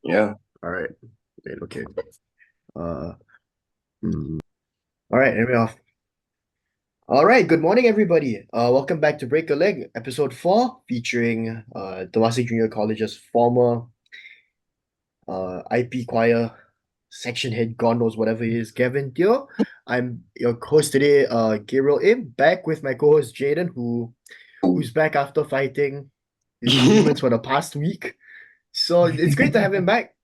Yeah. All right. Wait, okay. Uh, all right, and we're off. All right, good morning, everybody. Welcome back to Break a Leg, episode 4, featuring Temasek Junior College's former IP choir section head, God knows whatever he is, Gavin Teo. I'm your host today, Gabriel Im, back with my co-host Jaden, who's back after fighting his demons for the past week. So it's great to have him back.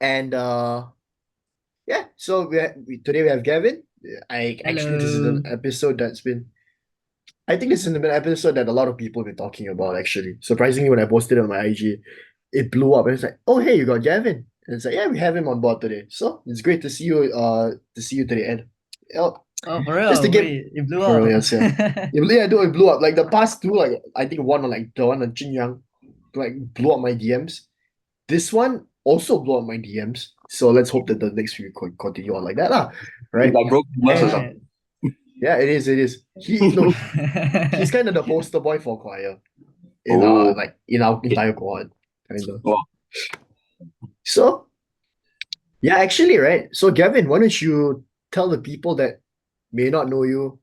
And yeah, so today we have Gavin. I actually this is an Hello. episode that's been I think this is an episode that a lot of people have been talking about actually. Surprisingly, when I posted it on my IG, it blew up and it's like, oh hey, you got Gavin. And it's like, yeah, we have him on board today. So it's great to see you today, Ed. Oh, Oh, for just to real? give Wait, it blew for real, up. yes, yeah. Yeah, dude, it blew up. Like the past two, like I think one on like the one on Jin Yang, like blew up my DMs. This one also blew up my DMs. So let's hope that the next few could continue on like that, lah. It's Right? like broke glass or And Right. something. yeah, it is. It is. He's kind of the poster boy for choir Oh, in our okay. entire cohort, kind of. Wow. So yeah, actually, right. So Gavin, why don't you tell the people that may not know you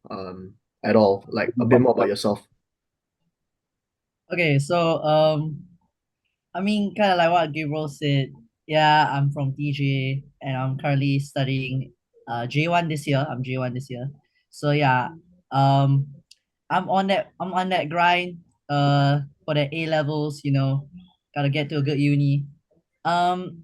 at all, like a bit more about yourself. Okay, so I mean, kind of like what Gabriel said. Yeah, I'm from TJ, and I'm currently studying J1 this year. I'm J1 this year. So yeah, um, I'm on that grind for the A levels. Gotta get to a good uni. Um,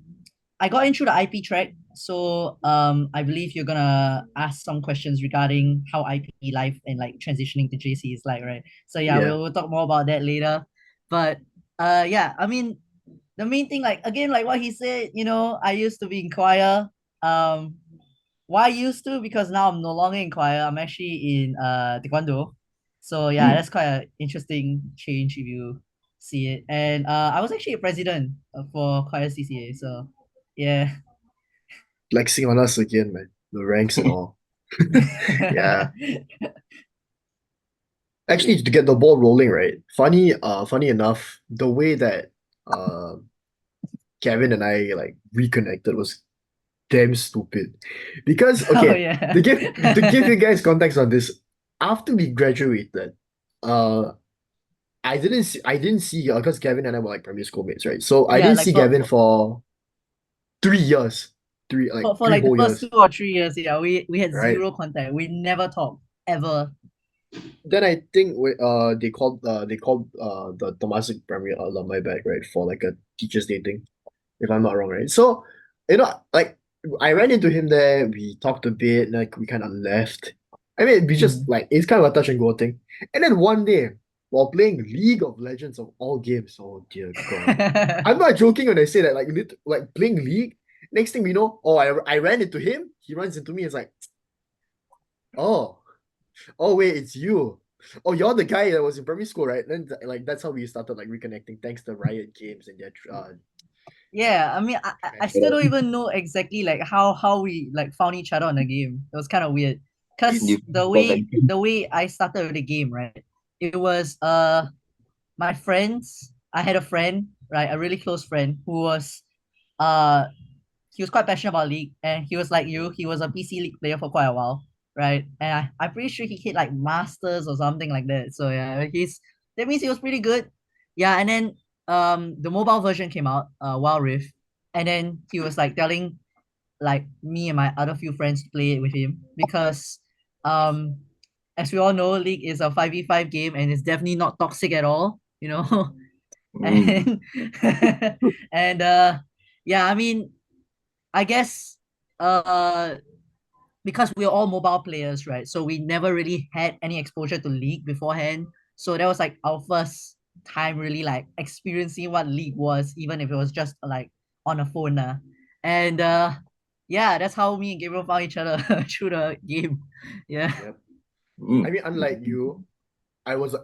I got into the IP track, so I believe you're gonna ask some questions regarding how IP life and like transitioning to JC is like, right? So yeah, Yeah, we'll talk more about that later. But yeah, I mean, the main thing, like again, like what he said, I used to be in choir. Um, why used to? Because now I'm no longer in choir. I'm actually in taekwondo. So yeah, Mm. that's quite an interesting change if you see it. And I was actually a president for choir CCA. So yeah. flexing on us again, man. The ranks and all. Yeah. Actually, to get the ball rolling, right? Funny enough, the way that uh Kevin and I like reconnected was damn stupid. Because Oh okay, yeah. to give you guys context on this, after we graduated, uh I didn't see because Gavin and I were like primary school mates, right? So I Yeah, didn't like see for, Gavin for for 3 years. Three like for three like the whole first years, 2 or 3 years, yeah, we had right? zero contact. We never talked ever. Then I think they called the Temasek Primary alumni back, right, for like a teachers' day thing, if I'm not wrong, right? So, like I ran into him there, we talked a bit, like we kind of left. I mean, we just Mm. like it's kind of a touch and go thing. And then one day, while playing League of Legends of all games, oh dear God, I'm not joking when I say that. Like playing League. Next thing we know, oh, I ran into him. He runs into me. It's like, oh, oh wait, it's you. Oh, you're the guy that was in primary school, right? Then like that's how we started like reconnecting, thanks to Riot Games and their Yeah, I mean, I still don't even know exactly like how we like found each other on the game. It was kind of weird, cause it's You got like the way I started with the game, right? It was my friends. I had a friend, right, a really close friend who was uh he was quite passionate about League, and he was like you. He was a PC League player for quite a while, right? And I'm pretty sure he hit like Masters or something like that. So yeah, that means he was pretty good. Yeah, and then the mobile version came out, Wild Rift, and then he was like telling like me and my other few friends to play it with him because um as we all know, League is a 5v5 game and it's definitely not toxic at all, mm. and and yeah, I mean, I guess uh because we're all mobile players, right? So we never really had any exposure to League beforehand. So that was like our first time really like experiencing what League was, even if it was just like on a phone. And yeah, that's how me and Gabriel found each other through the game. Yeah. yep. I Mm. mean, unlike you, I was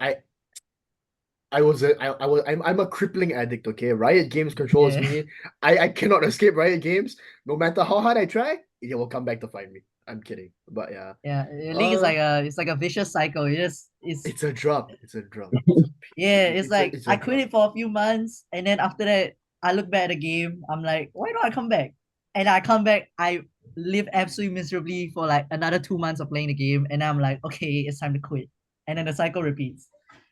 I was a, I was I'm a crippling addict, okay? Riot Games controls Yeah. me. I cannot escape Riot Games. No matter how hard I try, it will come back to find me. I'm kidding. But yeah. Yeah. League is Uh like a vicious cycle. It's it's a drug. It's a drug. It's a yeah, pain. it's like It's I a quit drug. it for a few months and then after that I look back at the game. I'm like, why don't I come back? And I come back. I live absolutely miserably for like another 2 months of playing the game, and I'm like, okay, it's time to quit. And then the cycle repeats.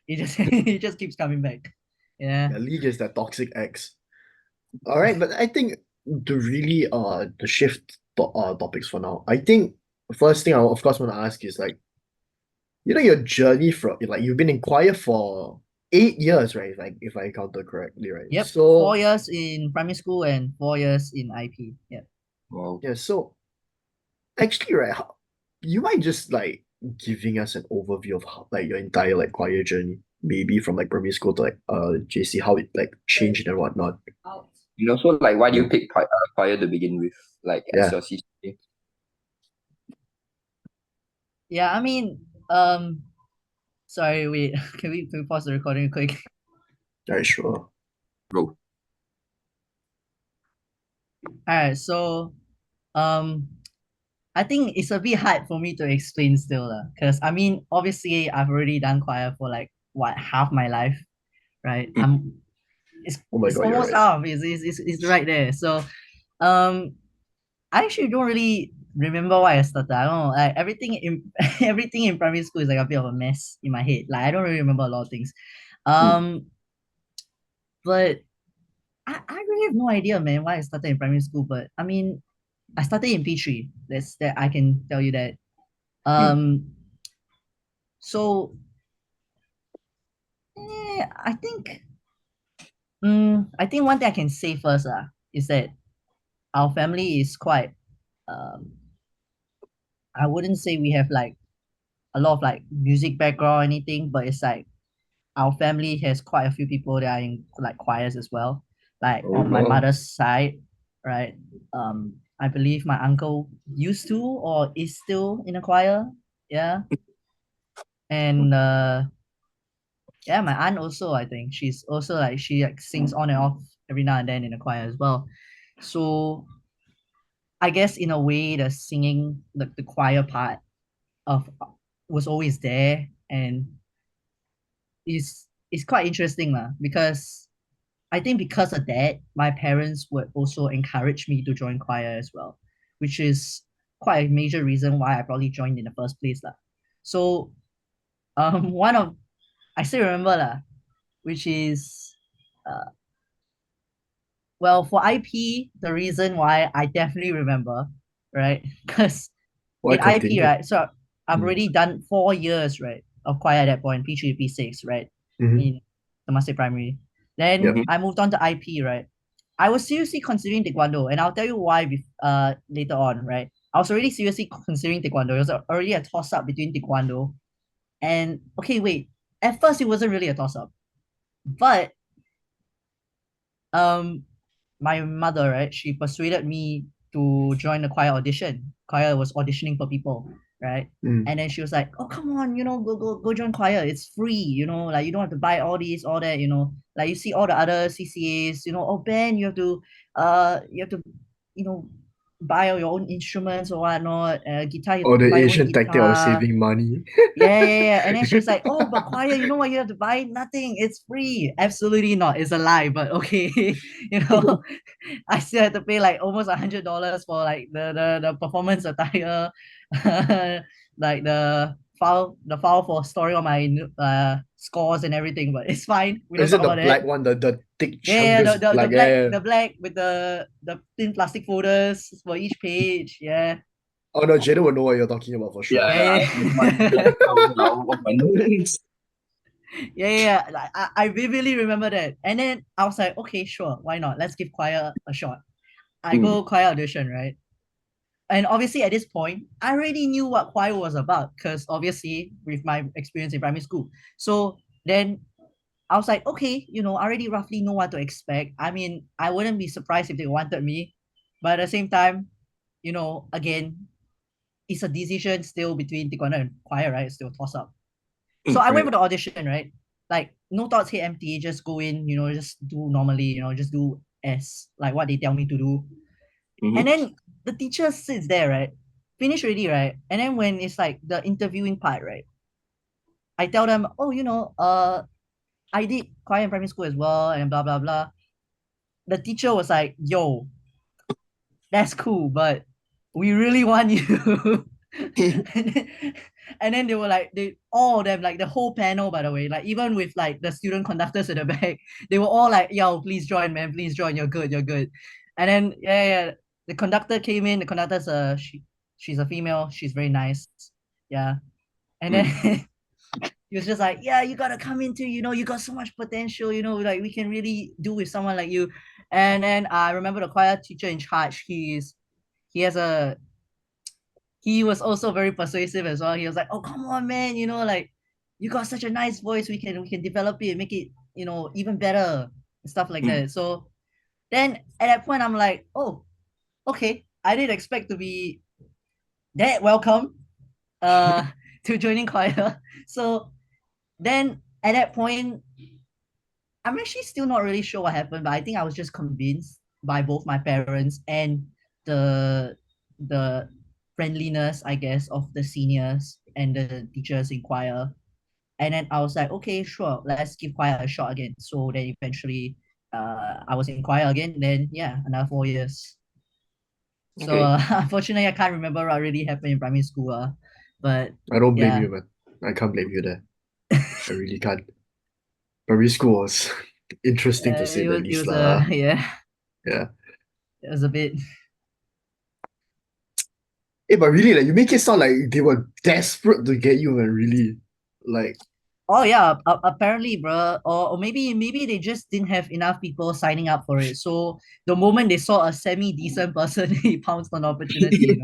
It just it just keeps coming back. Yeah. The league is that toxic X. All right, but I think to really to shift topics for now, I think the first thing I of course want to ask is like, your journey from like you've been in choir for 8 years, right? Like if I counted correctly, right? Yep. So 4 years in primary school and 4 years in IP. Yep. Wow. yeah, so actually, right, you might just like giving us an overview of how, like your entire like choir journey, maybe from like primary school to like JC, how it like changed and whatnot. And also, like, why do you pick choir to begin with, like, as Yeah, your CCA? Yeah. I mean, sorry. Wait. Can we pause the recording quick? right, sure. Bro. All right. So, um, I think it's a bit hard for me to explain still, because I mean, obviously, I've already done choir for like what half my life, right? It's Oh my it's God, you're almost right. half. It's right there. So, um, I actually don't really remember why I started. I don't know. Like everything in everything in primary school is like a bit of a mess in my head. Like I don't really remember a lot of things. Mm. Um, but I really have no idea, man, why I started in primary school. But I mean, I started in P3. That's that I can tell you that. Mm. Um, so I think I think one thing I can say first is that our family is quite um I wouldn't say we have like a lot of like music background or anything, but it's like our family has quite a few people that are in like choirs as well. Like Oh on my no. mother's side, right? I believe my uncle used to or is still in a choir. Yeah. And yeah, my aunt also, I think she's also like she like sings on and off every now and then in a choir as well. So I guess in a way the singing the choir part of was always there, and it's quite interesting lah, because I think because of that, my parents would also encourage me to join choir as well, which is quite a major reason why I probably joined in the first place lah. So one of I still remember lah, which is uh well, for IP, the reason why I definitely remember, right? Because Why in IP, continue? right? So I've Mm. already done 4 years, right, of choir at that point, P3, P6, right, Mm-hmm. in Temasek Primary. Then Yep. Mhm. I moved on to IP, right? I was seriously considering Taekwondo, and I'll tell you why later on, right? I was already seriously considering Taekwondo. It was already a toss up between Taekwondo and okay, wait. At first, it wasn't really a toss up, but um my mother, right, she persuaded me to join the choir audition. Choir was auditioning for people, right? Mm. And then she was like, oh come on, go join choir, it's free, like you don't have to buy all these all that, like you see all the other CCAs, oh Ben, you have to you know buy all your own instruments or whatnot, guitar, you have Or to the buy your own Asian tactic of guitar. saving money. Yeah. And then she was like, "Oh, but choir, you know what? You have to buy nothing. It's free." Absolutely not. It's a lie. But okay, you know, I still had to pay like almost $100 for like the performance attire, like the file for storing all my scores and everything. But it's fine. We don't Is it talk the about that. black one, the thick Yeah, chungus the black? Yeah, black yeah. the black with the thin plastic folders for each page. Yeah, Oh no, Jaden would know what you're talking about for Yeah, sure. yeah. yeah, That's one black yeah. cover of my notes. Yeah. Like, I vividly remember that. And then I was like, okay, sure, why not? Let's give choir a shot. I Mm. go choir audition, right? And obviously at this point, I already knew what choir was about because obviously with my experience in primary school. So then I was like, okay, I already roughly know what to expect. I mean, I wouldn't be surprised if they wanted me, but at the same time, again, it's a decision still between taekwondo and choir, right? It's still a toss up. So I went Right. for the audition, right? Like no thoughts, hit empty, just go in, just do normally, just do as like what they tell me to do. And Mm-hmm. then the teacher sits there, right? Finish already, right? And then when it's like the interviewing part, right? I tell them, oh, I did choir in primary school as well, and blah blah blah. the teacher was like, yo, that's cool, but we really want you. and, then, and then they were like, they all of them, like the whole panel, by the way, like even with like the student conductors at the back, they were all like, yo, please join, man, please join. You're good, you're good. And then yeah, the conductor came in. The conductor's she's a female. She's very nice. Yeah. And then Mm. he was just like, yeah, you gotta come into, you got so much potential, like we can really do with someone like you. And then I remember the choir teacher in charge, he has a he was also very persuasive as well. He was like, oh come on man, like you got such a nice voice, we can develop it, make it, even better and stuff like Mm. that. So then at that point I'm like, oh, okay, I didn't expect to be that welcome uh to joining choir. So then at that point, I'm actually still not really sure what happened, but I think I was just convinced by both my parents and the the friendliness, I guess, of the seniors and the teachers in choir. And then I was like, okay, sure, let's give choir a shot again. So then eventually, I was in choir again. Then yeah, another 4 years. So Okay. unfortunately, I can't remember what really happened in primary school. But I don't blame yeah, you, man. I can't blame you there. I really can't. Primary school was interesting to say it the was it least, was a lah. yeah, Yeah. it was a bit. Hey, but really, like you make it sound like they were desperate to get you, man. Really, like Oh yeah, apparently, bro. Or maybe they just didn't have enough people signing up for it. So the moment they saw a semi decent person, he pounced on the opportunity.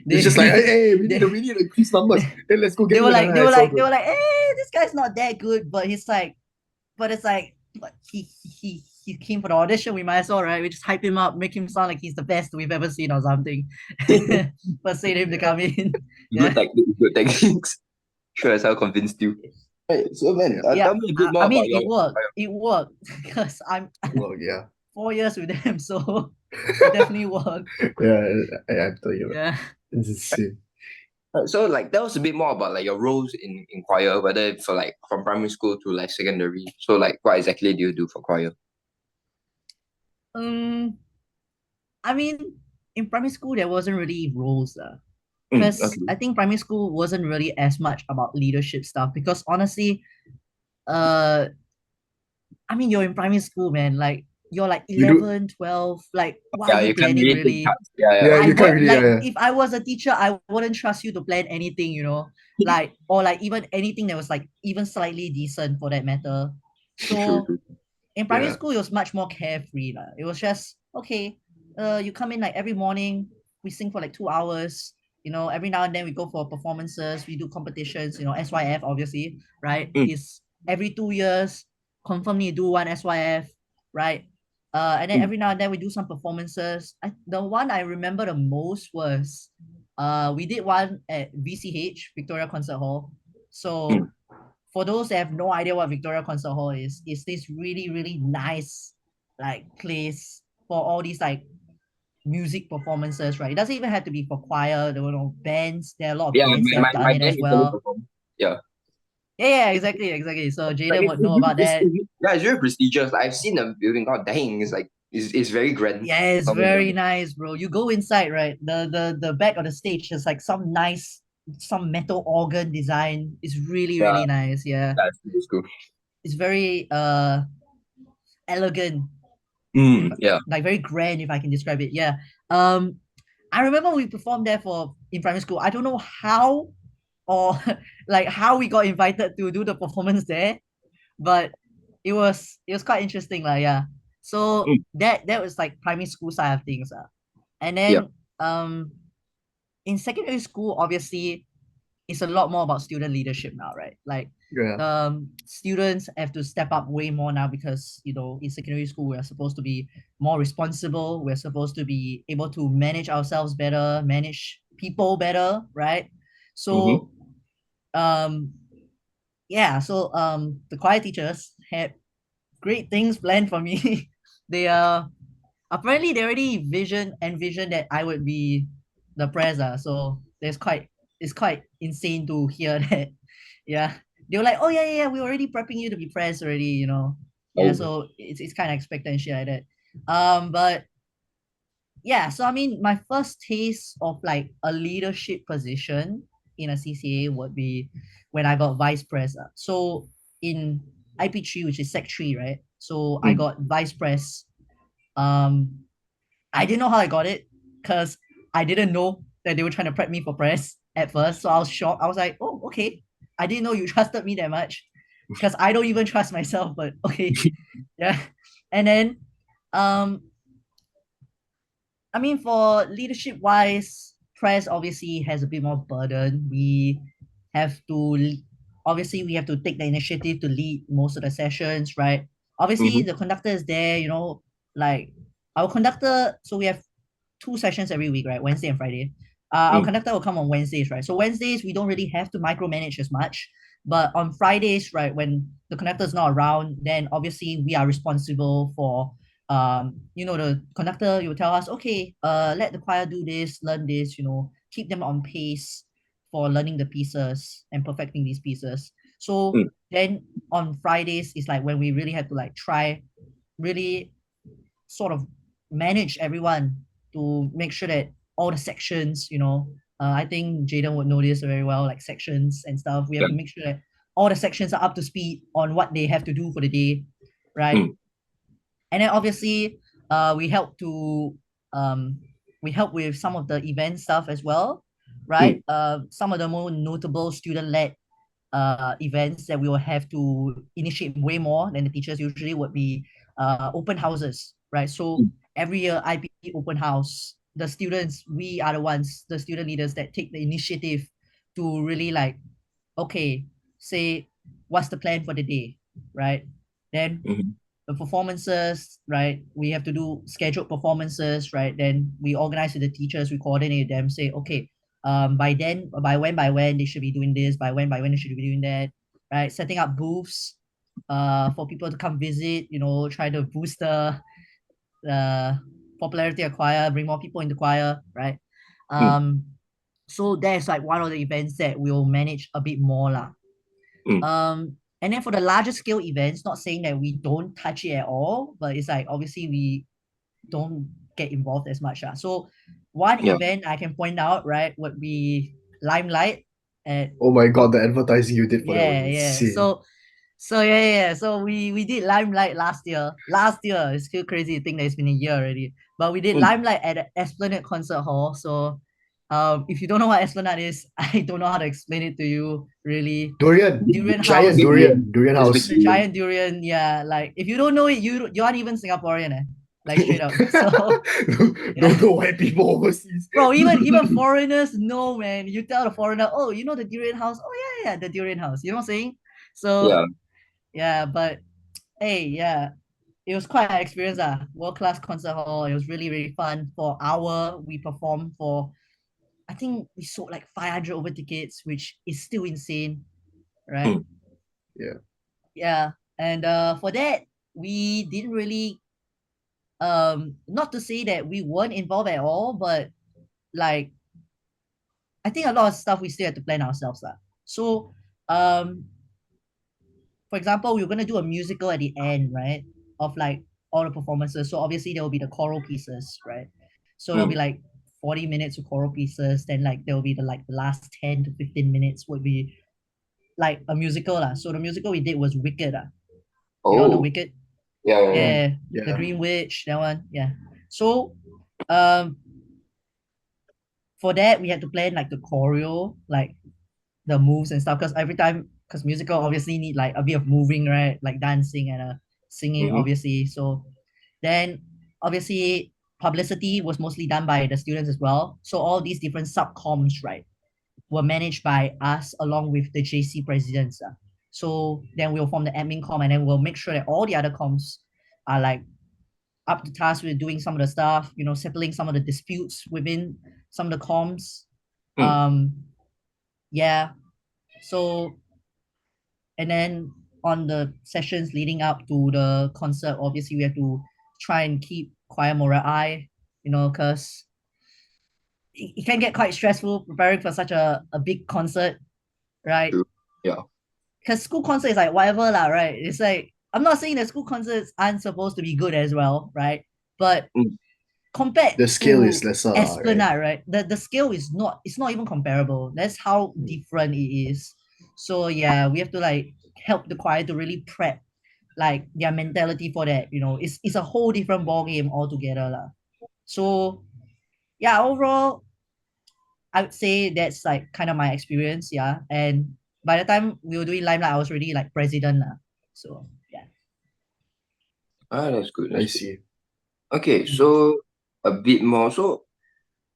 it's just like, hey, They hey, they we need to increase numbers. they, Then let's go they get were you. like Nah, they were it's all like they good. were like, hey, this guy's not that good, but it's like, but he came for the audition. We might as well, right? We just hype him up, make him sound like he's the best we've ever seen or something. Persuade him to Yeah. come in. Good Yeah. technique, good techniques. Sure as hell convinced you. Right, so man, Yeah. tell Yeah. me a bit I more mean, about your. it worked. It worked because I'm Well, yeah. 4 years with them, so it definitely worked. Yeah, I tell you, man. Yeah. It's insane. So like tell us a bit more about like your roles in choir, whether for like from primary school to like secondary. So like what exactly do you do for choir? Um, I mean, in primary school there wasn't really roles, Mm, because okay. I think primary school wasn't really as much about leadership stuff. Because honestly, uh, I mean, you're in primary school, man. Like you're like You do, 11, 12. Like, what are Yeah, you you can't planning really take really? charge. Yeah, yeah. yeah, I you can't would really, like, yeah, if I was a teacher, I wouldn't trust you to plan anything, like, or like even anything that was like even slightly decent for that matter. True, So true. in primary yeah. school, it was much more carefree. Lah. It was just, okay, you come in like every morning, we sing for like 2 hours. Every now and then we go for performances, we do competitions, SYF obviously, right? Mm, Is every 2 years, confirm need to do one SYF, right? And then mm, every now and then we do some performances. The one I remember the most was we did one at VCH, Victoria Concert Hall. mm. So for those that have no idea what Victoria Concert Hall is this really, really nice like place for all these like music performances, right? It doesn't even have to be for choir. There were no bands. There are a lot of Yeah, bands that have my done it band as recently well. performed. Yeah. Yeah, exactly, exactly. So Like Jaden would know about that. yeah, it's very prestigious. Like, I've seen the building. God dang, it's like it's very grand. Yeah, it's Not gonna very lie. nice, bro. You go inside, right? The back of the stage is like some metal organ design. It's really, Yeah, really nice. Yeah. that's cool. It's very elegant, if Yeah. like very grand, if I can describe it. Yeah. Um, I remember we performed there for in primary school. I don't know how or like how we got invited to do the performance there, but it was quite interesting, like yeah. So Mm, that was like primary school side of things, and yeah. then in secondary school, obviously it's a lot more about student leadership now, right? Like Yeah. students have to step up way more now because in secondary school we're supposed to be more responsible. We're supposed to be able to manage ourselves better, manage people better, right? Mm-hmm. So um yeah, so the choir teachers had great things planned for me. They apparently they already envisioned that I would be the press. So it's quite insane to hear that. Yeah. They were like, oh yeah, yeah, yeah, we're already prepping you to be press already. Yeah, Oh, so it's kind of expected and shit like that. But yeah, so I mean, my first taste of like a leadership position in a CCA would be when I got vice pres. So in IP3, which is Sec 3, right? So I Mm. got vice pres. Um, I didn't know how I got it because I didn't know that they were trying to prep me for press at first. So I was shocked. I was like, oh, okay. I didn't know you trusted me that much because I don't even trust myself, but okay. Yeah. And then um I mean, for leadership wise, press obviously has a bit more burden. We have to obviously we have to take the initiative to lead most of the sessions, right? Obviously, Mm-hmm. the conductor is there, like our conductor. So we have 2 sessions every week, right? Wednesday and Friday. Our Mm. conductor will come on Wednesdays, right? So Wednesdays we don't really have to micromanage as much, but on Fridays, right, when the conductor is not around, then obviously we are responsible for the conductor will tell us, okay, let the choir do this, learn this, keep them on pace for learning the pieces and perfecting these pieces. So Mm. then on Fridays is like when we really have to like try really sort of manage everyone to make sure that all the sections, I think Jaden would know this very well, like sections and stuff. We have Yeah. to make sure that all the sections are up to speed on what they have to do for the day, right? Mm. And then obviously we help to we help with some of the event stuff as well, Mm. right? Some of the more notable student-led events that we will have to initiate way more than the teachers usually would be open houses, right? So Mm. every year IP open house, the students, we are the ones, the student leaders that take the initiative to really like, okay, say what's the plan for the day, right? Then Mm-hmm. the performances, right? We have to do scheduled performances, right? Then we organize with the teachers, we coordinate them, say, okay, by then, by when they should be doing this, by when they should be doing that, right? Setting up booths, for people to come visit, try to boost the popularity of choir, bring more people into choir, right? Mm. Um, so that's like one of the events that we'll manage a bit more lah. Mm. And then for the larger scale events, not saying that we don't touch it at all, but it's like obviously we don't get involved as much. So one Yeah. event I can point out, right, would be Limelight at Oh my Oh. god, the advertising you did for that was yeah. insane. So so we did Limelight last year. Last year, it's still crazy to think that it's been a year already. But we did Mm. Limelight at the Esplanade Concert Hall. So if you don't know what Esplanade is, I don't know how to explain it to you really. Durian, Durian giant House, Big right? durian, durian. durian It's big house. The durian. giant durian, yeah. Like if you don't know it, you aren't even Singaporean, like straight up. So Don't yeah. know why people overseas. Bro, even foreigners know, man. You tell the foreigner, oh, you know the durian house? Oh yeah, the durian house. You know what I'm saying? So Yeah. yeah, but hey, yeah, it was quite an experience. World class concert hall. It was really, really fun. For hour, we performed for I think we sold like 500 over tickets, which is still insane, right? Mm. Yeah. Yeah. And for that, we didn't really not to say that we weren't involved at all, but like I think a lot of stuff we still have to plan ourselves. So um for example, we are gonna do a musical at the end, right? Of like all the performances. So obviously there will be the choral pieces, right? So there'll be Mm. like 40 minutes of choral pieces, then like there will be the last 10 to 15 minutes would be like a musical. So the musical we did was Wicked. You all know Oh. Wicked? Yeah. Yeah. Yeah. Yeah, the Yeah. Green Witch, that one. Yeah. So um for that we had to plan like the choreo, like the moves and stuff, because every time because musical obviously need like a bit of moving, right? Like dancing and singing, Mm-hmm. obviously. So then obviously publicity was mostly done by the students as well. So all these different subcoms, right, were managed by us along with the JC presidents. So then we'll form the admin com and then we'll make sure that all the other comms are like up to task with doing some of the stuff, settling some of the disputes within some of the comms. Mm. Um, yeah. So and then on the sessions leading up to the concert, obviously we have to try and keep choir morale high, because it can get quite stressful preparing for such a big concert, right? True. Yeah. Because school concert is like whatever lah, right? It's like I'm not saying that school concerts aren't supposed to be good as well, right? But Mm. compared The scale is to lesser, right? Esplanade, right? The scale is not, it's not even comparable. That's how different it is. So yeah, we have to like help the choir to really prep like their mentality for that. It's a whole different ball game altogether lah. So yeah, overall, I would say that's like kind of my experience. Yeah, and by the time we were doing Limelight, I was already like president lah. So yeah. That's good. I That's good. see. Okay, so a bit more. So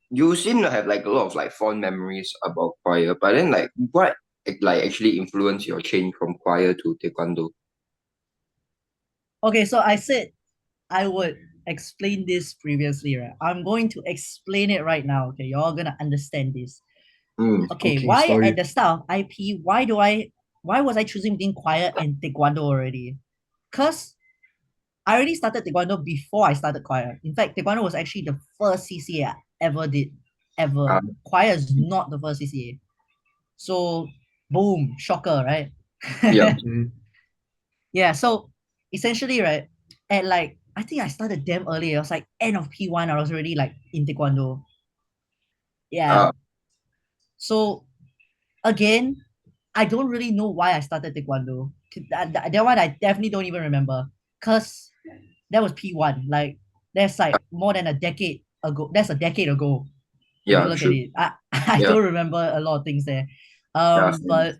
you seem to have like a lot of like fond memories about choir, but then like what like actually influenced your change from choir to taekwondo? Okay, so I said I would explain this previously, right? I'm going to explain it right now. Okay, you're all gonna understand this. Okay, Okay, why at sorry. the start of IP, why was I choosing between choir and taekwondo already? Because I already started taekwondo before I started choir. In fact, taekwondo was actually the first CCA I ever did, ever. Uh, Choir is not the first CCA. So, boom, shocker, right? yeah. Mhm. Yeah, so essentially, right, at like, I think I started damn early. It was like end of P1, I was already like in taekwondo. Yeah. Uh, So, again, I don't really know why I started taekwondo. That one I definitely don't even remember. Because that was P1. Like, that's like more than a decade ago. That's a decade ago. If you yeah, look at true. it, I Yeah. don't remember a lot of things there. Yeah. Same. But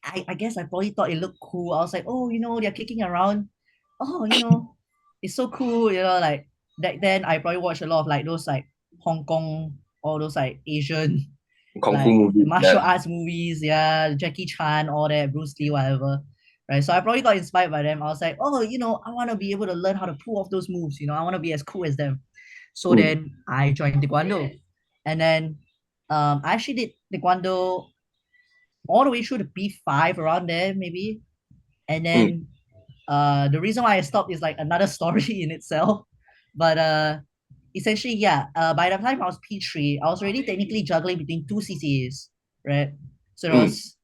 I guess I probably thought it looked cool. I was like, oh, they're kicking around. Oh, it's so cool. Like back then I probably watched a lot of like those like Hong Kong, all those like Asian Kung Fu like movie. martial Yeah. arts movies, yeah, Jackie Chan, all that, Bruce Lee, whatever. Right. So I probably got inspired by them. I was like, oh, I want to be able to learn how to pull off those moves. I want to be as cool as them. So Mm. then I joined Taekwondo. And then I actually did Taekwondo all the way through the P5 around there, maybe. And Mm. then the reason why I stopped is like another story in itself. But essentially, yeah, by the time I was P3, I was already technically juggling between two CCAs, right? So there Mm. was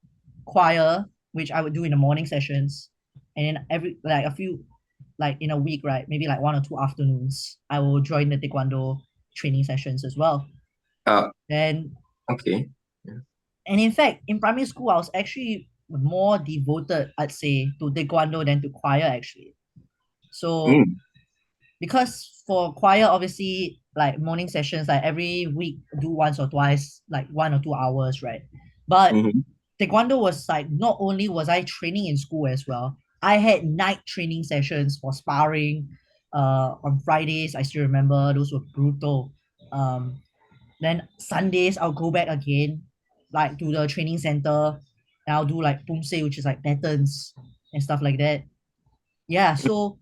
choir, which I would do in the morning sessions, and then every like a few like in a week, right? Maybe like 1 or 2 afternoons, I will join the Taekwondo training sessions as well. Uh, And okay. Yeah. and in fact, in primary school, I was actually more devoted, I'd say, to Taekwondo than to choir actually. So Mm. because for choir, obviously, like morning sessions, like every week, do once or twice, like 1 or 2 hours, right? But Mm-hmm. taekwondo was like not only was I training in school as well, I had night training sessions for sparring. On Fridays, I still remember those were brutal. Then Sundays, I'll go back again, like to the training center, and I'll do like pumse, which is like patterns and stuff like that. Yeah, so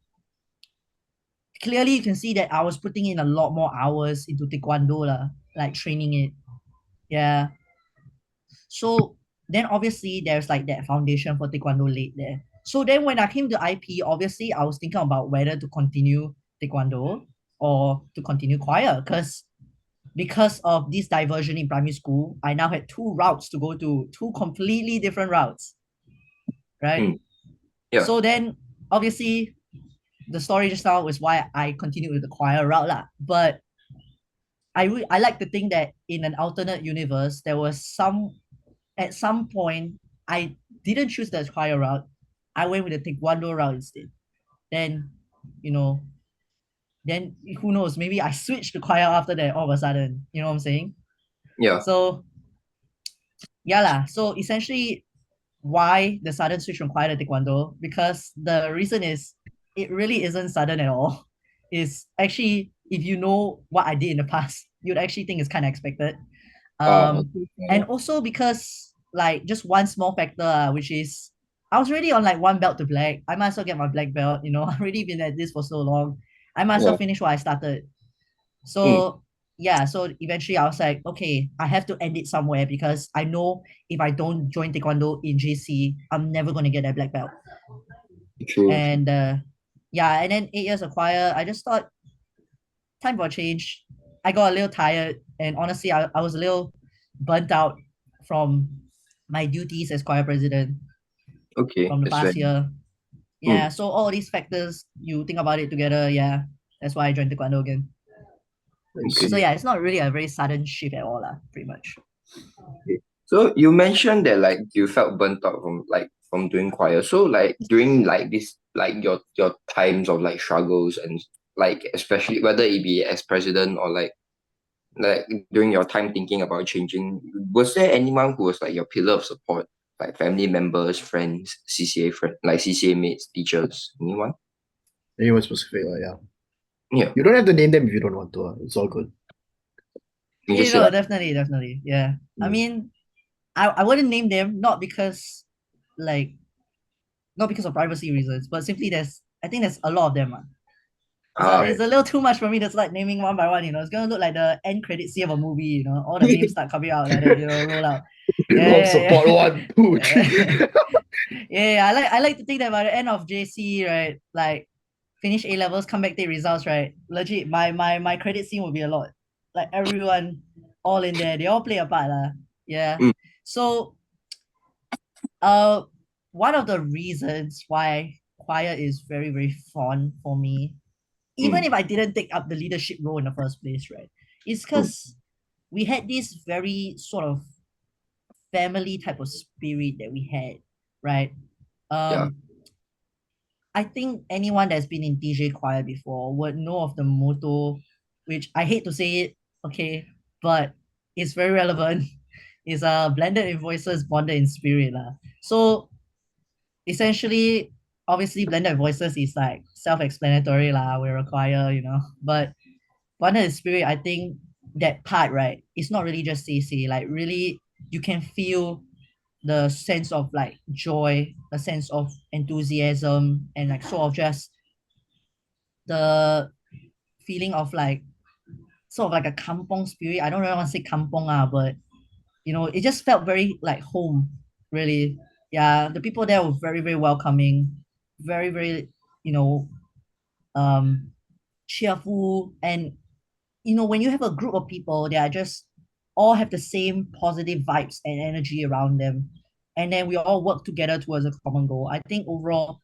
clearly you can see that I was putting in a lot more hours into taekwondo lah, like training it. Yeah. So then obviously there's like that foundation for taekwondo laid there. So then when I came to IP, obviously I was thinking about whether to continue taekwondo or to continue choir because of this diversion in primary school, I now had two routes to go to, two completely different routes, right? Mm. Yeah. So then obviously the story just now was why I continued with the choir route lah. But I like to think that in an alternate universe, there was at some point I didn't choose the choir route. I went with the taekwondo route instead. Then, you know, then who knows? Maybe I switched to choir after that all of a sudden. You know what I'm saying? Yeah. So yeah lah. So essentially, why the sudden switch from choir to taekwondo? Because the reason is it really isn't sudden at all. It's actually, if you know what I did in the past, you'd actually think it's kind of expected. Uh, Um, and also because like just one small factor, which is I was already on like one belt to black. I might as well get my black belt. I've already been at this for so long. I might as well yeah. finish what I started. Mm. So yeah, so eventually I was like, okay, I have to end it somewhere because I know if I don't join taekwondo in JC, I'm never gonna get that black belt. True. True. And yeah, and then 8 years of choir, I just thought time for a change. I got a little tired, and honestly, I was a little burnt out from my duties as choir president Okay. from the That's past very. year. Mm. Yeah, so all these factors, you think about it together, yeah. That's why I joined Taekwondo again. I Okay. So see. yeah, it's not really a very sudden shift at all, pretty much. Okay. So you mentioned that like you felt burnt out from doing choir. So like during like this like your times of like struggles and like especially whether it be as president or like during your time thinking about changing, was there anyone who was like your pillar of support, like family members, friends, CCA mates, teachers, anyone? Anyone specific, like, yeah. Yeah, You don't have to name them if you don't want to. It's all good. you You just say know, like, definitely. Yeah. I Mm. mean, I wouldn't name them, not because like not because of privacy reasons, but simply I think there's a lot of them. ah, It's a little too much for me to start naming one by one, It's gonna look like the end credit scene of a movie, All the names start coming out like that, roll out. Love Yeah, support, one, two, three. yeah. Yeah, I like to think that by the end of JC, right? Like finish A levels, come back take results, right? Legit, my credit scene will be a lot. Like everyone all in there, they all play a part. Yeah. mm, So uh one of the reasons why choir is very, very fun for me, even mm, if I didn't take up the leadership role in the first place, right? It's mm, because we had this very sort of family type of spirit that we had, right? yeah, Um, I think anyone that's been in DJ choir before would know of the motto, which I hate to say it, okay, but it's very relevant. It's blended in voices, bonded in spirit. So essentially, obviously, blended voices is like self-explanatory. We're a choir, but bonded in spirit, I think that part, right, it's not really just say, like really you can feel the sense of like joy, the sense of enthusiasm, and like sort of just the feeling of like sort of like a kampong spirit. I don't really want to say kampong, but it just felt very like home, really. Yeah, the people there were very, very welcoming, very, very, you know, um, cheerful. And, when you have a group of people, they are just all have the same positive vibes and energy around them. And then we all work together towards a common goal. I think overall,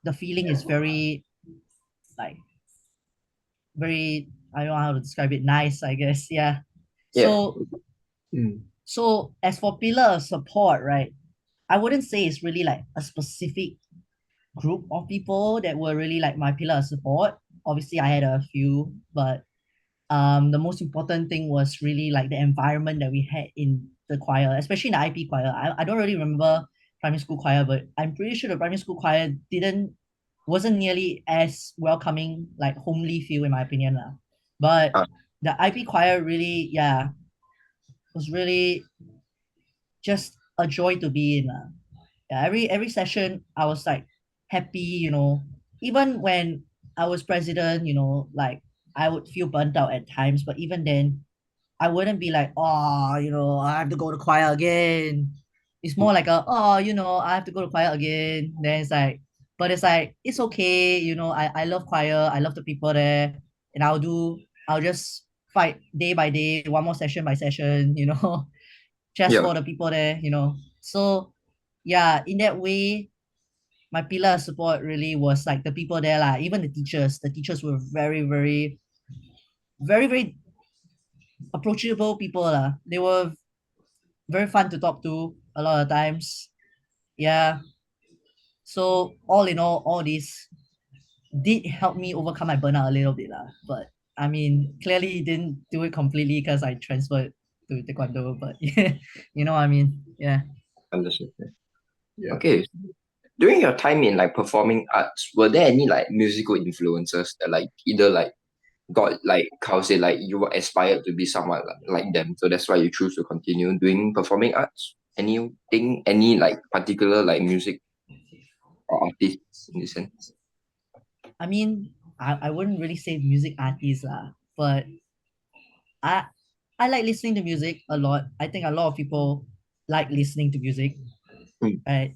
the feeling is very, like, very, I don't know how to describe it, nice, I guess. Yeah. yeah, So, Mm. so as for pillar of support, right? I wouldn't say it's really like a specific group of people that were really like my pillar of support. Obviously, I had a few, but the most important thing was really like the environment that we had in the choir, especially in the IP choir. I don't really remember primary school choir, but I'm pretty sure the primary school choir wasn't nearly as welcoming, like homely feel in my opinion. But ah, the IP choir really, yeah, was really just a joy to be in. Yeah, every session I was like happy, even when I was president, like I would feel burnt out at times, but even then I wouldn't be like, oh, I have to go to choir again. It's more like I have to go to choir again. Then it's like, but it's like it's okay, I love choir, I love the people there, and I'll just fight day by day, one more session by session, just yeah, for the people there, So yeah, in that way, my pillar of support really was like the people there, even the teachers. The teachers were very, very, very, very approachable people. They were very fun to talk to a lot of times. Yeah. So all in all this did help me overcome my burnout a little bit. But I mean, clearly didn't do it completely because I transferred to Taekwondo. But yeah, you know what I mean? Yeah. understood. Yeah. Okay, during your time in like performing arts, were there any like musical influences that like either like got like how say like you were aspired to be somewhat like them, so that's why you choose to continue doing performing arts? Anything, any like particular like music or artists in this sense? I mean, I wouldn't really say music artist, but I I like listening to music a lot. I think a lot of people like listening to music, Mm, right?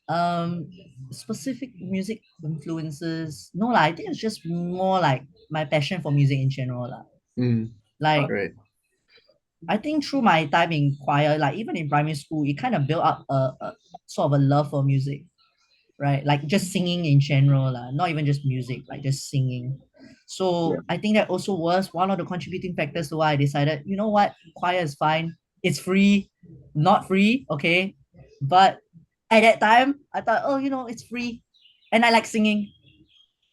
Um, Specific music influences. No lah, I think it's just more like my passion for music in general lah. Mm. uh, Like Right. I think through my time in choir, like even in primary school, it kind of built up a sort of a love for music, right? Like just singing in general lah, not even just music, like just singing. So Yeah. I think that also was one of the contributing factors to why I decided, you know what, choir is fine. It's free, not free, okay. But at that time, I thought, oh, it's free, and I like singing.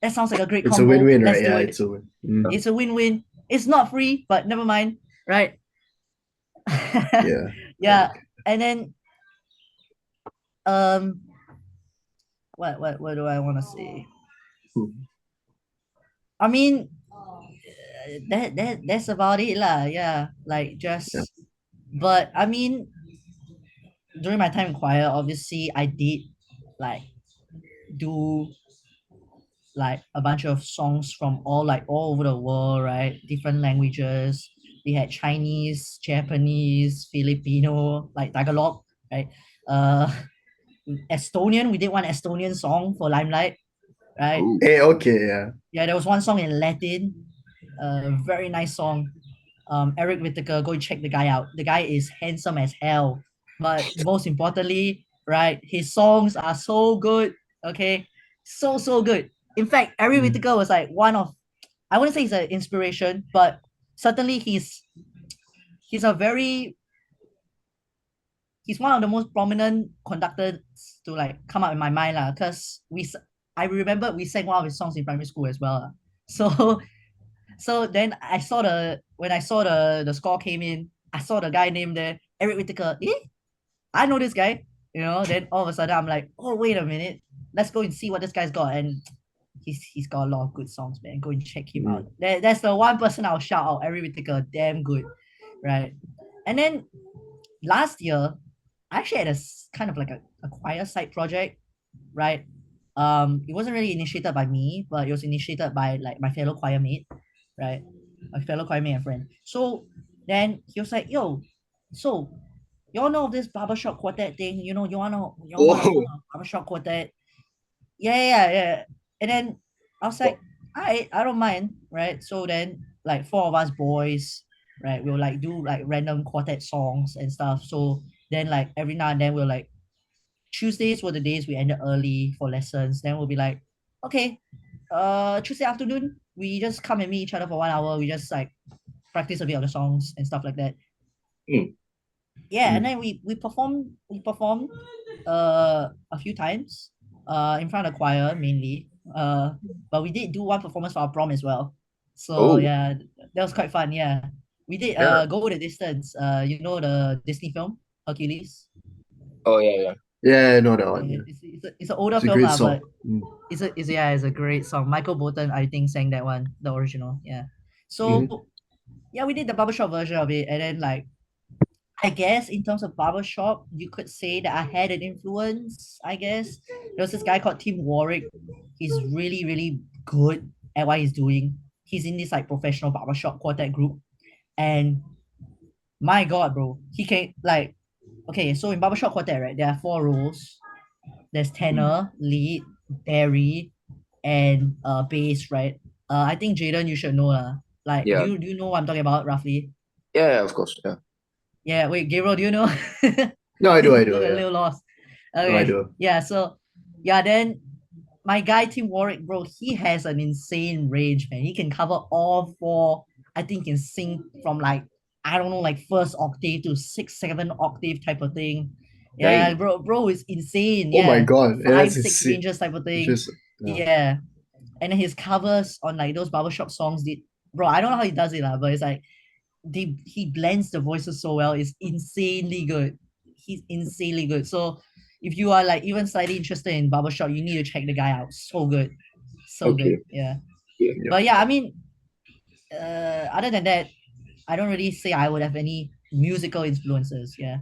That sounds like a great It's a combo. win-win, Let's right? do Yeah, it. it's a win. Mm, It's a win-win. It's not free, but never mind, right? yeah. Yeah, and then um, what do I want to say? Mm, I mean, that's about it lah. Yeah, like yeah. just. But I mean, during my time in choir, obviously I did like do like a bunch of songs from all over the world, right? Different languages. We had Chinese, Japanese, Filipino, like Tagalog, right? Uh, Estonian. We did one Estonian song for Limelight, right? Oh. Okay, yeah. Yeah, there was one song in Latin. Very nice song. Eric Whittaker, go check the guy out. The guy is handsome as hell. But most importantly, right, his songs are so good. Okay, so good. In fact, Eric Mm, Whittaker was like one of, I wouldn't say he's an inspiration, but certainly he's a very he's one of the most prominent conductors to like come up in my mind lah. Cause I remember we sang one of his songs in primary school as well lah. So so then when I saw the score came in, I saw the guy named there, Eric Whittaker. I know this guy. Then all of a sudden I'm like, oh wait a minute, let's go and see what this guy's got. And he's got a lot of good songs, man. Go and check him out. mm, That's the one person I'll shout out. Eric Whittaker, damn good, right? And then last year, I actually had kind of like a choir side project, right? It wasn't really initiated by me, but it was initiated by like my fellow choir mate, right? My fellow choir mate and friend. So then he was like, "Yo, so y'all know of this barbershop quartet thing? You wanna form Oh. a barbershop quartet?" Yeah. And then I was like, I don't mind, right? So then like four of us boys, right, we'll like do like random quartet songs and stuff. So then like every now and then we'll like Tuesdays were the days we ended early for lessons. Then we'll be like, okay, Tuesday afternoon, we just come and meet each other for 1 hour. We just like practice a bit of the songs and stuff like that. Mm. Yeah, and mm. then we performed a few times in front of the choir mainly. But we did do one performance for our prom as well. So Oh. yeah, that was quite fun. Yeah. We did Yeah. Go the Distance. The Disney film, Hercules. Oh yeah. Yeah, I know that one, yeah. It's an older It's a film great lah, but song. Mm, it's a great song. Michael Bolton, I think, sang that one, the original. Yeah. mhm. So yeah, we did the barbershop version of it, and then like I guess in terms of barbershop, you could say that I had an influence, I guess. There was this guy called Tim Warwick. He's really, really good at what he's doing. He's in this like professional barbershop quartet group. And my God, bro, he can like okay, so in barbershop quartet, right, there are four roles. There's Mm. tenor, lead, Barry, and bass, right? I think Jaden, you should know lah. Like, do Yeah. you do you know what I'm talking about roughly? Yeah, of course. Yeah. Yeah, wait, Gabriel, do you know? No, I do, You I do, look a yeah. little lost. No, I Okay, do. yeah, so yeah, then my guy Tim Warwick, bro, he has an insane range, man. He can cover all four. I think can sing from like I don't know, like first octave to six, seven octave type of thing. Yeah, Dang. bro is insane. Oh my Yeah, God, yeah, five, that's six insane. ranges type of It's thing. just, yeah. Yeah, and then his covers on like those barbershop songs did, bro. I don't know how he does it, lah, but it's like he blends the voices so well. It's insanely good. He's insanely good. So if you are like even slightly interested in barbershop, you need to check the guy out. So good. So good. Okay. Yeah. Yeah. Yeah. But yeah, I mean, other than that, I don't really say I would have any musical influences. Yeah.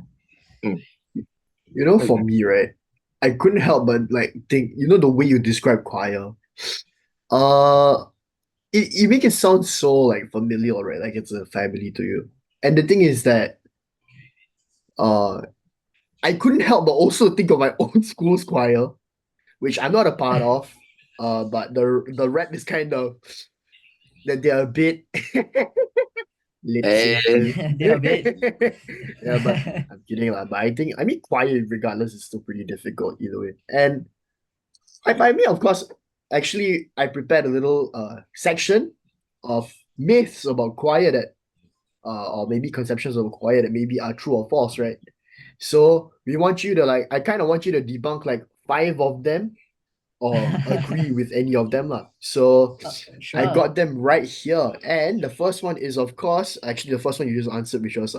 Mm. You know, for Okay. me, right, I couldn't help but like think, the way you describe choir, uh, you make it sound so like familiar, right? Like it's a family to you. And the thing is that, uh, I couldn't help but also think of my own school's choir, which I'm not a part of. But the rep is kind of that they're a bit lip And syncy. They're a bit. Yeah, but I'm kidding lah. But I mean, choir regardless is still pretty difficult either way. And I mean, of course, actually I prepared a little section of myths about choir that or maybe conceptions of choir that maybe are true or false, right? So we want you to like I kind of want you to debunk like five of them or agree with any of them lah. So I Sure. got them right here. And the first one is of course actually the first one you just answered, which was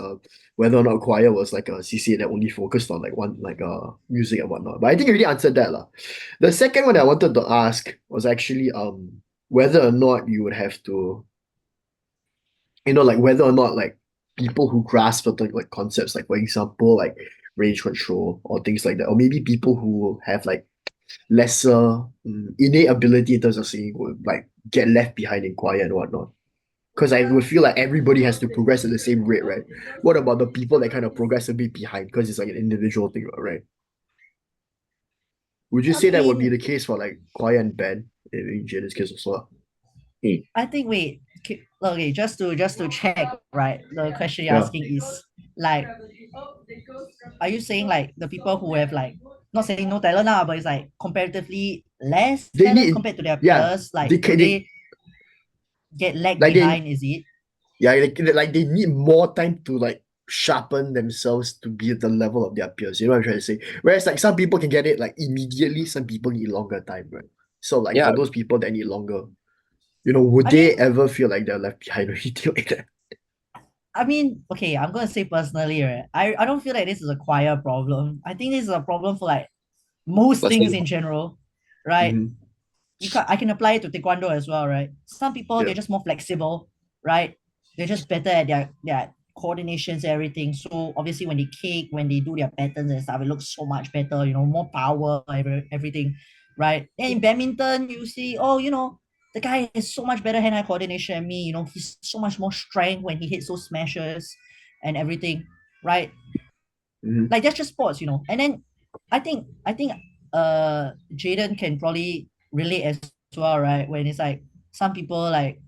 whether or not choir was like a CCA that only focused on like one like music and whatnot. But I think you already answered that lah. The second one I wanted to ask was actually whether or not you would have to like whether or not like people who grasp certain like concepts, like for example, like range control or things like that, or maybe people who have like lesser innate ability in terms of singing would like get left behind in choir and whatnot. Because I would feel like everybody has to progress at the same rate, right? What about the people that kind of progress a bit behind? Because it's like an individual thing, right? Would you I say that would be the mean, case for like choir and band in Jaden's case also? I think wait, okay, just to check, right? The question you're Yeah. asking is like, are you saying like the people who have like not saying no talent now, but it's like comparatively less They talent need compared to their yeah, peers? Like, they do can they they get lagged like they behind? Is it? yeah, like they need more time to like sharpen themselves to be at the level of their peers. You know what I'm trying to say? Whereas like some people can get it like immediately, some people need longer time, right? So like Yeah, for those people that need longer, would I they mean, ever feel like they're left behind or anything like that? okay, I'm gonna say personally, right? I don't feel like this is a choir problem. I think this is a problem for like most let's things say in general, right? Mm-hmm. I can apply it to taekwondo as well, right? Some people Yeah. they're just more flexible, right? They're just better at their coordinations and everything. So obviously when they kick, when they do their patterns and stuff, it looks so much better, more power, everything, right? And in badminton, you see, oh, the guy has so much better hand-eye coordination than me, he's so much more strength when he hits those smashes and everything, right? Mm-hmm. Like that's just sports, and then I think Jaden can probably relate as well, right? When it's like some people like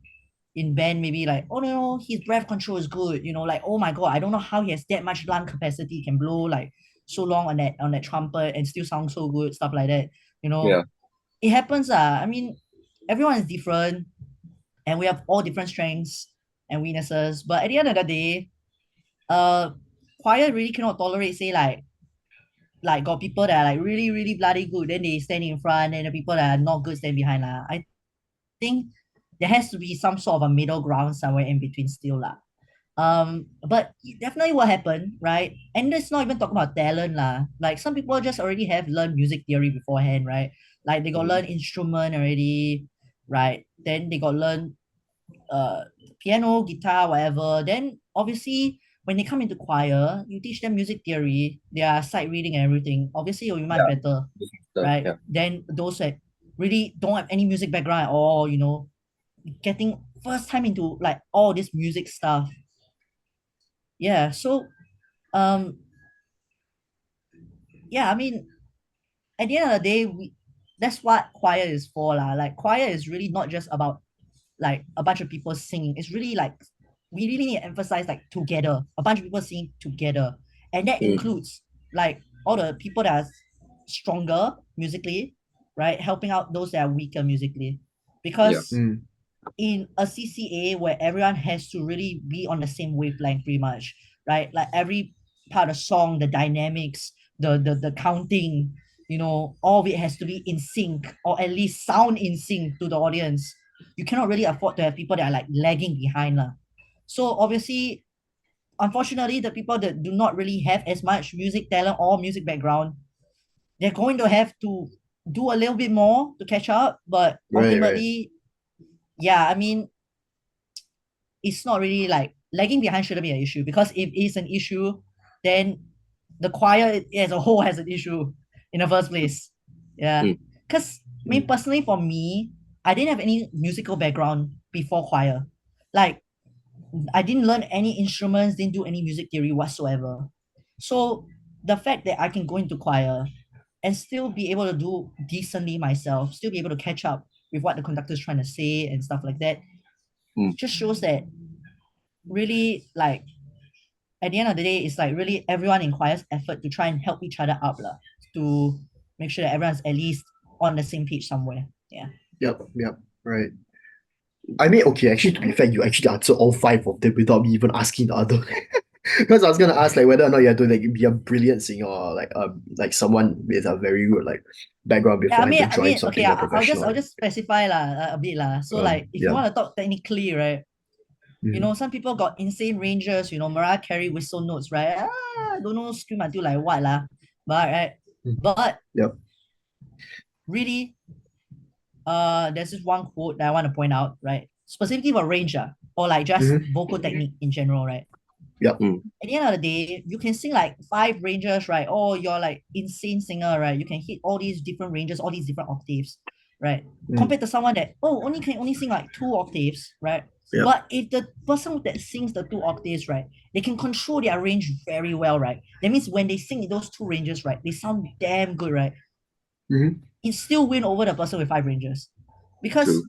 in band maybe like, oh no, his breath control is good, like, oh my god, I don't know how he has that much lung capacity, can blow like so long on that trumpet and still sound so good, stuff like that you yeah, know it happens. I mean, everyone is different and we have all different strengths and weaknesses, but at the end of the day, uh choir really cannot tolerate, say, like got people that are like really really bloody good, then they stand in front, and the people that are not good stand behind lah. I think there has to be some sort of a middle ground somewhere in between still lah. But definitely what happened, right? And let's not even talk about talent lah. Like some people just already have learned music theory beforehand, right? Like they got Mm-hmm. learn instrument already, right? Then they got learn uh piano, guitar, whatever. Then obviously when they come into choir, you teach them music theory, their sight reading and everything. Obviously it'll be much yeah, better, right? yeah, Then those that really don't have any music background at all, getting first time into like all this music stuff. Yeah. So um yeah, I mean, at the end of the day, that's what choir is for lah. Like choir is really not just about like a bunch of people singing. It's really like we really need to emphasize like together, a bunch of people singing together, and that mm, includes like all the people that are stronger musically, right, helping out those that are weaker musically, yeah, because in a CCA where everyone has to really be on the same wavelength, pretty much, right? Like every part of song, the dynamics, the counting, all of it has to be in sync, or at least sound in sync to the audience. You cannot really afford to have people that are like lagging behind lah. So obviously, unfortunately, the people that do not really have as much music talent or music background, they're going to have to do a little bit more to catch up. But Right, right. ultimately, yeah, I mean, it's not really like lagging behind shouldn't be an issue, because if it's an issue, then the choir as a whole has an issue in the first place. Yeah. mm, Because I mean, personally, for me, I didn't have any musical background before choir. Like, I didn't learn any instruments, didn't do any music theory whatsoever. So the fact that I can go into choir and still be able to do decently myself, still be able to catch up with what the conductor is trying to say and stuff like that, mm, just shows that really, like, at the end of the day, it's like really everyone requires effort to try and help each other up lah, to make sure that everyone's at least on the same page somewhere. Yeah. Yep. Right. I mean, okay, actually, to be fair, you actually answered all five of them without me even asking the other. Because I was gonna ask like whether or not you have to like be a brilliant singer or like someone with a very good like background Yeah, beforehand to I join mean, okay, something more I'll professional. just specify a bit lah. So like, if you Yeah. want to talk technically, right? You know, Mhm. some people got insane ranges. You know, Mariah Carey whistle notes, right? Don't know scream until like what lah. But right, Mhm. but Yep. really, there's this one quote that I want to point out, right? Specifically for range, or like just Mhm. vocal technique in general, right? Yep. Mm. At the end of the day, you can sing like five ranges, right? Oh, you're like insane singer, right? You can hit all these different ranges, all these different octaves, right? Mm. Compared to someone that only can only sing like two octaves, right? Yep. But if the person that sings the two octaves, right, they can control their range very well, right? That means when they sing in those two ranges, right, they sound damn good, right? Mhm. It still win over the person with five ranges, because True.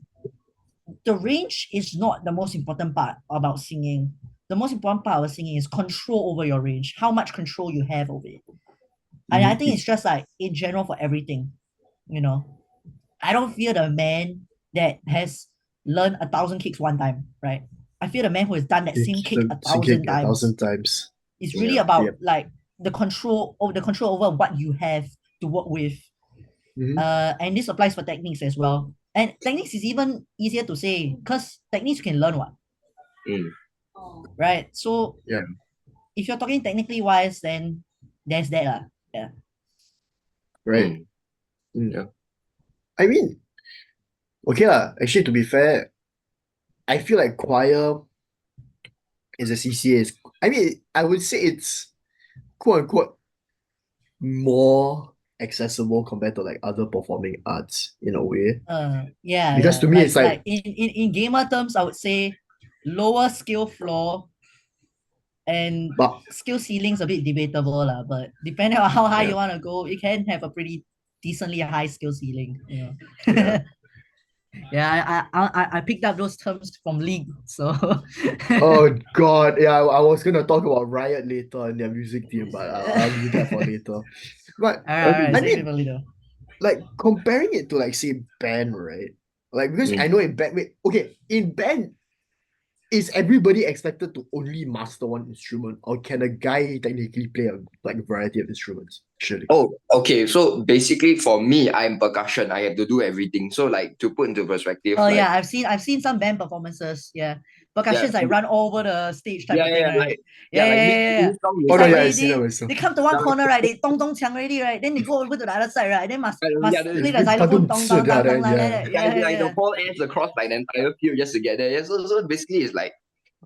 the range is not the most important part about singing. The most important part of singing is control over your range, how much control you have over it. And I Mhm. think it's just like in general for everything, you know. I don't fear the man that has learned 1,000 kicks one time, right? I fear the man who has done that same It's kick the a singing thousand a times. thousand times. It's really Yeah. about Yep. like the control over what you have to work with. Mhm. And this applies for techniques as well. And techniques is even easier to say because techniques you can learn what, Mm. right? So Yep. if you're talking technically wise, then there's that. Yeah. Right. Mm. Mm. Yeah. I mean, okay lah. Actually, to be fair, I feel like choir is a CCA. I mean, I would say it's quote unquote more accessible compared to like other performing arts in a way. Because Yeah. to me, it's Like like, in gamer terms, I would say lower skill floor and but skill ceiling's a bit debatable lah. But depending on how high yeah, you want to go, it can have a pretty decently high skill ceiling. yeah. Yeah, I picked up those terms from League. So Oh God, yeah. I was gonna talk about Riot later and their music team, but I'll leave that for later. But all right, I save it mean, for later. like comparing it to like say band, right? Like because I Mm. know in band, wait, okay, in band, is everybody expected to only master one instrument, or can a guy technically play a like variety of instruments? Actually. Oh, okay. So basically, for me, I'm percussion. I have to do everything. So, like, to put into perspective, Oh like, yeah, I've seen some band performances. Yeah, yeah, percussions like run all over the stage type yeah, of yeah, thing, yeah, right? like, Yeah, yeah, yeah, like yeah, mid, yeah, yeah. mid song It's Oh no, like yeah, rehearsal. I they see that they myself. they come to one Yeah, corner, right? They dong dong chiang already, right? Then they go over to the other side, right? Then must yeah, must It's play the big xylophone badum dong dong yeah, dong dong then like yeah. that. yeah, Yeah, yeah, like the yeah. whole ends across like the entire field just to get there. Yeah, so basically, it's like,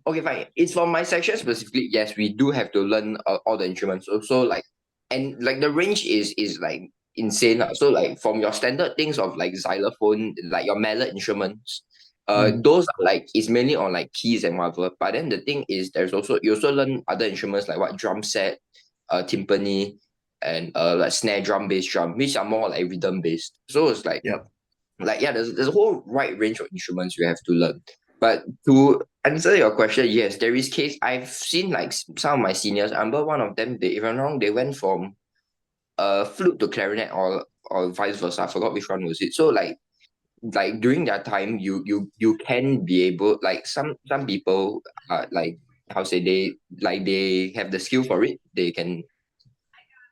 okay, fine. It's for my section specifically. Yes, we do have to learn all the instruments. So like, and like the range is like insane. So like from your standard things of like xylophone, like your mallet instruments, Mm. those are like it's mainly on like keys and whatever. But then the thing is, there's also you also learn other instruments like what drum set, timpani, and like snare drum, bass drum, which are more like rhythm based. So it's Yep. like yeah, there's a whole wide range of instruments you have to learn. But to answer your question, yes, there is case. I've seen like some of my seniors. I remember one of them. They, if I'm wrong, they went from flute to clarinet or vice versa. I forgot which one was it. So like during that time, you can be able like some people like how say they have the skill for it. They can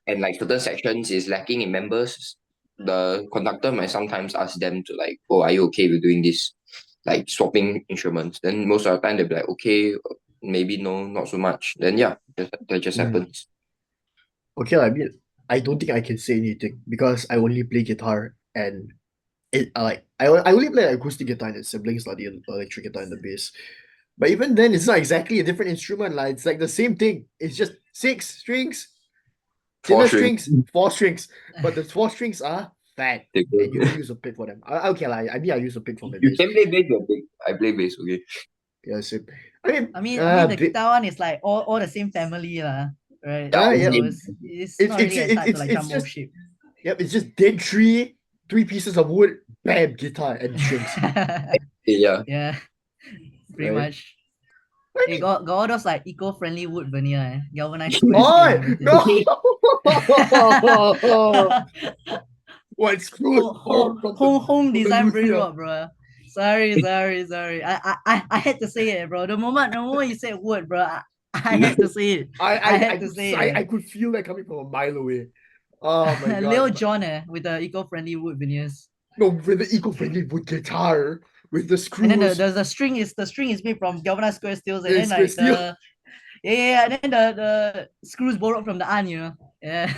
and like certain sections is lacking in members, the conductor might sometimes ask them to like, oh, are you okay with doing this? Like swapping instruments. Then most of the time they'll be like, okay, maybe no, not so much. Then yeah, that just Mm. happens. Okay, I mean, I don't think I can say anything because I only play guitar and I only play acoustic guitar and its siblings like the electric guitar and the bass. But even then, it's not exactly a different instrument. Like it's like the same thing. It's just six strings, Four thinner string. strings, four strings. But the four strings are fat, They go. and you don't use a pick for them. Okay, like I mean, I use a pick for my You bass. can play bass or big. I play bass, okay. Yeah, same. I mean, I mean the bit. guitar one is like all the same family lah, right? Yeah, Yeah. So okay. it's It's not it's really as it's hard to it's like it's jump both just ship. yep. It's just dead three pieces of wood, bam, guitar and strings. Yeah. Yeah, pretty Right. much. I It mean, got all those like eco-friendly wood veneer, galvanized square steel and oh everything. no! What screws Home the design brain Lucia. rot, bro. Sorry. I had to say it, bro. The moment you said wood, bro, I had to say it. I had to say it. I could feel that coming from a mile away. Oh my Lil god. Jon, with the eco-friendly wood veneers. No, with the eco-friendly wood guitar, with the And then screws, the string is made from galvanized square steels, and then it's with like steel. and then the screws borrowed from the aunt, you know. Yeah.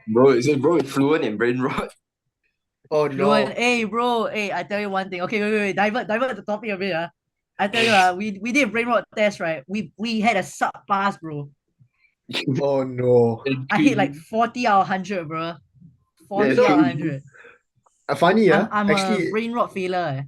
Bro, it's fluent in brain rot. Oh Fluent. no. Hey, bro. Hey, I tell you one thing. Okay, wait. Divert the topic a bit. I tell you, we did brain rot test, right? We had a sub pass, bro. Oh no. I hit like 40 out of 100, bro. That's 40 out of crazy. 100. Funny, yeah. I'm a Actually, brain rot failure.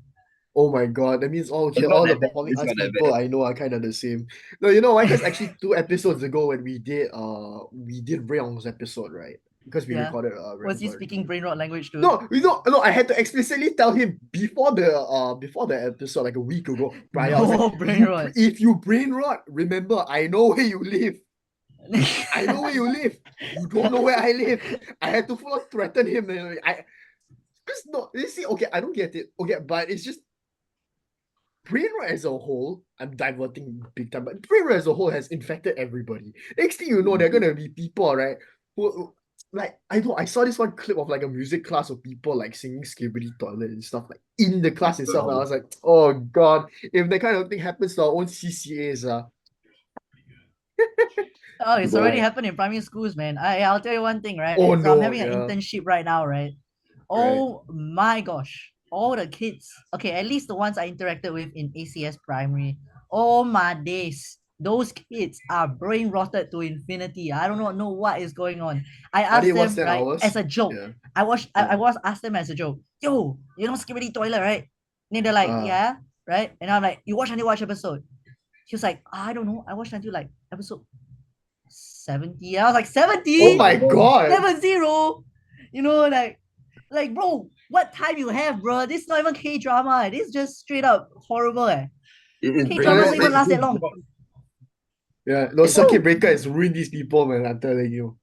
oh my god, that means all It's here, not all the that bad. performing It's arts not that people bad. I know are kind of the same. No, you know why? Because actually 2 episodes ago when we did Rayong's episode, right? Because we Yeah. recorded Was he Rayong's. speaking brain rot language too? No, I had to explicitly tell him before the episode, like a week ago, prior. I was No like, brain rot. if you brain rot, remember, I know where you live. I know where you live. You don't know where I live. I had to full on threaten him. And because no, you see, okay, I don't get it. Okay, but it's just brain rot as a whole. I'm diverting big time, but brain rot as a whole has infected everybody. Next thing you know, there are gonna be people, right? Who like I saw this one clip of like a music class of people like singing Skibidi Toilet and stuff like in the class itself. And I was like, oh god, if that kind of thing happens to our own CCAs, Oh, it's Bro, already happened in primary schools, man. I'll tell you one thing, right? oh So I'm no, having an yeah, internship right now, right? right. Oh my gosh. All the kids, okay, at least the ones I interacted with in ACS primary. Oh my days. Those kids are brain rotted to infinity. I don't know what is going on. I Are they asked worse them, than right, ours? as a joke. Yeah. I was asked them as a joke. Yo, you know Skibidi Toilet, right? And they're like, Uh, yeah, right? And I'm like, you watch until which episode? She was like, I don't know. I watched until like episode 70. I was like, oh 70? my god. 70? You know, like, bro, what time you have, bro? This is not even K-drama. This is just straight up horrible. it's brain K-dramas Uh, don't even rot. last that long. yeah, no, It's like circuit Bro, breaker has ruined these people, man. I'm telling you.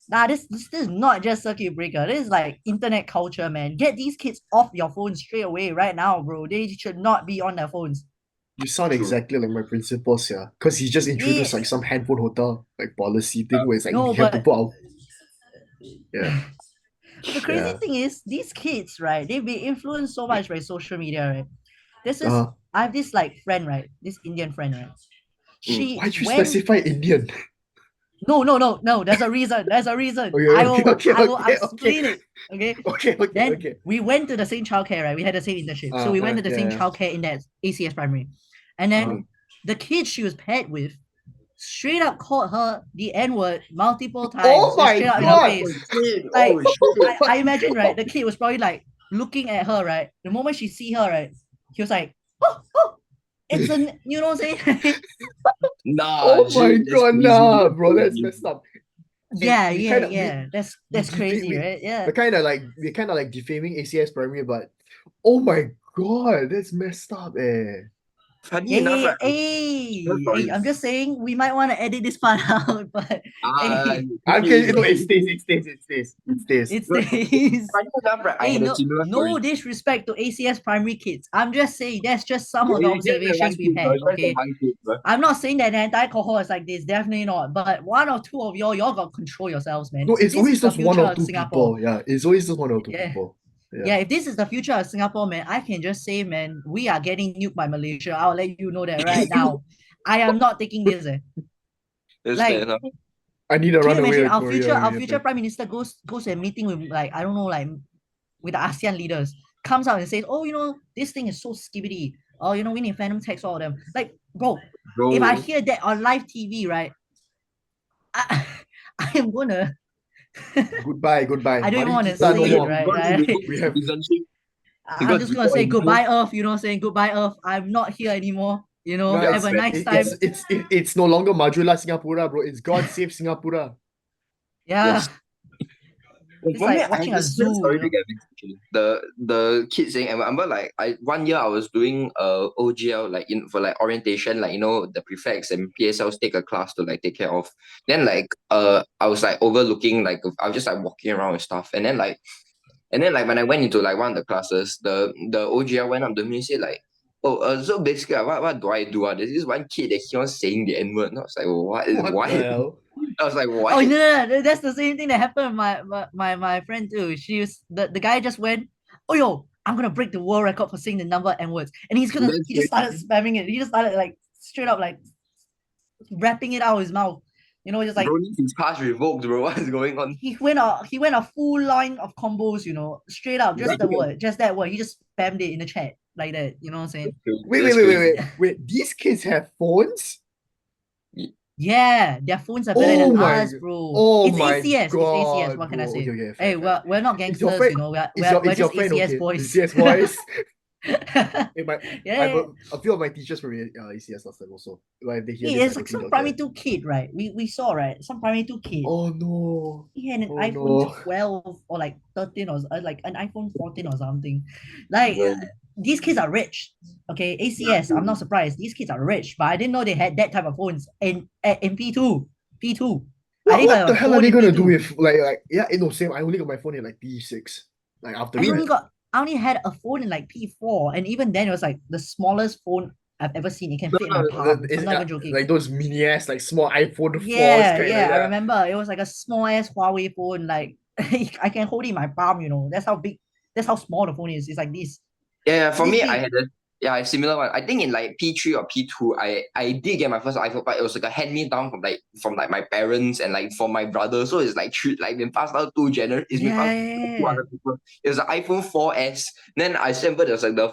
nah, this is not just circuit breaker. This is like internet culture, man. Get these kids off your phones straight away right now, bro. They should not be on their phones. You sound true. exactly like my principal, yeah. Because he just Yeah, introduced like some handphone hotel like policy thing where it's like no, we have to but put our yeah, the crazy yeah. thing is these kids, right? They've been influenced so much by social media, right? This is Uh, I have this like friend, right? This Indian friend, right? Mm. She why'd you went specify Indian? no. There's a reason. There's a reason. Okay, I okay, will okay, I will okay, okay, explain it. Okay. okay, okay, Then okay. we went to the same childcare, right? We had the same internship. So we went to the same Yeah. childcare in that ACS primary. And then the kid she was paired with straight up called her the N-word multiple times, Oh just my straight up in her god! Oh face. shit! Like Oh shit! I imagine, right? The kid was probably like looking at her, right? The moment she see her, right? He was like, oh, it's a, you know what I'm saying? Nah, Oh my shit, that's god, crazy. nah, That's bro, that's crazy. messed up. And Yeah, we yeah, kind of yeah. we That's crazy, we right? Yeah. we're kind of like defaming ACS primary, but oh my god, that's messed up, eh. Funny Yeah, yeah, enough, yeah. right? Hey, Sorry. I'm just saying we might want to edit this part out, but Ah, hey, I'm okay. kidding. No, it stays. it's No, this. funny enough, right? I Hey, had a similar no story. disrespect to ACS primary kids. I'm just saying that's just some of the It's just the observations one we've kid, bro. had. It's just the Okay, one kid, bro. I'm not saying that the entire cohort is like this. Definitely not. But one or two of y'all got to control yourselves, man. No, If it's this always is the just one future or of two Singapore, people. Yeah, it's always just one or two yeah, people. Yeah. yeah. If this is the future of Singapore, man, I can just say, man, we are getting nuked by Malaysia. I'll let you know that right now. I am not taking this. That's fair Like, enough. I need to can you run away imagine to Korea our future immediately. prime minister goes and meeting with like I don't know like with the ASEAN leaders, comes out and says, oh, you know, this thing is so skibbity. Oh, you know, we need phantom tax all of them. Like, bro, if I Bro, hear that on live TV, right, I, I am gonna Goodbye. I don't even Mari want to kita no say it, more. he's right? going to Right? revoke We his have citizenship I'm because just gonna before say you know, goodbye, Earth, you know, saying goodbye, Earth. I'm not here anymore. You know, no, have yeah, a it's man. nice it, time. it's no longer Majula Singapura, bro. It's God save Singapura. Yeah. Yes. It's For me, like I watching a just zoo, sorry you to know. get mixed actually. The kids saying, I remember like one year I was doing OGL like for like orientation, like the prefects and PSLs take a class to like take care of. Then like I was like overlooking, like I was just like walking around and stuff, and then when I went into like one of the classes, the OGL went up to me and said like, oh, so basically what do I do? There's this one kid that keeps on saying the N word. And I was like, what is What what? the hell? I was like, Oh what? no, no, no, that's the same thing that happened with my friend too. She was the guy just went, oh yo, I'm gonna break the world record for saying the number N words, and That's he just started crazy. spamming it. He just started like straight up like rapping it out of his mouth. You know, just like Bro, needs his pass revoked, bro. What is going on? he went a full line of combos. You know, straight up just the That's word, just that word. He just spammed it in the chat like that. You know what I'm saying? crazy. Wait, wait, That's wait, wait, crazy. wait. Wait, these kids have phones? Yeah, their phones are better Oh than my, us, bro. oh It's my ACS. It's ACS. God, What can I bro. Okay, say? okay, Hey, fair, fair. we're not Is your gangsters, friend, you know. is We're your just friend ACS okay? boys. ACS boys? yeah, Hey, I have yeah. a few of my teachers from ACS last time also. Like they hear Hey, this, it's like like hopefully some they'll primary care. two kid, right? We saw, right? Some primary two kid. Oh no. He had an Oh iPhone no. 12 or like 13 or like an iPhone 14 or something. Like Bro, these kids are rich. Okay, ACS. I'm not surprised. These kids are rich, but I didn't know they had that type of phones in P2. P2. I didn't What have the a hell are phone they in gonna do P2. with yeah, no, same. I only got my phone in like P6. Like after I only grad. got I only had a phone in like P4, and even then it was like the smallest phone I've ever seen. It can no, fit in no, my palm. I'm Is not even joking. like those mini ass, like small iPhone 4s Yeah, kind, like yeah, I that. remember it was like a small ass Huawei phone. Like I can hold it in my palm. You know, that's how big, that's how small the phone is. It's like this, yeah, for this me, I big. had a similar one. I think in like P3 or P2, I did get my first iPhone, but it was like a hand me down from like my parents and like from my brother. So it's like like been passed down it's been Yeah, passed yeah, down to two yeah, other people. It was an iPhone 4S. Then I remember there was like the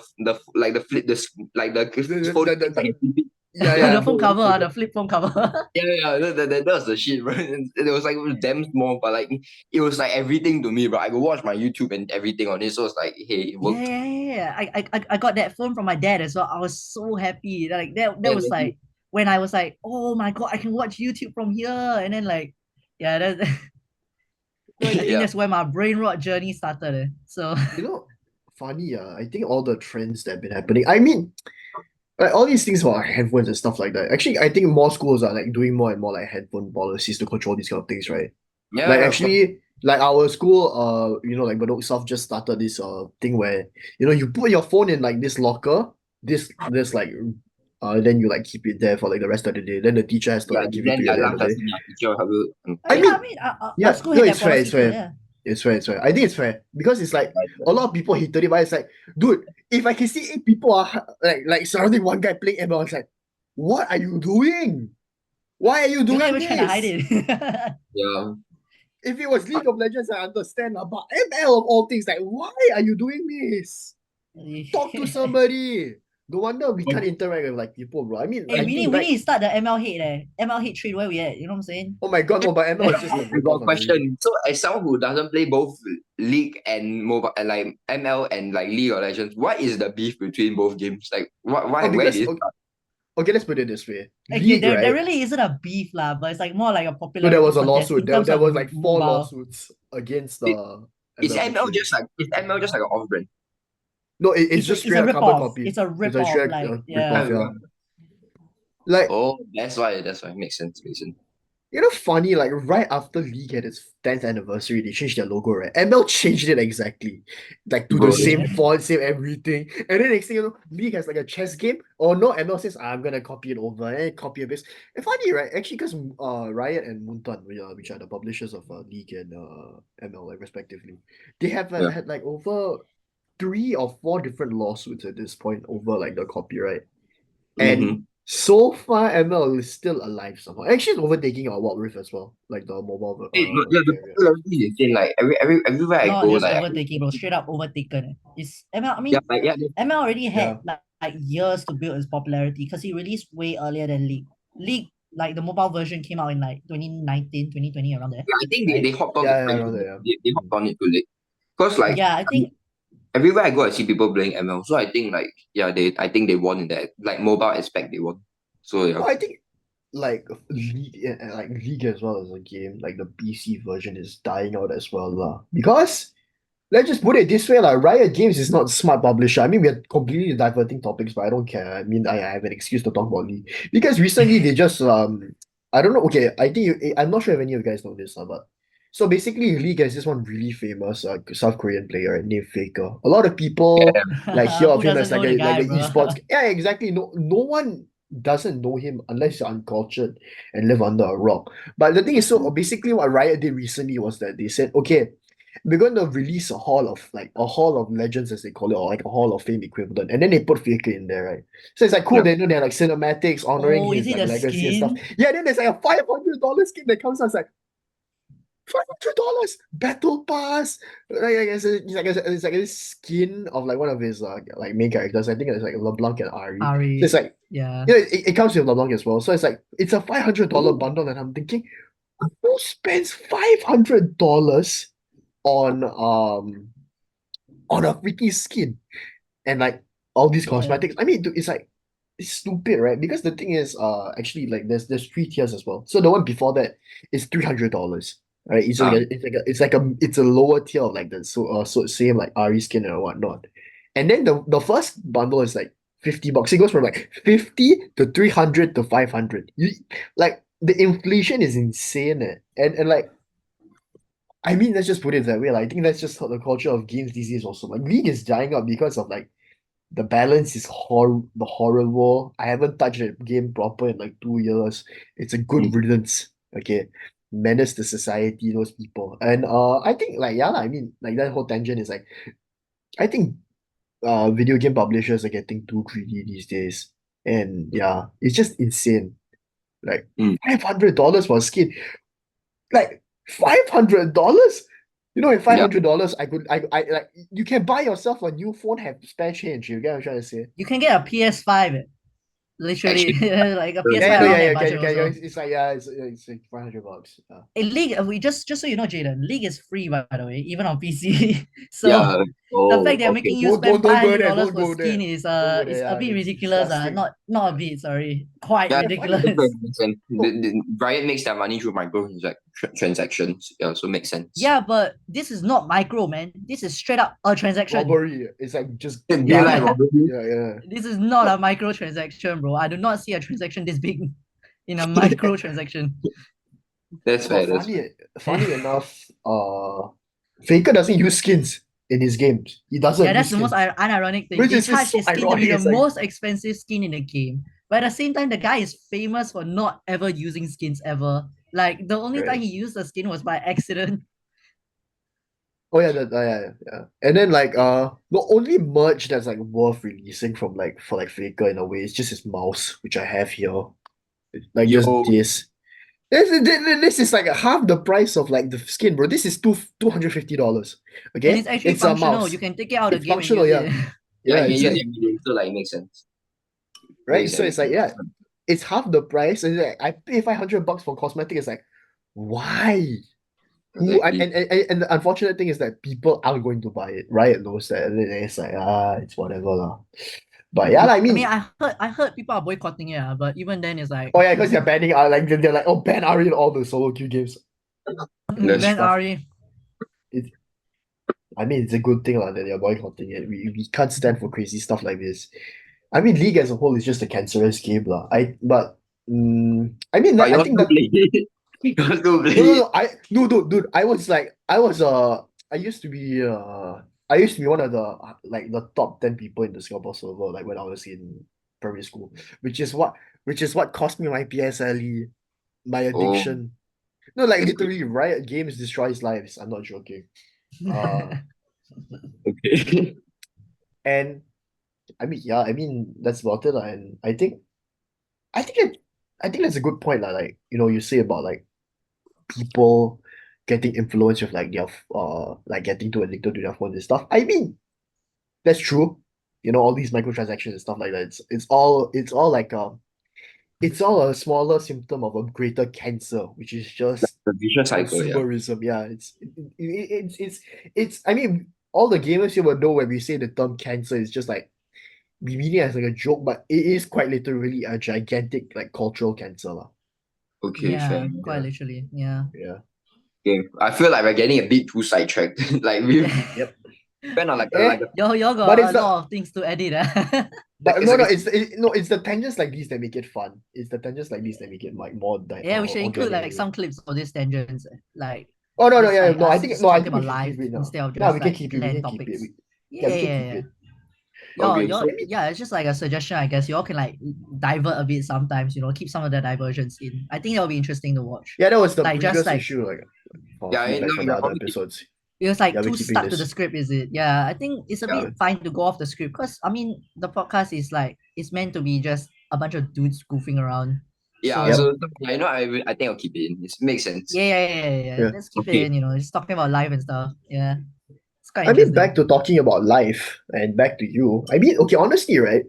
like the flip this like the The, phone the, the, case, like the, a flip it. yeah, yeah. The yeah. phone cover, the flip phone cover. Yeah, yeah, that was the shit, bro. It was like it was damn small, but like it was like everything to me, bro. I could watch my YouTube and everything on it, so it's like, hey, it Yeah, worked. yeah, yeah, yeah. I got that phone from my dad as well. I was so happy. Like that Yeah, was like when I was like, oh my god, I can watch YouTube from here. And then like, yeah, that I think yeah, that's where my brain rot journey started. So You know, funny, I think all the trends that have been happening. I mean, like all these things about headphones and stuff like that. Actually, I think more schools are like doing more and more like headphone policies to control these kind of things, right? yeah, Like yeah, of course. actually, like our school, like Bedok South just started this thing where you put your phone in like this locker, this like then you like keep it there for like the rest of the day. Then the teacher has to Yeah, like give it to then you at the end last of the class, day. yeah, teacher will help you. I yeah, I mean, mean, our yeah, school no, had it's that fair, policy it's too. fair. Yeah, It's fair, it's fair. I think it's fair because it's like a lot of people hated it, but it's like, dude, if I can see 8 people are like surrounding one guy playing ML, it's like, what are you doing? Why are you you're not doing even trying to hide this? it. Yeah, If it was League of Legends, I understand, but ML of all things, like, why are you doing this? Talk to somebody. No wonder we can't interact with like people, bro. I mean, Hey, I think we like, need to start the ML hate ML hate trade where we at? You know what I'm saying? oh my god, no, but ML is just the I got ripoff a of everything. question. So, as someone who doesn't play both League and mobile, and like ML and like League of Legends, what is the beef between both games? Like, Oh, where because did it start? okay, let's put it this way. Okay, League, there right? really isn't a beef lah, but it's like more like a So there popularity was a contest lawsuit. in There, terms there of was like four mobile. lawsuits against It, the is ML ML victory. just like an off brand? No, it's just It's straight a up rip carbon off. copy. It's a It's rip a off. straight Like rip yeah. off, yeah. Like, Oh, that's why. That's why. Makes sense. Makes sense. funny, like right after League had its 10th anniversary, they changed their logo, right? ML changed it exactly. Like to the Bro, same font, same everything. And then next thing you know, League has like a chess game. Oh no, ML says, I'm gonna copy it over and copy a bit. And funny, right? Actually, because Riot and Moonton, which are the publishers of League and ML, like respectively, they have yeah. had like over 3 or 4 different lawsuits at this point over like the copyright. And Mm-hmm. so far, ML is still alive somehow. Actually, it's overtaking our Wild Rift as well, like the mobile But yeah, the carrier. popularity is insane. Like everywhere I Not go, just like overtaking, bro. Straight up overtaken. It's ML. I yeah, mean, like yeah, ML already had Yeah. like years to build its popularity because he released way earlier than League. League, like the mobile version came out in like 2019, 2020 around there, I think they right? hopped on the Yeah, train around too there, late. yeah. They hopped on it too late. Cause like Yeah, I think everywhere I go, I see people playing ML. So I think like yeah, I think they won in that like mobile aspect they won. So yeah, No, I think League as well as a game, like the PC version is dying out as well, lah. Because let's just put it this way, like Riot Games is not a smart publisher. I mean, we're completely diverting topics, but I don't care. I mean, I have an excuse to talk about League because recently they just I don't know. Okay, I think I'm not sure if any of you guys know this, but so basically, League has this one really famous South Korean player named Faker. A lot of people like hear of Who him as doesn't know the like guy, an bro? esports. Yeah, exactly. No one doesn't know him unless you're uncultured and live under a rock. But the thing is, so basically, what Riot did recently was that they said, okay, we're going to release a hall of legends as they call it, or like a hall of fame equivalent, and then they put Faker in there, right? So it's like cool. Yeah. They know they're like cinematics honoring Oh, is his it like a legacy and stuff. skin? Yeah, then there's like a $500 skin that comes out. It's like $500 battle pass. It's like a skin of like one of his like main characters. I think it's like LeBlanc and Ari. So it's Ari. like Yeah. it comes with LeBlanc as well. So it's like it's a $500 Ooh. bundle, and I'm thinking, who spends $500 on a freaking skin and like all these Yeah. cosmetics? I mean, dude, it's stupid, right? Because the thing is, actually, like there's three tiers as well. So the one before that is $300, right? It's a lower tier of like the so same like Ari skin and whatnot. And then the first bundle is like $50. It goes from like 50 to 300 to 500. Like the inflation is insane, eh? And like I mean, let's just put it that way. Like, I think that's just the culture of games these days also. Like League is dying up because of like the balance is horrible. I haven't touched a game proper in like 2 years. It's a good Mm. riddance. Okay. Menace to society, those people. And I think like yeah, lah, I mean like that whole tangent is like I think video game publishers are getting too greedy these days. And yeah, it's just insane. Like Mm. $500 for a skin. Like $500? You know, with Yeah. $500, I like you can buy yourself a new phone, have spare change. You get what I'm trying to say? You can get a PS5, literally. Actually, Like a Yeah, PS5 no, around yeah, that you can, budget you can. also. It's like yeah, it's like $500. In League, we just so you know, Jaden, League is free by the way, even on PC. So yeah. the Oh, fact they're okay. making you Don't spend don't five go hundred there. dollars Don't for go there. skin Don't go there. is a Yeah, bit it's ridiculous. disgusting. Not a bit, sorry. Quite Yeah, I find it. ridiculous. makes sense. Riot makes their money through transactions. Yeah, so makes sense. Yeah, but this is not micro, man. This is straight up a transaction. Robbery. It's like just Do you like yeah, Robert? yeah. This is not a micro transaction, bro. I do not see a transaction this big in a micro transaction. That's But fair. That's fair. funny enough, Faker doesn't use skins in his games. He Yeah, doesn't that's use the most skins, unironic thing. which They is just charge so his skin to be ironic. the It's like most expensive skin in the game. But at the same time, the guy is famous for not ever using skins ever. Like the only time right. he used a skin was by accident. Oh yeah, yeah. And then like the only merch that's like worth releasing from like for like Faker in a way is just his mouse, which I have here. Like just Yo, this. This is like half the price of like the skin, bro. This is $250. And Okay? it's actually It's a functional. You mouse. can take it out of It's the game and functional, use yeah. it. yeah, Yeah, you can it's use like it every day, so like it makes sense. right. Makes So it's like everything. yeah, it's half the price. And like, I pay $500 for cosmetic. It's like, why? Exactly. And the unfortunate thing is that people are going to buy it. Riot knows that. And then it's like, it's whatever. Lah. But yeah, I I mean, mean, I heard people are boycotting it, but even then, it's like oh yeah, because they're banning like they're like, oh, ban Ari in all the solo queue games That's Ben stuff. Ari. It, I mean, it's a good thing that they're boycotting it. We can't stand for crazy stuff like this. I mean, League as a whole is just a cancerous game, lah. I mean, but I you're think still that play. You're still no, no, play. no. No, dude. I used to be one of the like the top 10 people in the Singapore server like when I was in primary school, which is what cost me my PSLE, my Oh, addiction. No, like that's good. literally, Riot Games destroys lives. I'm not joking. Uh, Okay. and I mean, yeah, I mean that's about it, lah. And I think it, I think that's a good point, lah. Like you say about like people getting influenced with like their like getting too addicted to their phones and stuff. I mean, that's true. All these microtransactions and stuff like that. It's all a smaller symptom of a greater cancer, which is just The vicious cycle, yeah. consumerism. Yeah, it's I mean, all the gamers here will know when we say the term cancer is just like we mean it as like a joke, but it is quite literally a gigantic like cultural cancer. Lah. Okay, fair. Yeah, quite Yeah. literally. Yeah. Yeah. Okay. I feel like we're getting a bit too sidetracked. Like we Yep. spent on Eh, Y'all but got it's a the lot of things to edit. Ah. but it's no, like no, a, it's the tangents like these that make it fun. It's the tangents like these that make it like more Yeah, we should include organic. like some clips of these tangents. Like Oh no, no, just yeah, like no, I us think just no, I talking think we about should life keep it now. instead of No, just we can like keep it. We land can keep it. topics. Yeah, Yeah, we can yeah, keep yeah. it. okay. So Yeah, it's just like a suggestion, I guess. Y'all can like divert a bit sometimes, keep some of the diversions in. I think that'll be interesting to watch. Yeah, that was the Like just previous like issue, like for yeah, feedback no, from the we're other probably episodes. it was like Yeah, we're too keeping stuck to the this. script, is it? Yeah, I think it's a yeah, bit fine to go off the script because I mean the podcast is like it's meant to be just a bunch of dudes goofing around. yeah. Yep. So So yeah, I think I'll keep it in. It makes sense. yeah. Yeah. Let's keep it Okay. in, just talking about life and stuff. Yeah. It's quite I mean, back interesting. to talking about life and back to you. I mean, okay, honestly, right?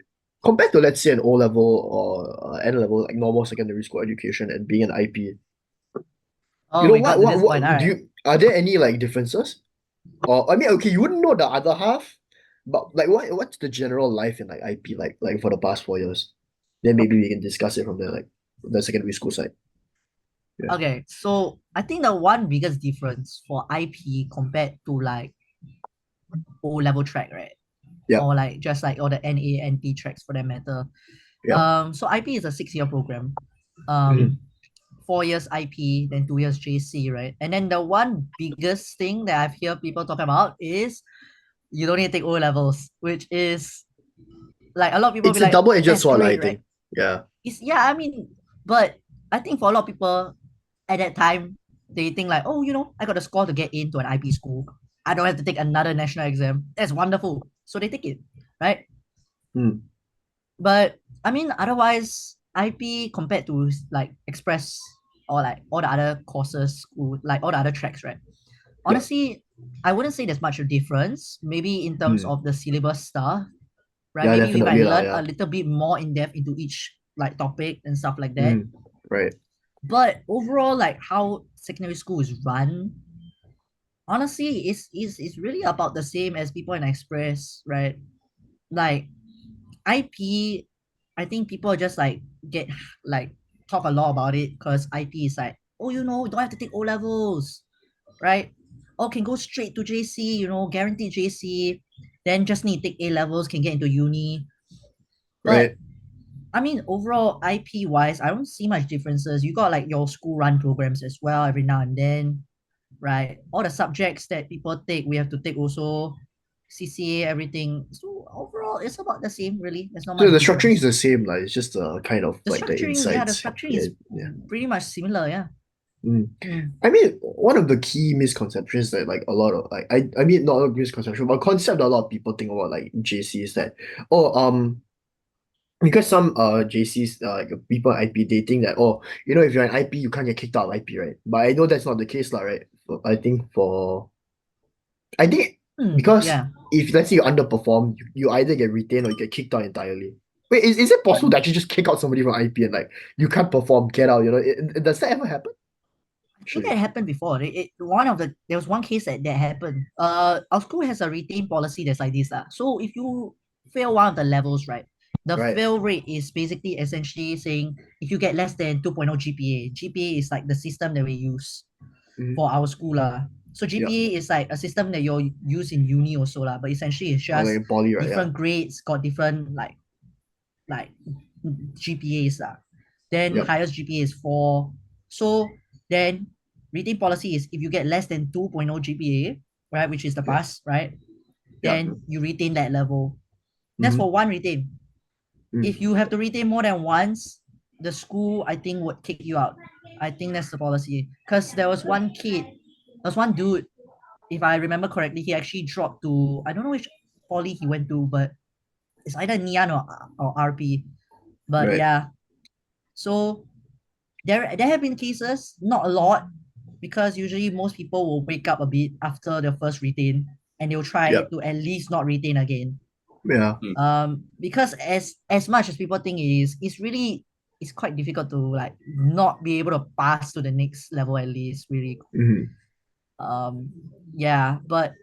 Compared to let's say an O level or N level, like normal secondary school education, and being an IP, you Oh, know we got to this point. All what do right. you are there any like differences? Or I mean, okay, you wouldn't know the other half, but like what's the general life in like IP like for the past 4 years? Then maybe we can discuss it from there, like the secondary school side. Yeah. Okay, so I think the one biggest difference for IP compared to like O level track, right? Yeah. Or like just like all the NA, NP tracks for that matter. Yeah. So IP is a 6-year program. Mhm. 4 years IP, then 2 years JC, right? And then the one biggest thing that I've heard people talk about is you don't need to take O levels, which is like a lot of people It's be a like, double-edged that's sword, I great, right? think. Yeah. I mean, but I think for a lot of people at that time, they think like, oh, I got a score to get into an IP school. I don't have to take another national exam. That's wonderful. So they take it, right? Hmm. But I mean, otherwise, IP compared to like Express or like all the other courses, like all the other tracks, right? Yeah. Honestly, I wouldn't say there's much of difference. Maybe in terms Hmm. of the syllabus stuff, right? Yeah, Maybe we might definitely lah, learn a yeah. little bit more in depth into each like topic and stuff like that. Hmm. Right. But overall, like how secondary school is run, honestly, is really about the same as people in Express, right? Like IP, I think people just like get like talk a lot about it because IP is like, oh, don't have to take O levels, right? Or can go straight to JC, guaranteed JC, then just need to take A levels, can get into uni. But Right. I mean, overall, IP wise, I don't see much differences. You got like your school run programs as well every now and then, right? All the subjects that people take, we have to take also, CCA, everything. So overall, it's about the same, really. There's not So much the structuring is difference. the same, like it's just kind of The like the structuring, yeah, the insights. structuring Yeah. is Yeah. pretty much similar, yeah. Mm. Mm. I mean, one of the key misconceptions that like a lot of like I mean not a misconception, but concept that a lot of people think about like JC is that oh because some JCs like people IP they think that oh if you're an IP you can't get kicked out of IP, right? But I know that's not the case lah, right? I think because Yeah. if let's say you underperform, you either get retained or you get kicked out entirely. Wait, is it possible to actually just kick out somebody from IP and like you can't perform, get out? Does that ever happen? I think Actually, that happened before. There was one case that happened. Our school has a retain policy that's like this lah. So if you fail one of the levels, right, the right? fail rate is basically essentially saying if you get less than 2.0 GPA. GPA is like the system that we use Mhm. for our school lah. So Yeah, GPA is like a system that you'll use in uni also lah. But essentially it's or like just in poly, right? Yeah, different grades got different like GPAs lah. Then yep, highest GPA is 4. So then retain policy is if you get less than 2.0 GPA, right, which is the yeah, pass, right, yeah. then you retain that level. That's Mm-hmm. for one retain. Mm. If you have to retain more than once, the school I think would kick you out. I think that's the policy. Because there was one dude, if I remember correctly, he actually dropped to I don't know which poly he went to, but it's either Nian or RP. But Right. yeah, so there have been cases, not a lot, because usually most people will wake up a bit after the first retain and they'll try Yep. to at least not retain again. Yeah. Because as much as people think it is, it's quite difficult to like not be able to pass to the next level at least, really. Mm-hmm. Um yeah, but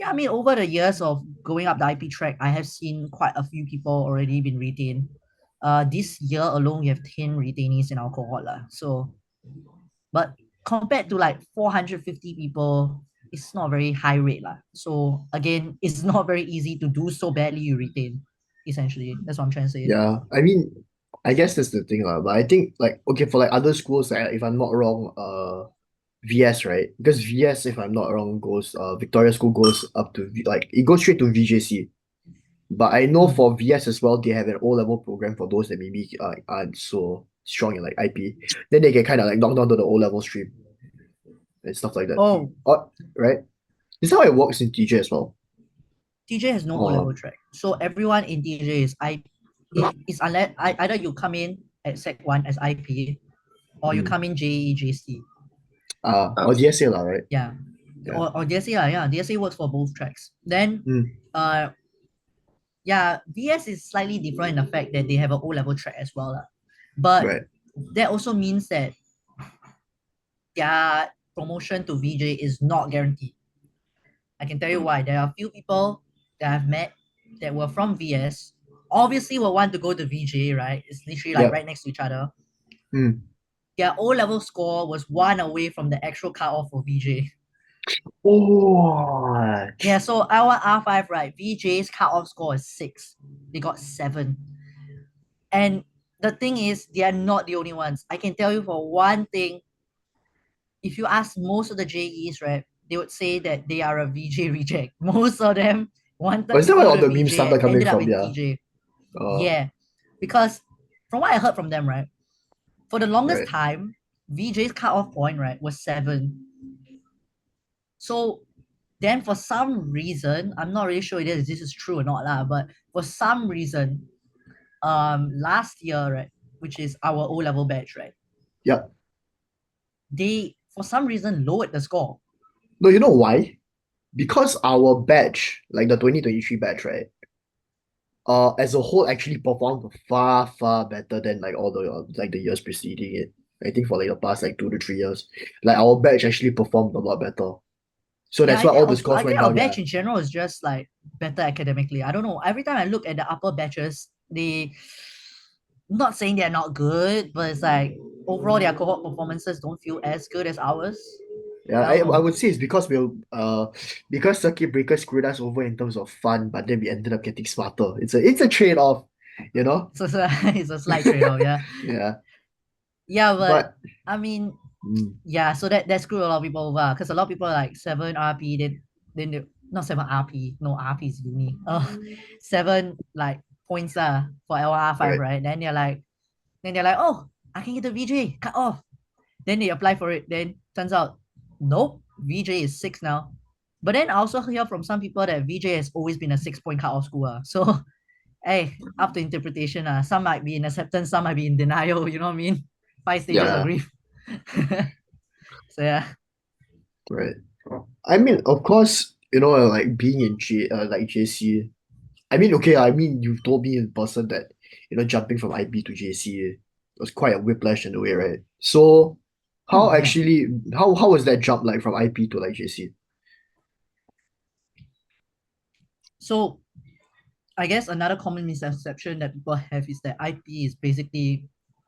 yeah, I mean over the years of going up the IP track, I have seen quite a few people already been retained. This year alone we have 10 retainees in our cohort lah. So But compared to like 450 people, it's not a very high rate. Lah. So again, it's not very easy to do so badly you retain. Essentially, that's what I'm trying to say. Yeah, I mean, I guess that's the thing, lah. But I think like okay for like other schools, if I'm not wrong, VS, right? Because VS, if I'm not wrong, goes Victoria School goes up to like it goes straight to VJC. But I know Mm. for VS as well, they have an O-level program for those that maybe aren't so strong in like IP. Then they can kind of like knock down to the O-level stream and stuff like that. Oh, Right? This is how it works in TJ as well. TJ has no O Oh, level track. So everyone in TJ is is unless either you come in at Sec 1 as IP or you mm, come in JE, JC. or DSA lah, right? Yeah. Yeah. Or DSA, yeah. DSA works for both tracks. Then Mm, uh yeah, VS is slightly different in the fact that they have an O level track as well. But right. that also means that their promotion to VJ is not guaranteed. I can tell you why. There are a few people that I've met that were from VS, obviously will want to go to VJ, right? It's literally like Yeah. right next to each other. Mm. Their O level score was one away from the actual cutoff for VJ. Oh, Yeah, so our R5, right? VJ's cutoff score is 6. They got 7. And the thing is, they are not the only ones. I can tell you for one thing, if you ask most of the JEs, right, they would say that they are a VJ reject. Most of them oh, wanted is to that where go all to the memes VJ started and coming ended up from? in Yeah. TJ. Oh, Yeah, because from what I heard from them, right, for the longest right. time, VJ's cutoff point, right, was 7. So then for some reason, I'm not really sure if this is true or not, lah, but for some reason, last year, right, which is our O level batch, right, Yeah. they for some reason lowered the score. No, you know why? Because our batch, like the 2023 batch, right? As a whole, actually performed far, far better than like all the like the years preceding it. I think for like the past like 2 to 3 years, like our batch actually performed a lot better. So Yeah, that's why all the I scores went think our down. Yeah, batch in general is just like better academically. I don't know. Every time I look at the upper batches, they not saying they're not good, but it's like overall their cohort performances don't feel as good as ours. yeah. I I, don't I know. would say it's because because circuit breaker screwed us over in terms of fun, but then we ended up getting smarter. It's a trade off, you know. So it's a slight trade-off, yeah. Yeah, Yeah, but but I mean, mm, yeah, so that screwed a lot of people over because a lot of people are like 7 RP, then they, not 7 RP, no RP is uni. 7 like points for LR5, right. right? Then they're like, oh, I can get the VJ, cut off. Then they apply for it. Then turns out, nope, VJ is 6 now. But then I also hear from some people that VJ has always been a 6 point cut off school. So hey, up to interpretation. Some might be in acceptance, some might be in denial, you know what I mean? 5 stages Yeah. of Yeah, grief. So yeah. right. I mean, of course, like being in like JC. I mean, okay, I mean, you've told me in person that, jumping from IB to JC was quite a whiplash in a way, right? So, how Yeah. actually, how was that jump like from IB to like JC? So I guess another common misconception that people have is that IP is basically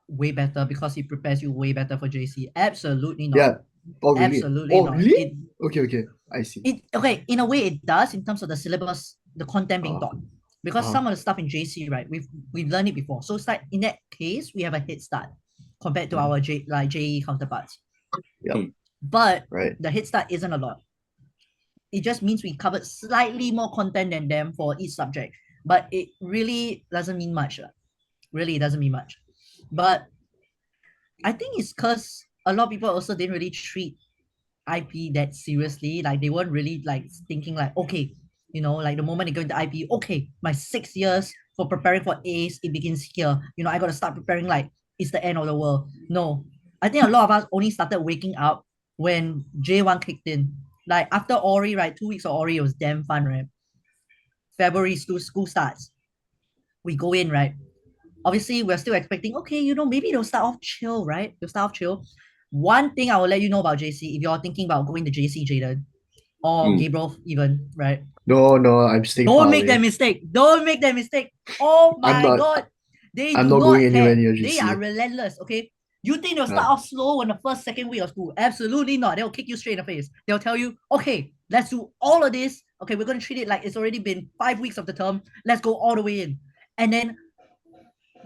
way better because it prepares you way better for JC. Absolutely not. Yeah. Oh, really? Absolutely Oh, not. really? Okay, okay. I see. It okay, in a way it does in terms of the syllabus, the content being Uh, taught. Because uh, some of the stuff in JC, right, we've learned it before. So it's like in that case, we have a head start compared to mm, our JE counterparts. yep, Hmm. But right. the head start isn't a lot. It just means we covered slightly more content than them for each subject. But it really doesn't mean much. Really, it doesn't mean much. But I think it's because a lot of people also didn't really treat IP that seriously. Like they weren't really like thinking like, okay, like the moment they go into IP, okay, my 6 years for preparing for A's, it begins here. I gotta start preparing like it's the end of the world. No. I think a lot of us only started waking up when J1 kicked in. Like after Ori, right? 2 weeks of Ori, it was damn fun, right? February school starts. We go in, right? Obviously, we're still expecting, okay, maybe they'll start off chill, right? They'll start off chill. One thing I will let you know about JC, if you're thinking about going to JC, Jaden, or Hmm. Gabriel, even, right? No, no, I'm staying Don't far make that away. mistake. Don't make that mistake. Oh I'm my not. God. They I'm do not going not anywhere care. near They are GC. relentless, okay? You think they'll start off slow in the first, second week of school? Absolutely not. They'll kick you straight in the face. They'll tell you, okay, let's do all of this. Okay, we're going to treat it like it's already been 5 weeks of the term. Let's go all the way in. And then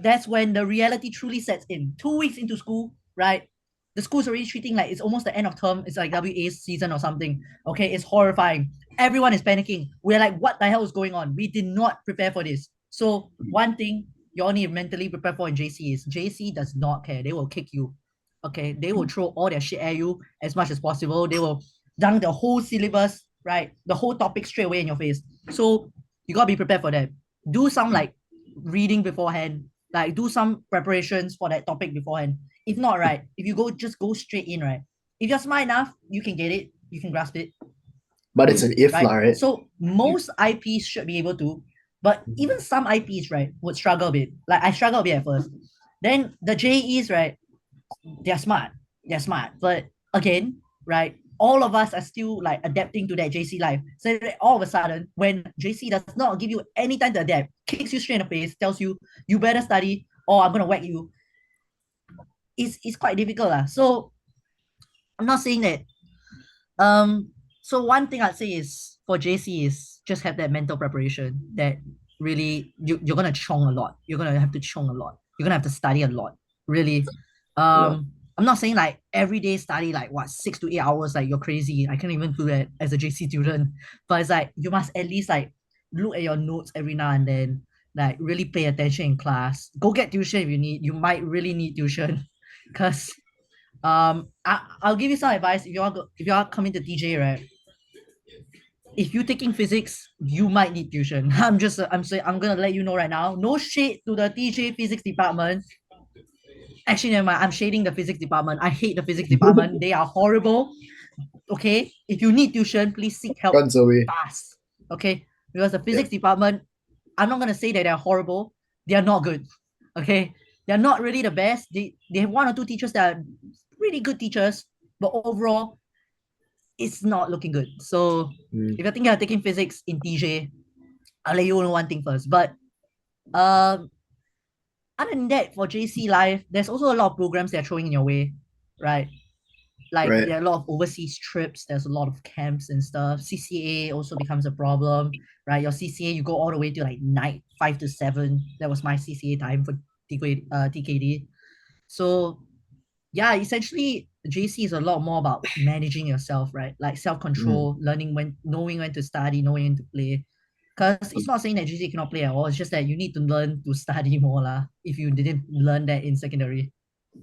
that's when the reality truly sets in. 2 weeks into school, right? The school's already treating like it's almost the end of term. It's like WA season or something. Okay, it's horrifying. Everyone is panicking. We're like, what the hell is going on? We did not prepare for this. So one thing you all need to mentally prepare for in JC is JC does not care. They will kick you. Okay, they will throw all their shit at you as much as possible. They will dunk the whole syllabus, right? The whole topic straight away in your face. So you gotta be prepared for that. Do some like reading beforehand, like do some preparations for that topic beforehand. If not, right, if you just go straight in, right, if you're smart enough, you can get it, you can grasp it, But it's an if, right? right? So most IPs should be able to, but even some IPs, right, would struggle a bit. Like I struggled a bit at first. Then the JEs, right, they're smart. They're smart. But again, right, all of us are still like adapting to that JC life. So that all of a sudden, when JC does not give you any time to adapt, kicks you straight in the face, tells you you better study or I'm gonna whack you. It's quite difficult. So I'm not saying that. So one thing I'd say is for JC is just have that mental preparation that really you're gonna chong a lot. You're gonna have to chong a lot. You're gonna have to study a lot. Really. I'm not saying like every day study like what 6 to 8 hours, like you're crazy. I can't even do that as a JC student. But it's like you must at least like look at your notes every now and then, like really pay attention in class. Go get tuition if you need. You might really need tuition. Cause I'll give you some advice if you are coming to TJ, right? If you're taking physics, you might need tuition. I'm gonna let you know right now. No shade to the TJ physics department. Actually, never mind. I'm shading the physics department. I hate the physics department. They are horrible. Okay, if you need tuition, please seek help Runs away. fast. Okay, because the physics department, I'm not gonna say that they're horrible. They are not good. Okay, they're not really the best. They have one or two teachers that are really good teachers, but overall, it's not looking good. So if you're thinking of taking physics in TJ, I'll let you know one thing first. But um, other than that, for JC Life, there's also a lot of programs they're throwing in your way, right? Like Right. there are a lot of overseas trips, there's a lot of camps and stuff. CCA also becomes a problem, right? Your CCA, you go all the way to like night 5 to 7. That was my CCA time for TKD. So yeah, essentially JC is a lot more about managing yourself, right? Like self-control, knowing when to study, knowing when to play. Because it's not saying that JC cannot play at all. It's just that you need to learn to study more lah, if you didn't learn that in secondary.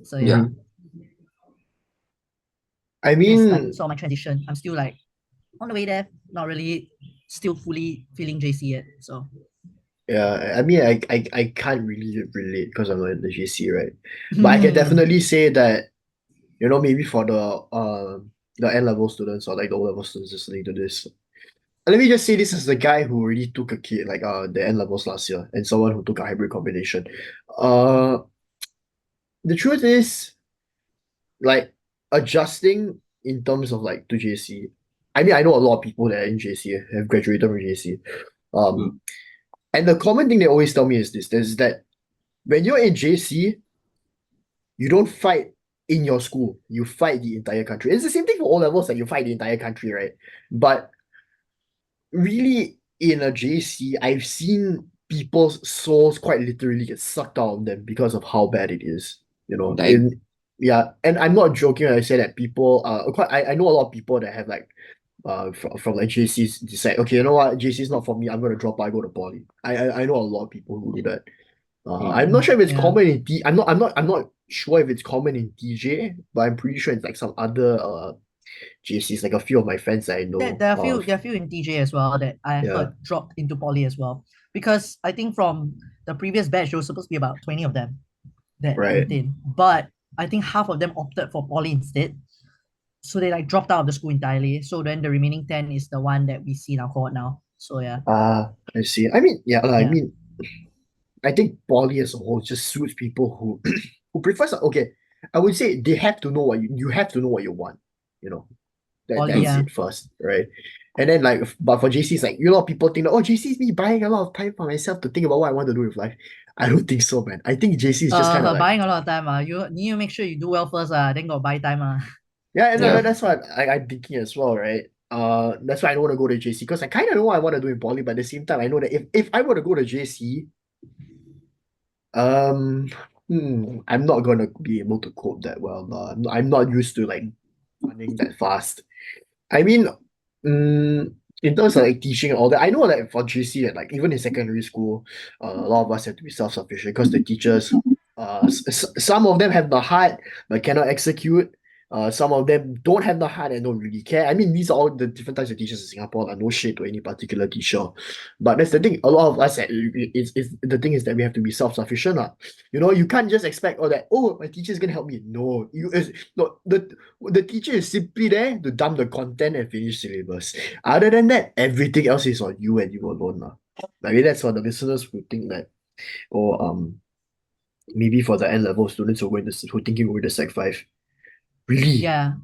So yeah. I That's mean, like sort of my transition. I'm still like on the way there, not really still fully feeling JC yet. So yeah, I mean, I can't really relate because I'm in the JC, right? But I can definitely say that, maybe for the N level students or like the O level students listening to this, let me just say this as the guy who already took a kid like the N levels last year and someone who took a hybrid combination. Uh, the truth is, like, adjusting in terms of like to JC. I mean, I know a lot of people that are in JC have graduated from JC. Um, and the common thing they always tell me is this: is that when you're in JC, you don't fight in your school, you fight the entire country. It's the same thing for O levels, like you fight the entire country, right? But really, in a JC, I've seen people's souls quite literally get sucked out of them because of how bad it is. Like, Yeah, and I'm not joking when I say that people quite I know a lot of people that have like from like JCs decide, okay, you know what, JC is not for me, I'm gonna drop out, I go to poly. I know a lot of people who do that. I'm not sure if it's yeah. common in I'm not sure if it's common in TJ, but I'm pretty sure it's like some other JCs, like a few of my friends that I know. There are a few in TJ as well that I Yeah, heard dropped into poly as well. Because I think from the previous batch, there was supposed to be about 20 of them that right. went in. But I think half of them opted for poly instead. So they like dropped out of the school entirely. So then the remaining 10 is the one that we see in our cohort now. So yeah. I see. I mean, yeah, I Yeah. mean, I think poly as a whole just suits people who who prefer okay. I would say they have to know what you have to know what you want, you know. Poly, That's yeah. it first, right? And then like, but for JC, it's like, you know, people think that, oh, JC is me buying a lot of time for myself to think about what I want to do with life. I don't think so, man. I think JC is just kind of like, Buying a lot of time. You need to make sure you do well first. Then got buy time. yeah, and Yeah. that's what I'm thinking as well, right? That's why I don't want to go to JC because I kind of know what I want to do in poly, but at the same time, I know that if I were to go to JC, um, I'm not gonna be able to cope that well. I'm not used to like running that fast. I mean, in terms of like teaching and all that, I know that for GC that like even in secondary school, a lot of us have to be self-sufficient because the teachers, some of them have the heart but cannot execute. Some of them don't have the heart and don't really care. I mean, these are all the different types of teachers in Singapore. Like no shade to any particular teacher, but that's the thing. A lot of us, it's the thing is that we have to be self-sufficient. You know, you can't just expect all that. Oh, my teacher is gonna help me. No, no. The teacher is simply there to dump the content and finish syllabus. Other than that, everything else is on you and you alone. I mean, that's for the listeners who think that, or maybe for the N level students who are going to who thinking going to Sec 5. Really, Yeah.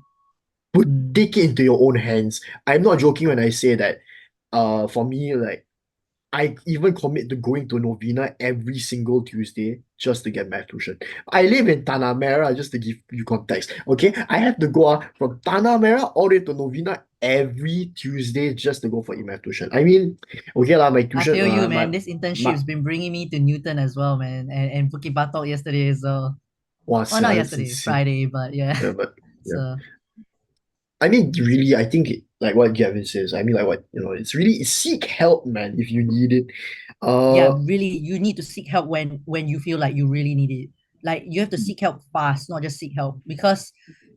take it into your own hands. I'm not joking when I say that for me, like I even commit to going to Novena every single Tuesday just to get math tuition. I live in Tanah Merah, just to give you context. Okay, I have to go from Tanah Merah all the way to Novena every Tuesday just to go for math tuition. I mean, okay lah, my I tuition, feel you, man. This my internship's been bringing me to Newton as well, man, and Bukit Batok yesterday as well. wow, Well, not that's yesterday, insane. Friday, but yeah. Yeah, but yeah. So I mean, really, I think like what Gavin says. I mean, like what it's really seek help, man, if you need it. yeah, Uh, really, you need to seek help when you feel like you really need it. Like you have to seek help fast, not just seek help, because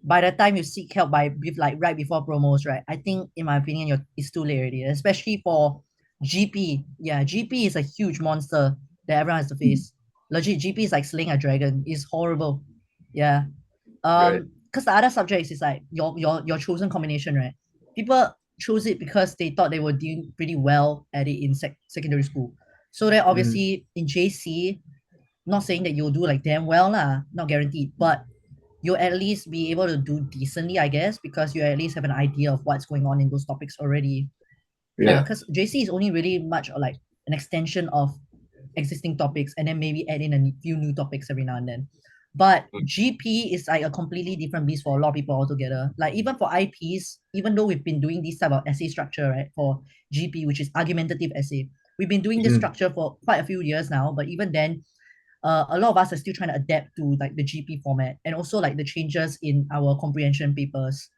by the time you seek help like right before promos, right? I think in my opinion, it's too late already, especially for GP. Yeah, GP is a huge monster that everyone has to face. Legit, GP is like slaying a dragon. It's horrible. Yeah. right. Because the other subjects is like your chosen combination, right? People chose it because they thought they were doing pretty well at it in secondary school. So then Mm, obviously in JC, not saying that you'll do like damn well lah, not guaranteed, but you'll at least be able to do decently, I guess, because you at least have an idea of what's going on in those topics already. Yeah, yeah. because JC is only really much like an extension of existing topics and then maybe add in a few new topics every now and then. But GP is like a completely different beast for a lot of people altogether. Like even for IPs, even though we've been doing this type of essay structure, right, for GP, which is argumentative essay, we've been doing this Mm, structure for quite a few years now. But even then, a lot of us are still trying to adapt to like the GP format and also like the changes in our comprehension papers,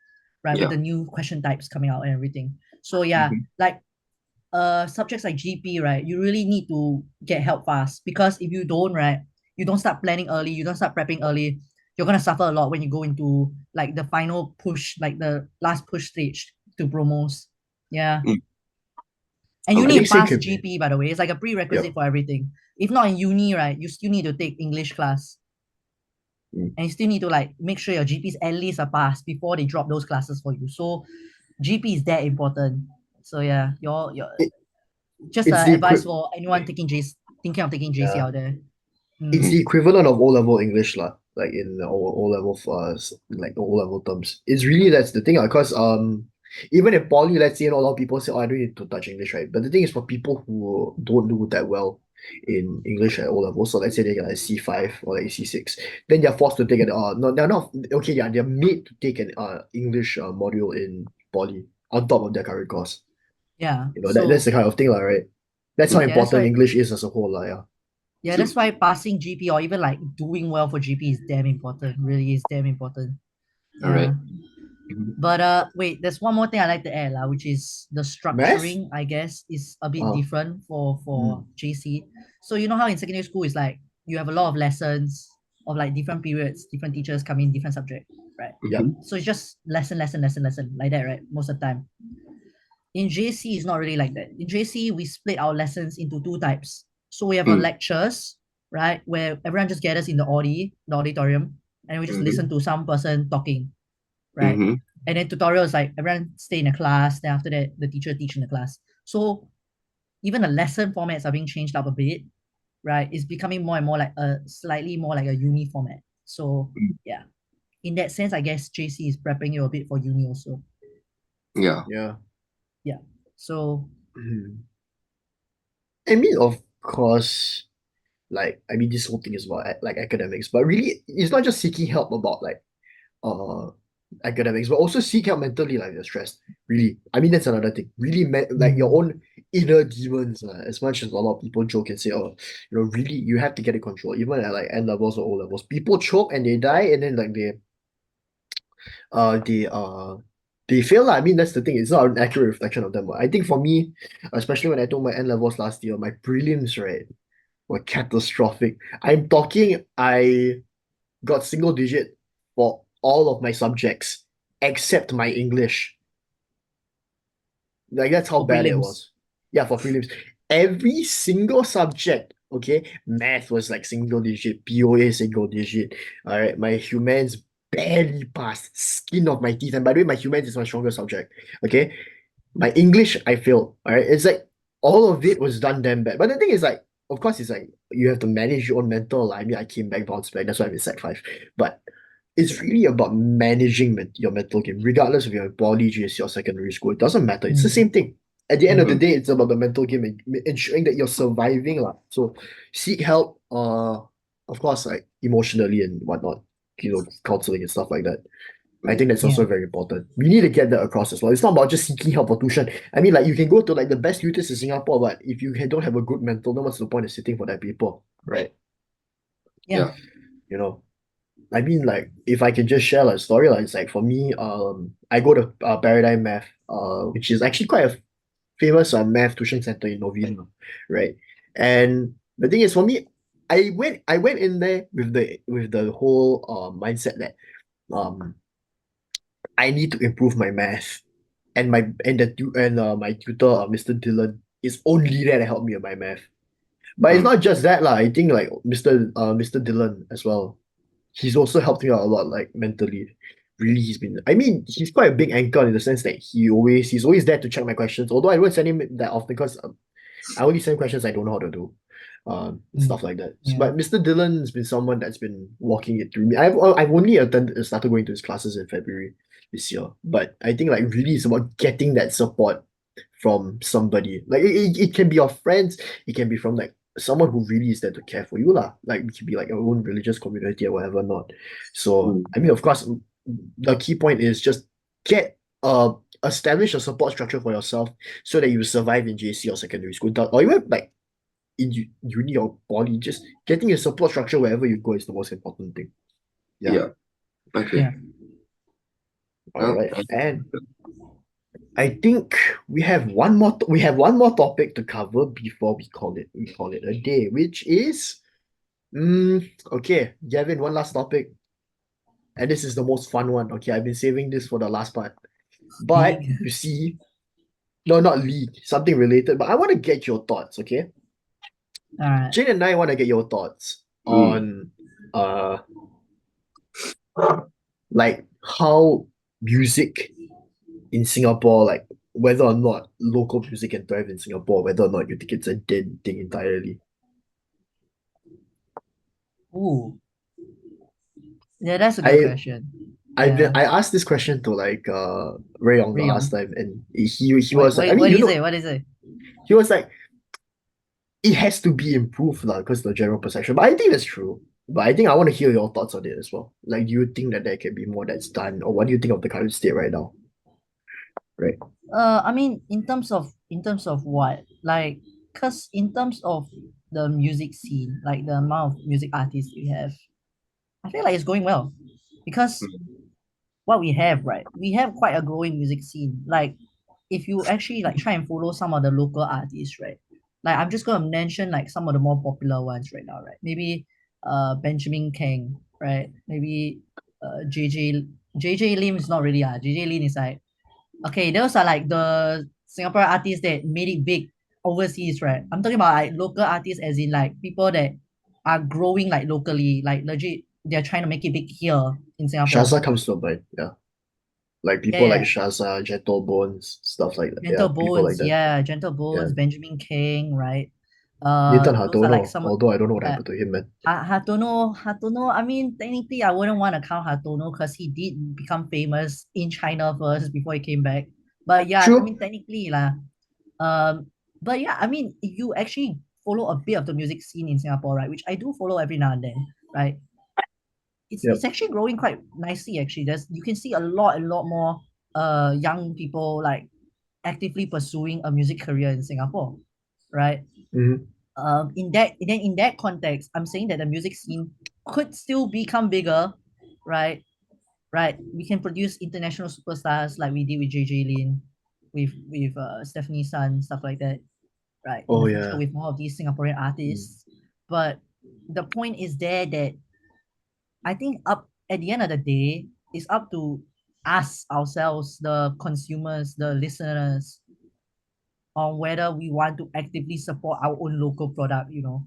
right, with Yeah. the new question types coming out and everything. So yeah, Mhm. like subjects like GP, right, you really need to get help fast because if you don't, right, you don't start planning early, you don't start prepping early, you're gonna suffer a lot when you go into like the final push, like the last push stage to promos. Yeah. Mm. And you I Okay. need to think same pass could be. GP, by the way. It's like a Yep. prerequisite for everything. If not in uni, right, you still need to take English class. Mm. And you still need to like make sure your GPs at least are passed before they drop those classes for you. So GP is that important. So yeah, your It, just it's the advice equi- for anyone thinking of taking JC yeah, out there. it's Mm. the equivalent of O level English lah. Like in O level like O level terms. It's really that's the thing because even in poly, let's say a lot of people say, oh, I don't need to touch English, right? But the thing is for people who don't do that well in English at O level, so let's say they get like C5 or like C6, then they're forced to take an no, they're not okay, yeah, they're made to take an English module in poly on top of their current course. Yeah. That's So the kind of thing, lah, right? That's how Mm. yeah, that's important why English is as a whole, lah, yeah. that's why passing GP or even like doing well for GP is damn important. Really is damn important. All right. Yeah. But wait, there's one more thing I like to add, which is the Math? structuring, I guess, is a bit Uh, different for mm, JC. So you know how in secondary school is like you have a lot of lessons of like different periods, different teachers coming, different subject, right? yeah. Mhm. So it's just lesson, like that, right? Most of the time. In JC, it's not really like that. In JC, we split our lessons into two types. So we have a Mm. lectures, right, where everyone just gathers in the auditorium, and we just listen Mhm. to some person talking, right? Mhm. And then tutorial is like everyone stay in a class. Then after that, the teacher teach in the class. So even the lesson formats are being changed up a bit, right? It's becoming more and more like a slightly more like a uni format. So Mm. yeah, in that sense, I guess JC is prepping you a bit for uni also. Yeah. Yeah. Yeah. So Mhm. I mean, of course, like I mean, this whole thing is about like academics, but really, it's not just seeking help about like uh academics, but also seek help mentally, like you're stressed. Really, I mean, that's another thing. Really, like your mm, own inner demons. As much as a lot of people joke and say, "Oh, really, you have to get it control." Even at like N levels or O levels, people choke and they die, and then like uh they uh they fail lah. I mean, that's the thing. It's not an accurate reflection of them. I think for me, especially when I took my N levels last year, my prelims, right, were catastrophic. I'm talking, I got single digit for all of my subjects except my English. Like that's how for bad it prelims. was. Yeah, for prelims. Every single subject, okay, math was like single digit, POA single digit. All right, my humans barely passed, skin of my teeth. And by the way, my humans is my strongest subject. Okay, my English, I failed. All right. It's like all of it was done damn bad. But the thing is like, of course, it's like you have to manage your own mental. I mean, I came back, bounced back. That's why I'm in Sec 5. But it's really about managing your mental game, regardless of your poly, GCSE, or secondary school. It doesn't matter. It's the Mm, same thing. At the end of the mm, Mm-hmm. day, it's about the mental game and ensuring that you're surviving. Lah. So seek help, of course, like emotionally and whatnot, counseling and stuff like that. I think that's yeah. also very important. We need to get that across as well. It's not about just seeking help for tuition. I mean, like you can go to like the best tutors in Singapore, but if you don't have a good mental, then what's the point of sitting for that paper, right? Yeah. Yeah. You know, I mean, like if I can just share like a story, like it's like for me, I go to Paradigm Math, which is actually quite a famous math tuition center in Novena, right? And the thing is, for me, I went in there with the whole mindset that um I need to improve my math. And my tutor, Mr. Dillon, is only there to help me with my math. But it's Mm. not just that lah. I think like Mr. Dillon as well. He's also helped me out a lot, like mentally. Really, he's been. I mean, he's quite a big anchor in the sense that he's always there to check my questions. Although I don't send him that often because I only send questions I don't know how to do, Mm, stuff like that. yeah. But Mr. Dillon's been someone that's been walking it through me. I've only started going to his classes in February this year, but I think like really it's about getting that support from somebody. Like it can be your friends, it can be from like someone who really is there to care for you lah. Like it can be like your own religious community or whatever not. So Mm. I mean, of course, the key point is just get establish a support structure for yourself so that you survive in JC or secondary school, or even like in uni or poly. Just getting a support structure wherever you go is the most important thing. Yeah. Yeah. Okay. Yeah. All Well, right. And I think we have one more topic to cover before we call it a day, which is okay, Gavin, one last topic. And this is the most fun one. Okay, I've been saving this for the last part. But League. you see, no, not league, something related, but I want to get your thoughts, okay? All right. Jane and I want to get your thoughts mm. on uh like how music in Singapore, like whether or not local music can thrive in Singapore, whether or not you think it's a dead thing entirely. Ooh. Yeah, that's a good I question. Yeah. I asked this question to like Ray Ong the last Rayong. time, and he was like, I mean, What do you say? What do you say? he was like, it has to be improved lah, because the general perception. But I think that's true. But I think I want to hear your thoughts on it as well. Like, do you think that there can be more that's done, or what do you think of the current state right now? Right. I mean, in terms of what? Like, cause in terms of the music scene, like the amount of music artists we have, I feel like it's going well. Because Mm. what we have, right? We have quite a growing music scene. Like, if you actually like try and follow some of the local artists, right? Like, I'm just gonna mention like some of the more popular ones right now, right? Maybe Benjamin Kang, right? Maybe JJ Lim is not really JJ Lin is like okay, those are like the Singapore artists that made it big overseas, right? I'm talking about like local artists as in like people that are growing like locally, like legit they're trying to make it big here in Singapore. Shaza comes to mind, yeah. Like Yeah, people like yeah. Shaza, Gentle Bones, stuff like that. Yeah, Gentle people like Bones, that. yeah, Gentle Yeah. Bones, Benjamin King, right? Nathan Those are like Hartono, some although I don't know what uh, happened to him, man. Hatono. I mean, technically, I wouldn't want to count Hatono because he did become famous in China first before he came back. But yeah, I True. mean technically lah. But yeah, I mean if you actually follow a bit of the music scene in Singapore, right? Which I do follow every now and then, right? It's Yep. actually growing quite nicely actually. You can see a lot more young people like actively pursuing a music career in Singapore, right? Hmm. In that context, I'm saying that the music scene could still become bigger, right? Right. We can produce international superstars like we did with JJ Lin, with Stephanie Sun, stuff like that, right? In Oh the future yeah. with more of these Singaporean Mm. artists. But the point is there that I think up at the end of the day, it's up to us ourselves, the consumers, the listeners, on whether we want to actively support our own local product, you know.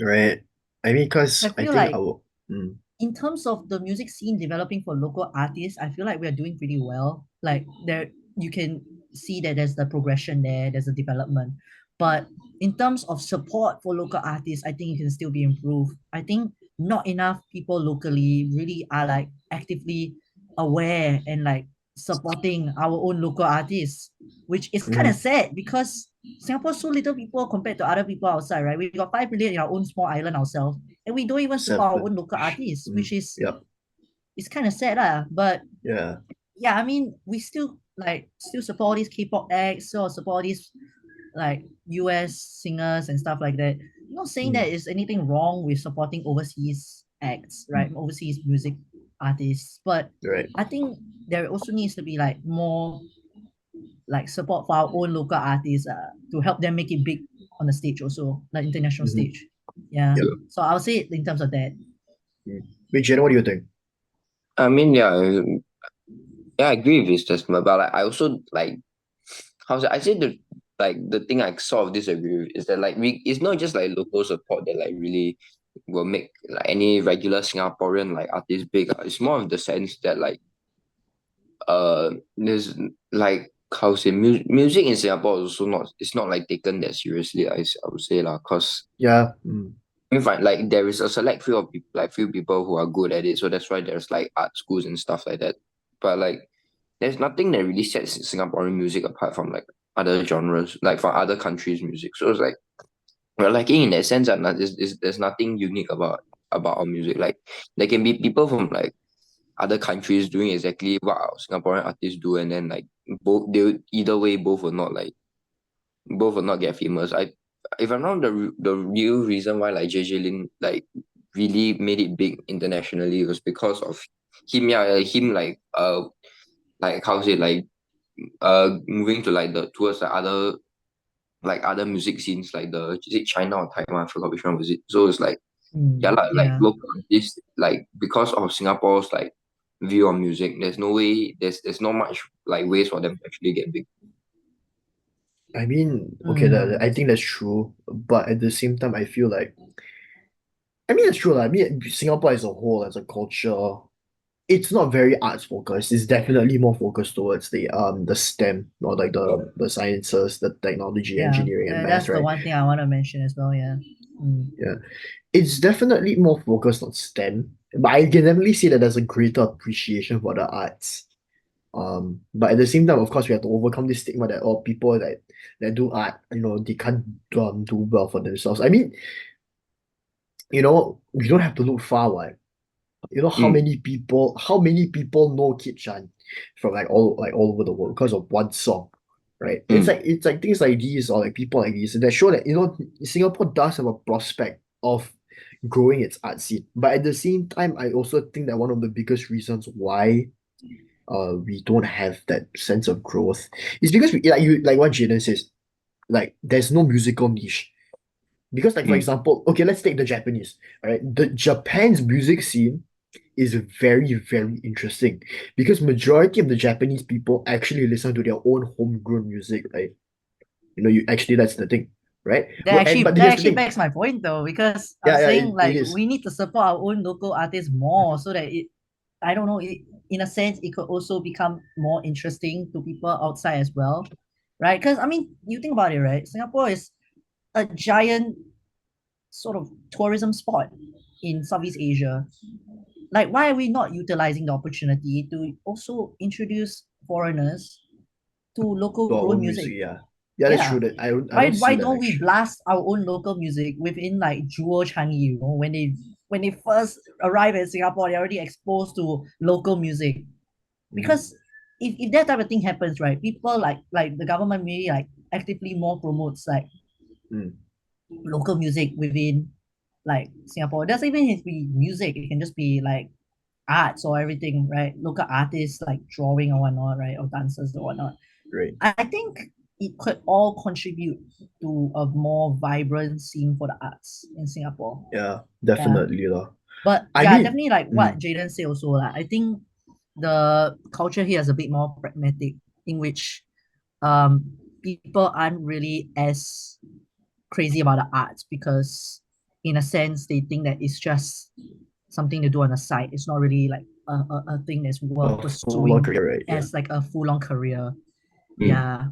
Right. I mean, I cause I feel think like our mm, in terms of the music scene developing for local artists, I feel like we're doing pretty well. Like there you can see that there's the progression there, there's a development. But in terms of support for local artists, I think it can still be improved. I think not enough people locally really are like actively aware and like supporting our own local artists, which is kind of mhm, sad because Singapore's so little people compared to other people outside, right? We got 5 million in our own small island ourselves and we don't even support our seven. own local artists, which is Yep. it's kind of sad lah. But Yeah. yeah, I mean, we still support all these K-pop acts, still support all these like US singers and stuff like that. I'm not saying that Mm, there's anything wrong with supporting overseas acts, right? Overseas music artists, but right. I think there also needs to be like more like support for our own local artists to help them make it big on the stage also, like international Hmm. stage. Yeah. Yep. So I'll say it in terms of that. Mm. Wait, Jen, what do you think? I mean, yeah, I agree with his testament, but like I also like how's it? I say the thing I sort of disagree with is that like it's not just like local support that like really will make like any regular Singaporean like artist big. It's more of the sense that like there's like how to say music in Singapore is also not it's not like taken that seriously. I would say lah, cause Yeah. I mean, fine, like there is a select few of people, like few people who are good at it, so that's why there's like art schools and stuff like that. But like there's nothing that really sets Singaporean music apart from like other genres, like from other countries' music. So it's like we're lacking in that sense, and there's nothing unique about our music. Like there can be people from like other countries doing exactly what our Singaporean artists do, and then like either way both will not get famous. If I'm not the real reason why like JJ Lin like really made it big internationally was because of him. Yeah, him like how to say moving to like the towards the other music scenes like the is it China or Taiwan? I forgot which one was it. So it's like yeah Mm, like yeah. local artists like because of Singapore's like view on music, there's no way there's not much like ways for them to actually get big. I mean, okay, Mm, I think that's true, but at the same time, I feel like I mean, it's true. Like, I mean, Singapore as a whole, as a culture, it's not very arts focused. It's definitely more focused towards the STEM or like the sciences, the technology, yeah. engineering, and math, That's the right? one thing I want to mention as well. Yeah. Mm, Yeah, it's definitely more focused on STEM, but I can definitely see that there's a greater appreciation for the arts. But at the same time, of course, we have to overcome this stigma that all people that do art, they can't do well for themselves. I mean, you don't have to look far, right? You know Mm, how many people know Kit Chan from like all over the world because of one song, right? mm, It's like things like these or like people like these that show that Singapore does have a prospect of growing its art scene. But at the same time, I also think that one of the biggest reasons why we don't have that sense of growth is because like what Jaden says, like there's no musical niche. Because like for mm. example, okay, let's take the Japanese, all right? The Japan's music scene is very, very interesting because majority of the Japanese people actually listen to their own homegrown music, right? You actually that's the thing, right? But that here's the actually thing. backs my point though, because I'm Yeah, yeah, saying it like is. we need to support our own local artists more so that I don't know, in a sense it could also become more interesting to people outside as well, right? Because I mean, you think about it, right? Singapore is a giant sort of tourism spot in Southeast Asia. Like, why are we not utilizing the opportunity to also introduce foreigners to local To our grown own music. music, yeah. Yeah, that's Yeah. true. That I Why don't see why that don't we actually. blast our own local music within like Jewel Changi, when they first arrive in Singapore, they're already exposed to local music. Mhm. Because if that type of thing happens, right, people like the government maybe like actively more promotes like Mm. local music within like Singapore. It doesn't even have to be music. It can just be like arts or everything, right? Local artists like drawing or whatnot, right? Or dancers or whatnot. Right. I think it could all contribute to a more vibrant scene for the arts in Singapore. Yeah, Yeah. definitely lah. But I yeah, mean, definitely like what mm, Jaden said also. Like, I think the culture here is a bit more pragmatic, in which people aren't really as crazy about the arts because in a sense they think that it's just something to do on the side. It's not really like a thing that's worth a full-on pursuing career, right? Yeah. as like a full-on career. Mm. Yeah.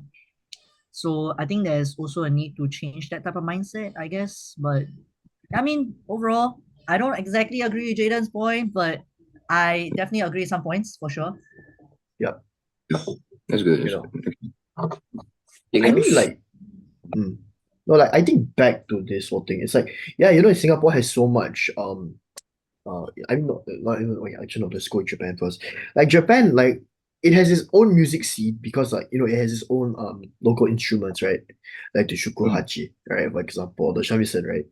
So I think there's also a need to change that type of mindset, I guess. But I mean, overall, I don't exactly agree with Jaden's point, but I definitely agree with some points for sure. Yeah. That's good. You That's know, good. I Anything mean, else? like, mm, no, like I think back to this whole thing. It's like, yeah, Singapore has so much. I'm not even. Wait, actually, no. Let's go with Japan first. Like Japan, like it has its own music scene because, like, it has its own local instruments, right? Like the Mm. shukuhachi, right? For example, the shamisen, right?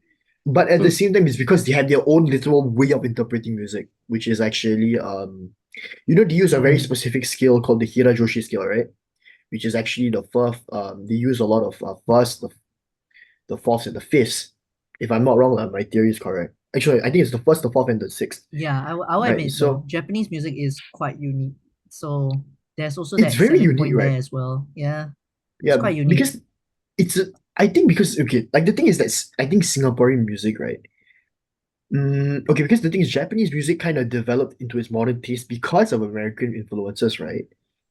But at the Mm. same time, it's because they have their own literal way of interpreting music, which is actually they use a very Mm. specific scale called the Hirajoshi scale, right? Which is actually the first. They use a lot of first, the fourth, and the fifth. If I'm not wrong, my theory is correct. Actually, I think it's the first, the fourth, and the sixth. Yeah, I will Right. admit though, So Japanese music is quite unique. So there's also it's that very selling unique, point right? there as well. Yeah, it's Yeah, quite unique. because I think because okay, like the thing is that I think Singaporean music, right? Okay, because the thing is Japanese music kind of developed into its modern taste because of American influences, right?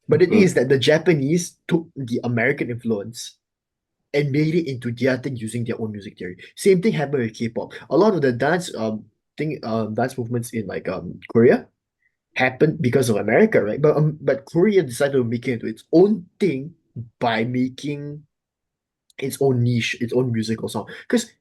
But the thing Mm. is that the Japanese took the American influence and made it into their thing using their own music theory. Same thing happened with K-pop. A lot of the dance movements in like Korea happened because of America, right? But Korea decided to make it into its own thing by making its own niche, its own musical song. Because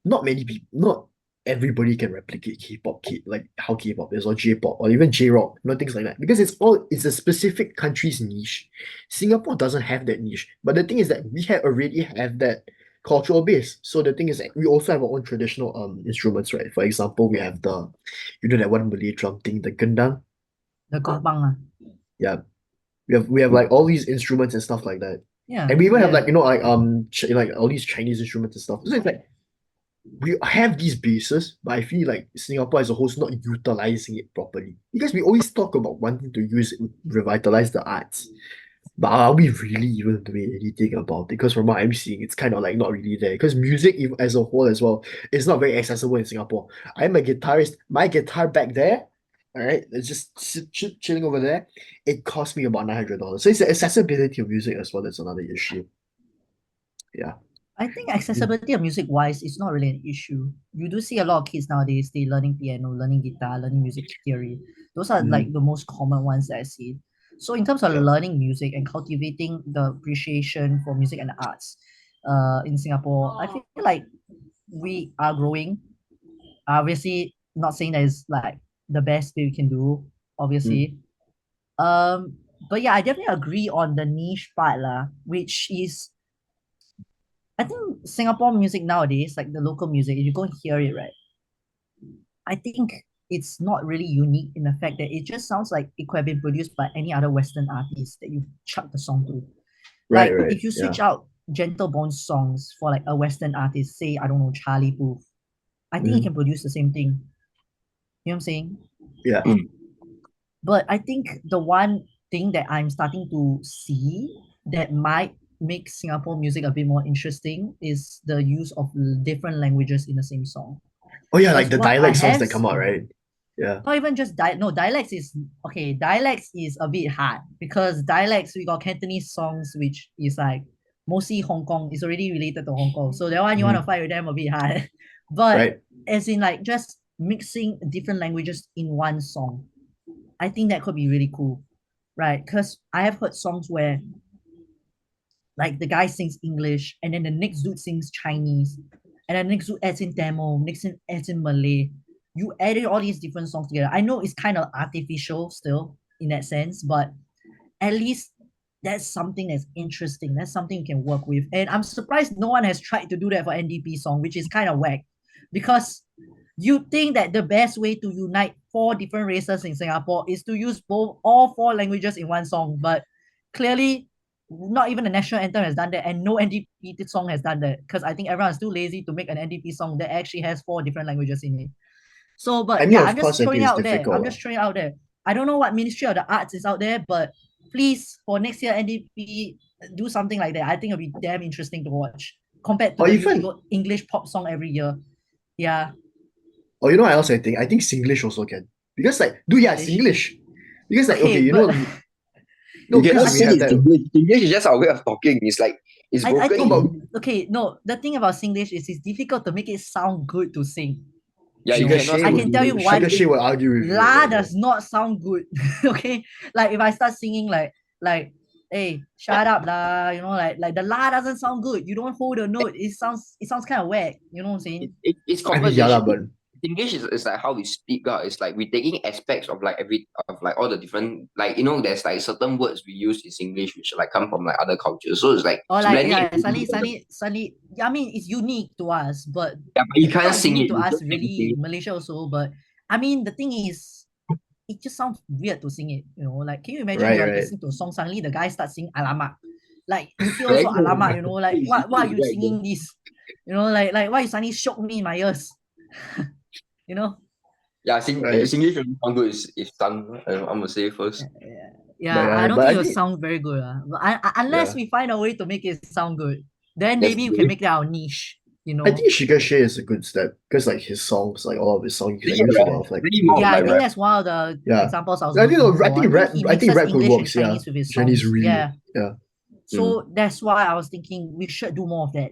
not many people, not everybody can replicate K-pop, like how K-pop is, or J-pop, or even J-rock, things like that. Because it's a specific country's niche. Singapore doesn't have that niche, but the thing is that we already have that cultural base. So the thing is that we also have our own traditional instruments, right? For example, we have that one Malay drum thing, the gendang. The kompang ah. Yeah, we have like all these instruments and stuff like that. Yeah, And we even have yeah. like like all these Chinese instruments and stuff. So it's like we have these bases, but I feel like Singapore as a whole is not utilizing it properly. Because we always talk about wanting to revitalize the arts. But are we really even doing anything about it? Because from what I'm seeing, it's kind of like not really there. Because music as a whole as well is not very accessible in Singapore. I'm a guitarist. My guitar back there, all right, it's just chilling over there. It cost me about $900. So it's the accessibility of music as well. That's another issue. Yeah. I think Mm, accessibility of music wise is not really an issue. You do see a lot of kids nowadays, they learning piano, learning guitar, learning music theory. Those are like mhm, the most common ones that I see. So in terms of yeah. learning music and cultivating the appreciation for music and the arts, in Singapore, I feel like we are growing. Obviously, not saying that it's like the best that we can do, Mm. obviously. Um, but yeah, I definitely agree on the niche part lah, which is I think Singapore music nowadays, like the local music, if you go and hear it, right, I think it's not really unique in the fact that it just sounds like it could have been produced by any other Western artist that you chuck the song to. Right, Like right. if you switch Yeah. out Gentle Bones songs for like a Western artist, say I don't know Charlie Puth, I think he Mm. can produce the same thing. You know what I'm saying? Yeah. Mm. But I think the one thing that I'm starting to see that might make Singapore music a bit more interesting is the use of different languages in the same song. Oh yeah, like Because the what I dialect songs have that come out, seen, right? Yeah. not even just no, dialects is okay. Dialects is a bit hard because dialects we got Cantonese songs which is like mostly Hong Kong is already related to Hong Kong. So that one you want to Mhm. fight with them a bit hard. But Right. as in like just mixing different languages in one song, I think that could be really cool, right? Because I have heard songs where like the guy sings English, and then the next dude sings Chinese, and then the next dude adds in Tamil, next in adds in Malay. You added all these different songs together. I know it's kind of artificial still in that sense, but at least that's something that's interesting. That's something you can work with. And I'm surprised no one has tried to do that for NDP song, which is kind of whack. Because you think that the best way to unite four different races in Singapore is to use both all four languages in one song. But clearly, not even the national anthem has done that, and no NDP song has done that. Because I think everyone is too lazy to make an NDP song that actually has four different languages in it. So, I but mean, yeah, of I'm course, just I throwing think it it's out there. I'm difficult. just throwing it out there. I don't know what Ministry of the Arts is out there, but please, for next year NDP, do something like that. I think it'll be damn interesting to watch compared to Or the even, usual English pop song every year. Yeah, or you know what else I think? I think Singlish also can. Because like, dude, yeah, English. Singlish. Because like, okay, Okay, you but know, You no, because cannot I we say have think it's that. English. English is just our way of talking. It's like it's I broken No, think but in. okay, no, the thing about Singlish is it's difficult to make it sound good to sing. Yeah, You you Sugar know, cannot Shay I say can would tell you English. one Sugar Shay thing. would argue with you La about that. does not sound good. Okay. Like if I start singing like hey, shut up lah, you know, like the la doesn't sound good. You don't hold a note. It sounds kind of whack. You know what I'm saying? It's I mean, yeah, lah, conversation. but English is like how we speak out. It's like we're taking aspects of like all the different like there's like certain words we use in English which like come from like other cultures. So it's like Or like blending yeah, everything together. suddenly. I mean, it's unique to us, but Yeah, but you it's can't not sing unique it. to You us just have to really sing in Malaysia also. But I mean, the thing is, it just sounds weird to sing it. You know, like can you imagine right, you're right. listening to a song, suddenly the guy starts singing alamak. Like you hear it. also alamak, you know, like what are you Right, singing this? You know, like why you suddenly shock me in my ears? You know? yeah, Right. English really sound good is done. I'm gonna say first. But Yeah, I yeah, don't but think I it'll think sound very good. But unless yeah. we find a way to make it sound good, then That's maybe we can really, make that our niche, you I know? think Sugar Shay is a good step because like his songs, like all of his songs, he like really use a rap. lot of like Really more of Yeah, words, I like right? think rap. that's one of the Yeah. examples I was I think no, looking for. I think he I think mixes rap could English and works, yeah. Chinese with his Chinese songs. really, Yeah. yeah. Mm. So that's why I was thinking we should do more of that. Yeah,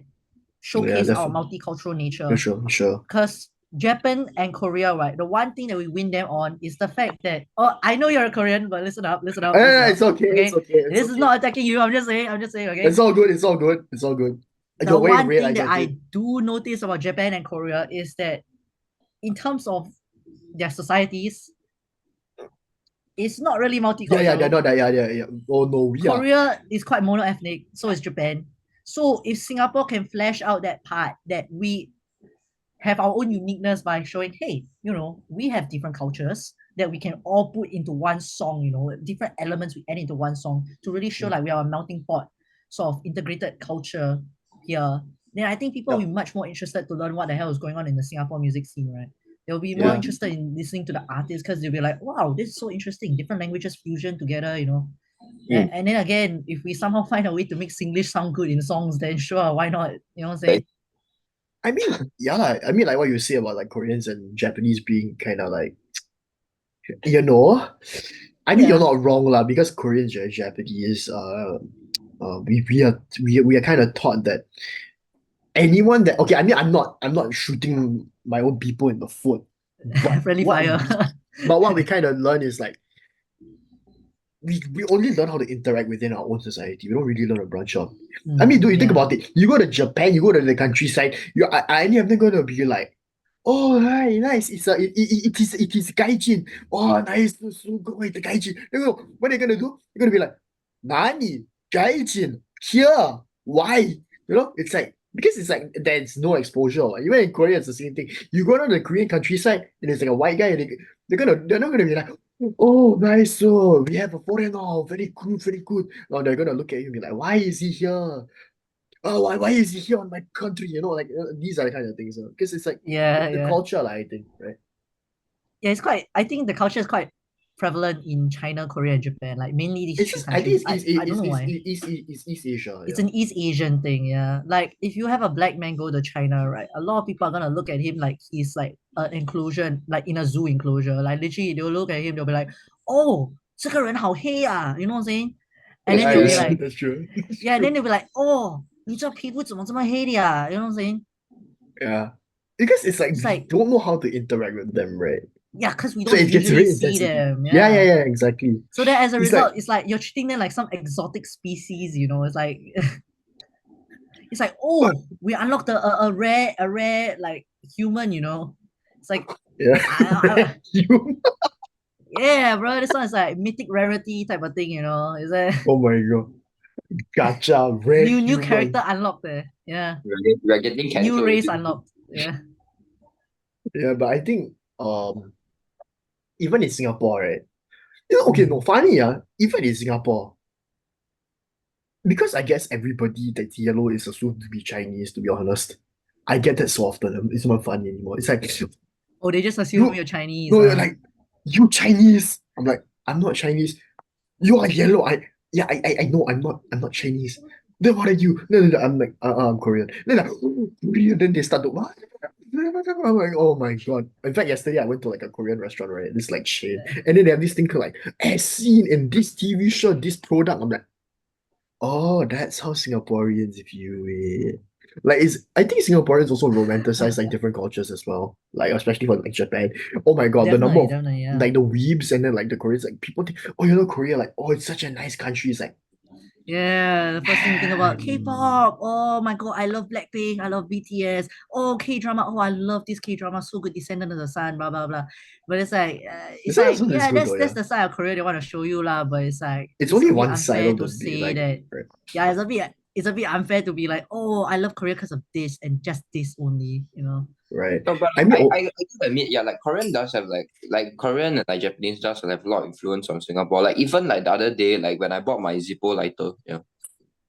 Showcase our definitely. multicultural For nature. sure, sure. Because Japan and Korea, right? The one thing that we win them on is the fact that I know you're a Korean, but listen up, listen up, listen up. It's okay, it's Okay. okay, it's This is okay. not attacking you. I'm just saying, okay. It's all good, it's all good, it's all good. The Your way one red, thing I that get I it. do notice about Japan and Korea is that in terms of their societies, it's not really Yeah, they're multicultural. not that, yeah. Oh no, we are. Korea is quite mono-ethnic, so is Japan. So if Singapore can flesh out that part that we have our own uniqueness by showing, hey, you know, we have different cultures that we can all put into one song, you know, different elements we add into one song to really show like we are a melting pot, sort of integrated culture here. Then I think people will Yeah, be much more interested to learn what the hell is going on in the Singapore music scene, right? They'll be more yeah. interested in listening to the artists because they'll be like, wow, this is so interesting. Different languages fusion together, you know. Mm. And then again, if we somehow find a way to make Singlish sound good in songs, then sure, why not? You know what I'm saying? I mean, yeah, lah. I mean, like what you say about like Koreans and Japanese being kind of like, you know, I mean, you're Yeah. not wrong, lah, because Koreans and Japanese, we are kind of taught that anyone that okay, I mean, I'm not shooting my own people in the foot, but Friendly fire. what we kind of learn is like we only learn how to interact within our own society. We don't really learn to branch out. I mean, dude, you think Yeah. about it. You go to Japan, you go to the countryside. I am not gonna be like, oh, hi, nice. It is gaijin. Oh, nice. So good, the gaijin. You know what are you gonna do? You're gonna be like, nani gaijin here? Why? It's like because it's like there's no exposure. Even in Korea, it's the same thing. You go to the Korean countryside, and it's like a white guy, and they're not gonna be like, oh, nice. So we have a foreigner. Very good, very good. No, they're gonna look at you and be like, why is he here? Oh, why is he here on my country? Like these are the kind of things. Because it's like Yeah, the yeah. culture, like, I think, right? Yeah, it's quite I think the culture is quite prevalent in China, Korea, and Japan. Like mainly these It's three just I think countries. I don't know why. it's East Asia. It's Yeah. an East Asian thing, yeah. Like if you have a black man go to China, right? A lot of people are gonna look at him like he's like an inclusion, like in a zoo enclosure. Like literally, they'll look at him, they'll be like, "Oh, 这个人好黑 ah," you know what I'm saying? And That's then Yeah, they'll be yeah, true. like, that's true. That's yeah, then true. they'll be like, "Oh, 你这皮肤怎么这么黑的呀?" You know what I'm saying? Yeah. Because it's like It's we like, don't know how to interact with them, right? yeah, because we So don't it gets usually very see insensitive. them. Yeah, Yeah. exactly. So that as a It's like result, it's like you're treating them like some exotic species, you know. It's like It's like, oh, we unlocked a rare like human, you know. It's like Yeah. I You. yeah, bro. This one is like mythic rarity type of thing, you know. Is a Oh my god. Gotcha. Rare new character human. unlocked there. Yeah. We're getting New cancelled. race unlocked. Yeah. Yeah, but I think even in Singapore, right? You know, okay, no, Mm. funny, even in Singapore, because I guess everybody that's yellow is assumed to be Chinese, to be honest. I get that so often. It's not funny anymore. It's like, Oh, they just assume you, you're Chinese, no, you're huh? like, you Chinese. I'm like, I'm not Chinese. You are yellow. Yeah, I know I'm not Chinese. Then what are you? No. I'm like, I'm Korean. Then like, oh, Korean. Then they start to what? I'm like, oh my god. In fact, yesterday I went to like a Korean restaurant, right? This like chain. Yeah. And then they have this thing called like, as seen in this TV show, this product. I'm like, oh, that's how Singaporeans view it. Like it's I think Singaporeans also romanticize like different cultures as well. Like especially for like Japan. Oh my god, the number Definitely, of definitely, yeah. like the weebs and then like the Koreans, like people think, oh, Korea, like, oh, it's such a nice country. It's like, Yeah, the first thing you think about man. K-pop. Oh my god, I love Blackpink. I love BTS. Oh, K-drama. Oh, I love this K-drama. So good, Descendant of the Sun. Blah blah blah. But This it's one like, also is yeah, good that's though, that's yeah. the side of Korea they want to show you lah. But it's like It's it's only a bit one side unfair of to the big, say like, that. right, Yeah, it's a bit unfair to be like, oh, I love Korea because of this and just this only. You know. right. No, but I mean, oh, I do admit, yeah, like Korean does have like Korean and like Japanese does have a lot of influence on Singapore. Like even like the other day, like when I bought my Zippo lighter, yeah.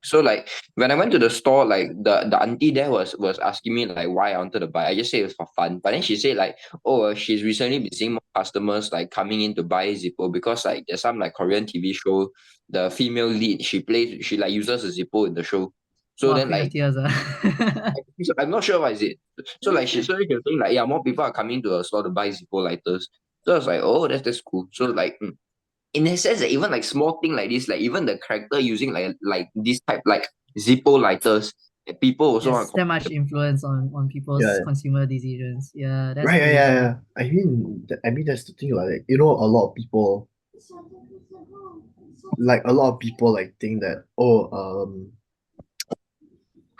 So like when I went to the store, like the auntie there was asking me like why I wanted to buy. I just said it was for fun. But then she said like, oh, she's recently been seeing more customers like coming in to buy Zippo because like there's some like Korean TV show, the female lead, she like uses a Zippo in the show. So Wow, then Queen of like Tears. Ah. I'm not sure what is it. So she was saying like yeah, more people are coming to the store to buy Zippo lighters. So I was like, oh, that's cool. So like in a sense that even like small thing like this, like even the character using like this type like Zippo lighters, people also want Yes, to that much influence on people's yeah, consumer decisions. Yeah, that's right, yeah, crazy. yeah. I mean, that's the thing, like, a lot of people, like think that, oh,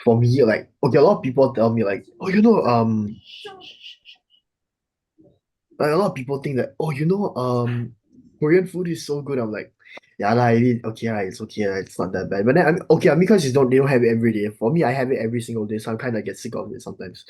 for me, like, okay, a lot of people tell me like, oh, like a lot of people think that, oh, Korean food is so good. I'm like, yeah, lah, okay, lah, it's okay, lah, it's not that bad. But then okay, because they don't have it every day. For me, I have it every single day, so I kind of get sick of it sometimes.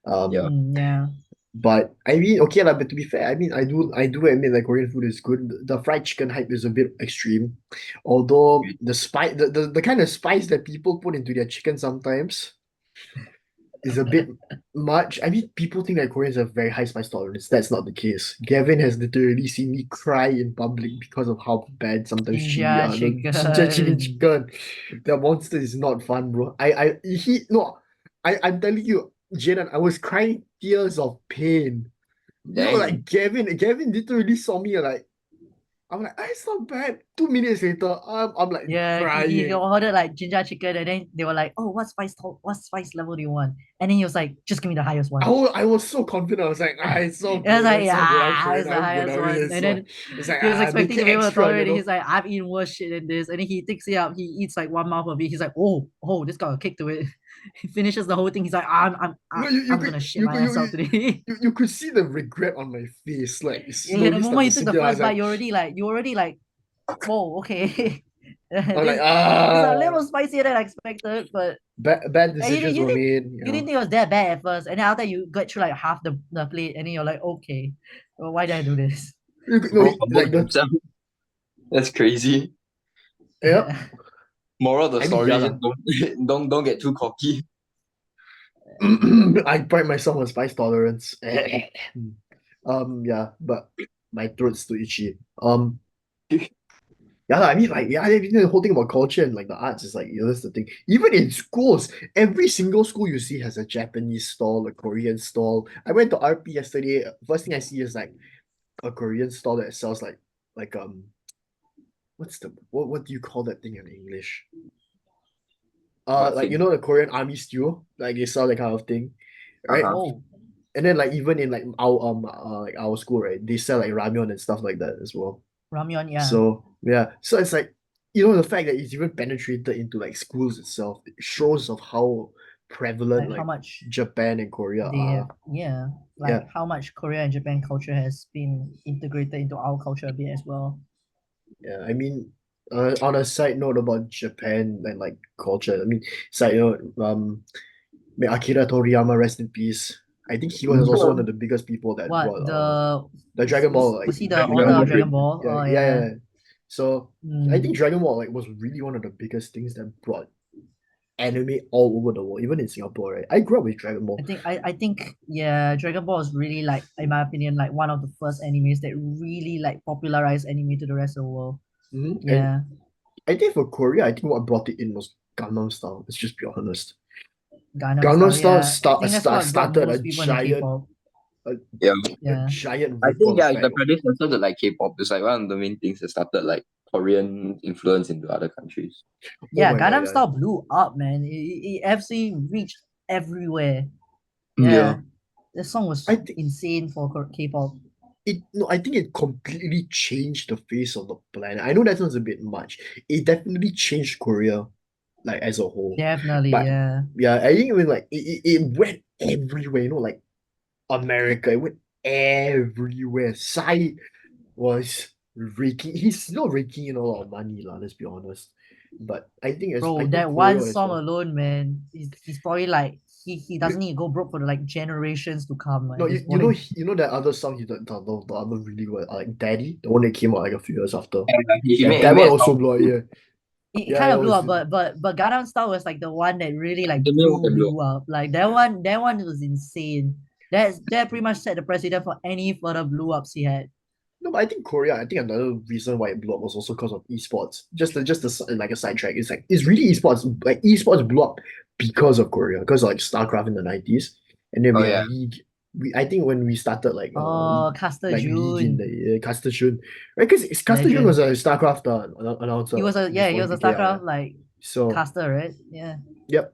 yeah. Um, Yeah. but I mean, okay, lah. But to be fair, I mean, I do admit that Korean food is good. The fried chicken hype is a bit extreme, although the spice, the kind of spice that people put into their chicken sometimes is a bit much. I mean, people think that Koreans have very high spice tolerance. That's not the case. Gavin has literally seen me cry in public because of how bad sometimes chili Jinja are. The ginger chili chicken. chicken, the monster is not fun, bro. He no, I'm telling you, Jaden, I was crying tears of pain. Like Dang. Gavin literally saw me like, I'm like, it's not bad. 2 minutes later, I'm like Yeah, he crying. ordered like ginger chicken and then they were like, oh, what spice level do you want? And then he was like, just give me the highest one. I was so confident. I was like, it's so It was good. like, It's so good. yeah, it's the I'm good. highest I mean, one. And then it's like, he was make expecting to it be able to extra, tolerate it. He's like, I've eaten worse shit than this. And then he takes it up. He eats like one mouth of it. He's like, oh, this got a kick to it. He finishes the whole thing. He's like, No, I'm gonna shit my ass out today. you could see the regret on my face. Like, it Yeah, the slowly moment started he to took sink the in. I was first bite, like, you already like, whoa, okay. I'm like, It's a little spicier than I expected, but bad you didn't decisions you were didn't made. you didn't think it was that bad at first, and then after you got through like half the plate, and then you're like, okay, well, why did I do this? No, Bro like promote the himself. That's crazy. yeah. Moral of the I mean, yeah story, just lah. don't get too cocky. I pride myself on spice tolerance. Yeah, but my throat's too itchy. Yeah, lah, I mean, like, yeah, the whole thing about culture and like the arts is like, that's the thing. Even in schools, every single school you see has a Japanese stall, a Korean stall. I went to RP yesterday. First thing I see is like a Korean stall that sells like what do you call that thing in English? What Like, thing? the Korean army stew, like they sell that kind of thing, right? Uh-huh. Oh, And then like even in like our school, right, they sell like ramyeon and stuff like that as well. ramyeon, yeah. So yeah, so it's like. the fact that it's even penetrated into like schools itself, it shows of how prevalent Like how like much Japan and Korea they have, are. yeah, Yeah, like how much Korea and Japan culture has been integrated into our culture a bit as well. yeah. I mean, on a side note about Japan and like culture, I mean, side note, may Akira Toriyama rest in peace. I think he was also one of the biggest people that What brought the the Dragon Ball like was he the Dragon author Ball of Dragon Dragon Trade. Ball? yeah Oh yeah yeah. yeah. So I think Hmm. Dragon Ball like was really one of the biggest things that brought anime all over the world, even in Singapore, right? I grew up with Dragon Ball. I think yeah, Dragon Ball is really like, in my opinion, like one of the first animes that really like popularized anime to the rest of the world. And Yeah. I think for Korea, I think what brought it in was Gangnam Style. Let's just be honest. Gangnam Gangnam Style, Style yeah. I think that's what brought started most people into K-pop. a, Yeah. a Yeah. giant I think ripple it's the effect. predecessor to like K-pop. It's like one of the main things that started like Korean influence into other countries. Oh Yeah, my god, Gangnam yeah. Style blew up, man. It absolutely reached everywhere. Yeah. Yeah. The song I was think insane for K-pop. I think it completely changed the face of the planet. I know that sounds a bit much. It definitely changed Korea, like as a whole. Definitely, But yeah. yeah, I think when like it went everywhere, like America, it went everywhere. Psy was raking. He's still raking in a lot of money, lah. Let's be honest. But I Bro, think that Korea one as song well. alone, man, he's probably like he doesn't You, need to go broke for the like generations to come no, at this point. you know that other song the other really good like Daddy, the one that came out like a few years after. And Yeah, he that one made a also song. blew up. Yeah, It yeah, kind that of blew was up, but Gangnam Style was like the one that really like He made what they blew. blew up. Like that one was insane. That pretty much set the precedent for any further blew ups he had. no, but I think Korea. I think another reason why it blew up was also because of esports. Like a sidetrack. It's like it's really esports. Like esports blew up because of Korea, because of, like StarCraft in the 90s, and then Oh we had yeah. League. I think when we started Oh, Caster League in June, the Caster Shun, right? Because Caster Shun was legend. a StarCraft He announcer was a before he he was a became StarCraft like So caster, right? Yeah. yep.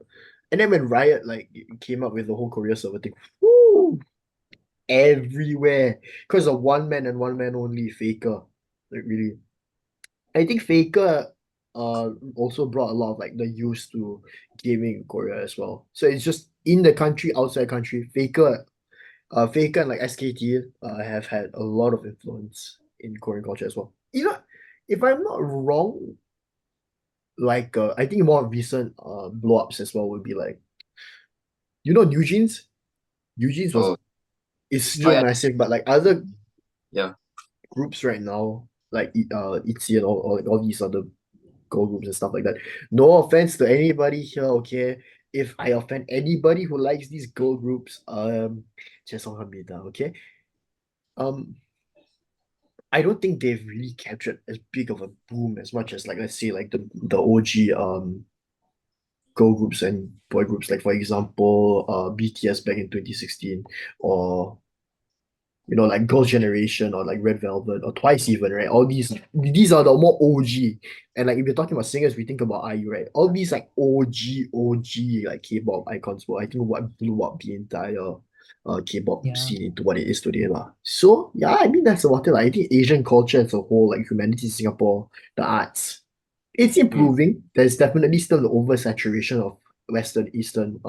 And then when Riot like came up with the whole Korea server thing, whoo, everywhere. Because of one man and one man only, Faker. Like really. I think Faker also brought a lot of like the use to gaming in Korea as well. So it's just in the country, outside country, Faker and like SKT have had a lot of influence in Korean culture as well. If I'm not wrong, like I think more recent blow ups as well would be like New Jeans? New Jeans was Oh, is oh still yeah. massive, but like other Yeah. groups right now, like ITZY and all like all these other girl groups and stuff like that. No offense to anybody here, okay? If I offend anybody who likes these girl groups, just on her okay? Um, I don't think they've really captured as big of a boom as much as like let's say like the OG girl groups and boy groups, like for example, BTS back in 2016, or like Girls' Generation or like Red Velvet or Twice even, right? All these are the more OG. And like if you're talking about singers, we think about IU, right? All these like OG like K-pop icons were I think what blew up the entire K-pop Yeah. scene into what it is today. Lah. So yeah, I mean that's about it. Like, I think Asian culture as a whole, like humanity in Singapore, the arts, it's Mm. improving. There's definitely still the oversaturation of Western, Eastern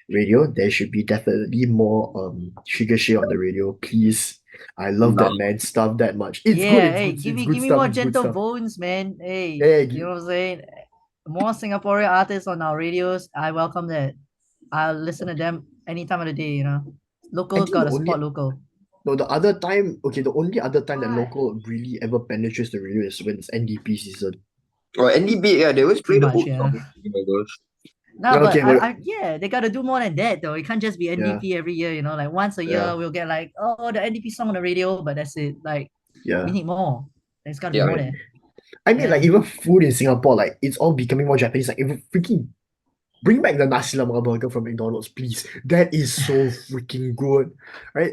radio. There should be definitely more Sugar Shay on the radio, please. I love No. that man stuff that much. It's good, Yeah, hey, it's give good me stuff, more it's good gentle stuff. bones, man. Yeah, Hey, yeah, you know what I'm saying? More Singaporean artists on our radios. I welcome that. I'll listen to them any time of the day, you know. I Local think gotta support local. no, the other time, okay, the only other time that What? local really ever penetrates the radio is when it's NDP season. Or NDB, yeah, they always play Pretty the much, old yeah. songs. Oh my gosh. No, but Okay, but yeah, they gotta do more than that though. It can't just be yeah, NDP every year, you know. Like once a yeah, year, we'll get like, oh, the NDP song on the radio, but that's it. Like, we yeah. need more. There's gotta be Yeah. more Right. there. I mean, like Yeah. even food in Singapore, like it's all becoming more Japanese. Like if freaking bring back the nasi lemak burger from McDonald's, please. That is so freaking good, right?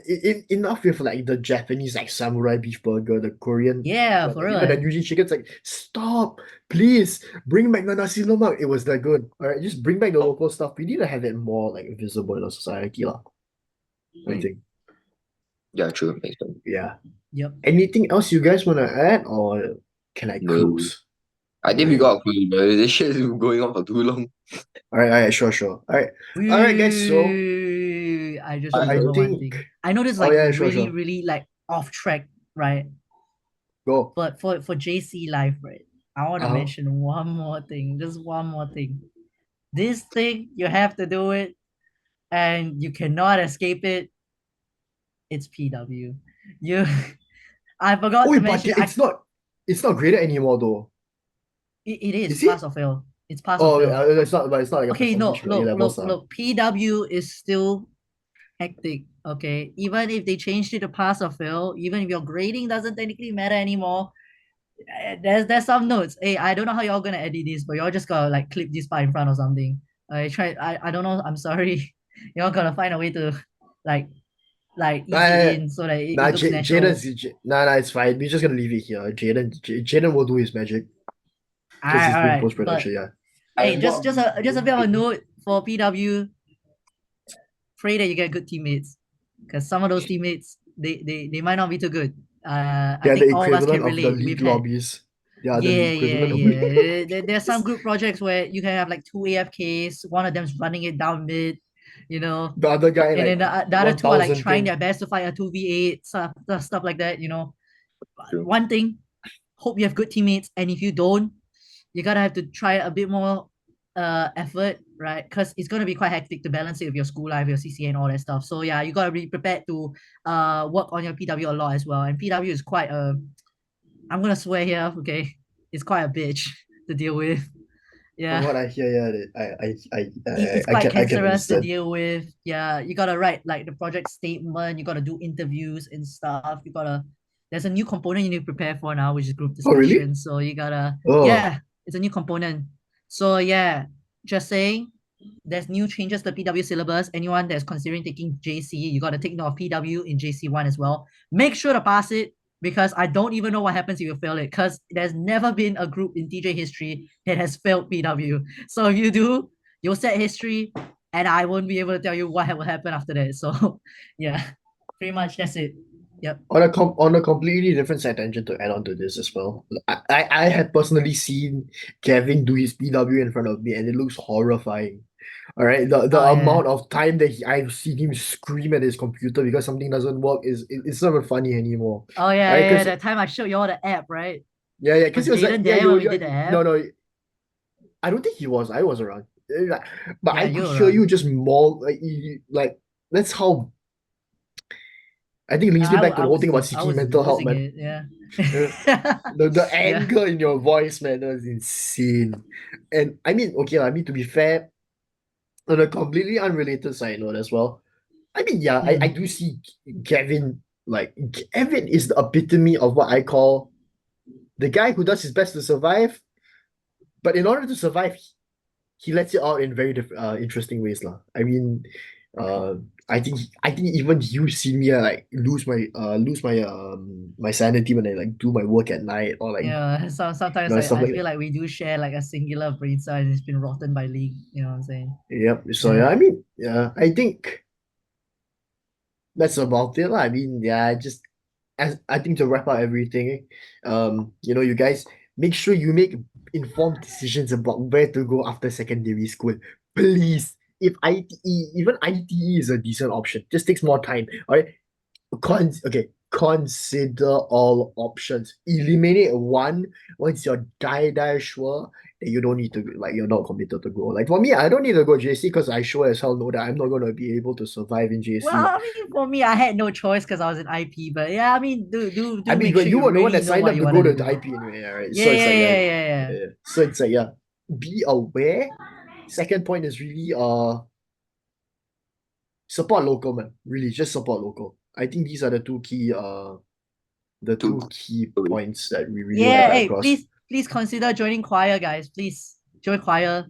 Enough with like the Japanese like samurai beef burger, the Korean, Yeah, like for real. even the Eh. New chicken's like stop, please bring back the nasi lemak. It was that good. All right, just bring back the local stuff. We need to have it more like visible in our society, lah. I Mm. think. Yeah, true. Makes sense. Yeah. Yep. Anything else you guys want to add, or can I No. close? I think we Right. got a clue, but this shit is going on for too long. All right, sure, sure. All right, guys. So I just I remember one think. thing. I know this is Oh like yeah, sure, really, sure. really like off track, right? Go. But for JC life, right? I want to Uh-huh. mention one more thing. Just one more thing. This thing you have to do it, and you cannot escape it. It's PW. You, I forgot Oh, to but mention. it's not graded anymore though. It is Is it? pass or fail. It's pass or Oh, fail. it's not, but it's not like a Okay, no, percentage like A look, levels, look, huh? look. PW is still hectic. Okay, even if they changed it to pass or fail, even if your grading doesn't technically matter anymore, there's some notes. Hey, I don't know how y'all gonna edit this, but y'all just gotta like clip this part in front or something. I don't know. I'm sorry. Y'all gotta find a way to like ease it Nah, in so that it nah, looks natural. nah, it's fine. We're just gonna leave it here. Jaden will do his magic because he's All doing right. post But production. Yeah. hey, I'm not just a bit of a note for PW. Pray that you get good teammates, because some of those teammates they might not be too good. I They are the think all of us can equivalent of the relate. We've league had lobbies. They are the yeah, yeah, equivalent of yeah. There's some group projects where you can have like two AFKs, one of them's running it down mid, you know, the other guy and like then the other two are like 1000 trying ping. their best to fight a 2v8, stuff like that, you know. true. One thing, hope you have good teammates, and if you don't, you gotta have to try a bit more effort, right? Because it's gonna be quite hectic to balance it with your school life, your CCA, and all that stuff. So yeah, you gotta be prepared to work on your PW a lot as well. And PW is quite a, I'm gonna swear here, okay, it's quite a bitch to deal with. From Yeah, what I hear, yeah, it's quite I can cancerous to understand. deal with. Yeah, you gotta write like the project statement, you gotta do interviews and stuff. You gotta, there's a new component you need to prepare for now, which is group Oh really? discussion. So you gotta, Oh, yeah, it's a new component. So yeah, just saying, there's new changes to PW syllabus. Anyone that's considering taking JC, you got to take note of PW in JC1 as well. Make sure to pass it, because I don't even know what happens if you fail it, because there's never been a group in TJ history that has failed PW. So if you do, you'll set history, and I won't be able to tell you what will happen after that. So yeah, pretty much that's it. Yep. on a completely different side tangent to add on to this as well. I had personally seen Kevin do his PW in front of me, and it looks horrifying. All right, the Oh yeah. amount of time that I've seen him scream at his computer because something doesn't work it's not even funny anymore. Oh yeah, All right, yeah. because That time I showed you all the app, right? yeah, because Was it was like Jaden yeah, there when we did the no app? no, I don't think he was. I was around. Like, but Yeah, I you could were hear you around. just maul like that's how I think it links me back to the whole thing about I seeking was mental help, losing man. it. Yeah. Uh, the Yeah. anger in your voice, man, that was insane. And I mean, okay, I mean to be fair, on a completely unrelated side note as well. I mean, yeah, I Mm. do see Gavin like Gavin is the epitome of what I call the guy who does his best to survive, but in order to survive, he lets it out in very different, interesting ways, lah. I mean, uh, I think even you see me like lose my my sanity when I like do my work at night or like Yeah. Sometimes stuff I like feel that. like we do share like a singular brain cell, and it's been rotten by league. You know what I'm saying? Yep. So yeah, Yeah. I mean, yeah, I think that's about it, lah. I mean, yeah, just as I think to wrap up everything, you guys make sure you make informed decisions about where to go after secondary school. Please, if ITE, even ITE is a decent option, just takes more time. All right, consider all options. Eliminate one once you're die sure that you don't need to like you're not committed to go. Like for me, I don't need to go JC because I sure as hell know that I'm not gonna be able to survive in Well, JC. I mean, for me, I had no choice because I was in IP. But yeah, I mean, I do mean, make but sure you you were the one really that know signed what up you to go wanted to to do. IP anyway, yeah, right? Yeah, So it's like yeah, yeah. yeah. So it's like yeah, be aware. Second point is really support local, man. Really, just support local. I think these are the To two key points that we really want to Yeah. get Hey, across. please consider joining choir, guys. Please join choir.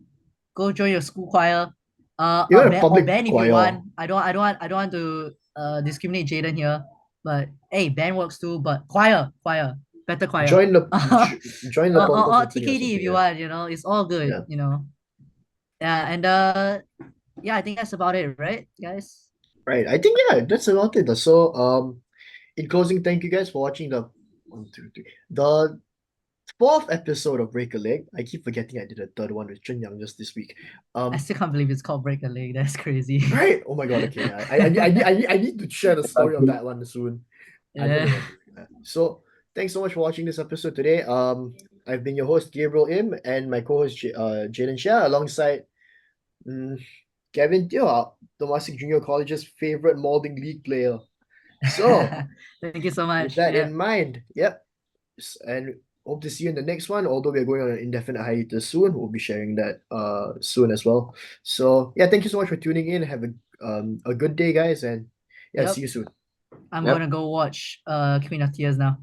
Go join your school choir. Even a Or public band if you choir, want. I don't want to discriminate Jaden here, but hey, band works too. But choir, better choir. join the join the Purple Or Symphony or TKD if something. you Yeah, want. You know, it's all good. yeah. You know. Yeah, and yeah, I think that's about it, right, guys? Right. I think yeah, that's about it. So in closing, thank you guys for watching the one, two, three, the fourth episode of Break a Leg. I keep forgetting I did a third one with Chen Yang just this week. I still can't believe it's called Break a Leg. That's crazy. Right? Oh my god, okay. I need to share the story of that one soon. I don't Yeah. remember. So thanks so much for watching this episode today. I've been your host Gabriel Im and my co-host Jaden Shah alongside Kevin Teo, Temasek Junior College's favorite molding league player. So Thank you so with much. that Yeah. in mind, yep. And hope to see you in the next one. Although we're going on an indefinite hiatus soon, we'll be sharing that soon as well. So yeah, thank you so much for tuning in. Have a good day, guys, and yeah, Yep. see you soon. I'm Yep. gonna go watch Queen of Tears now.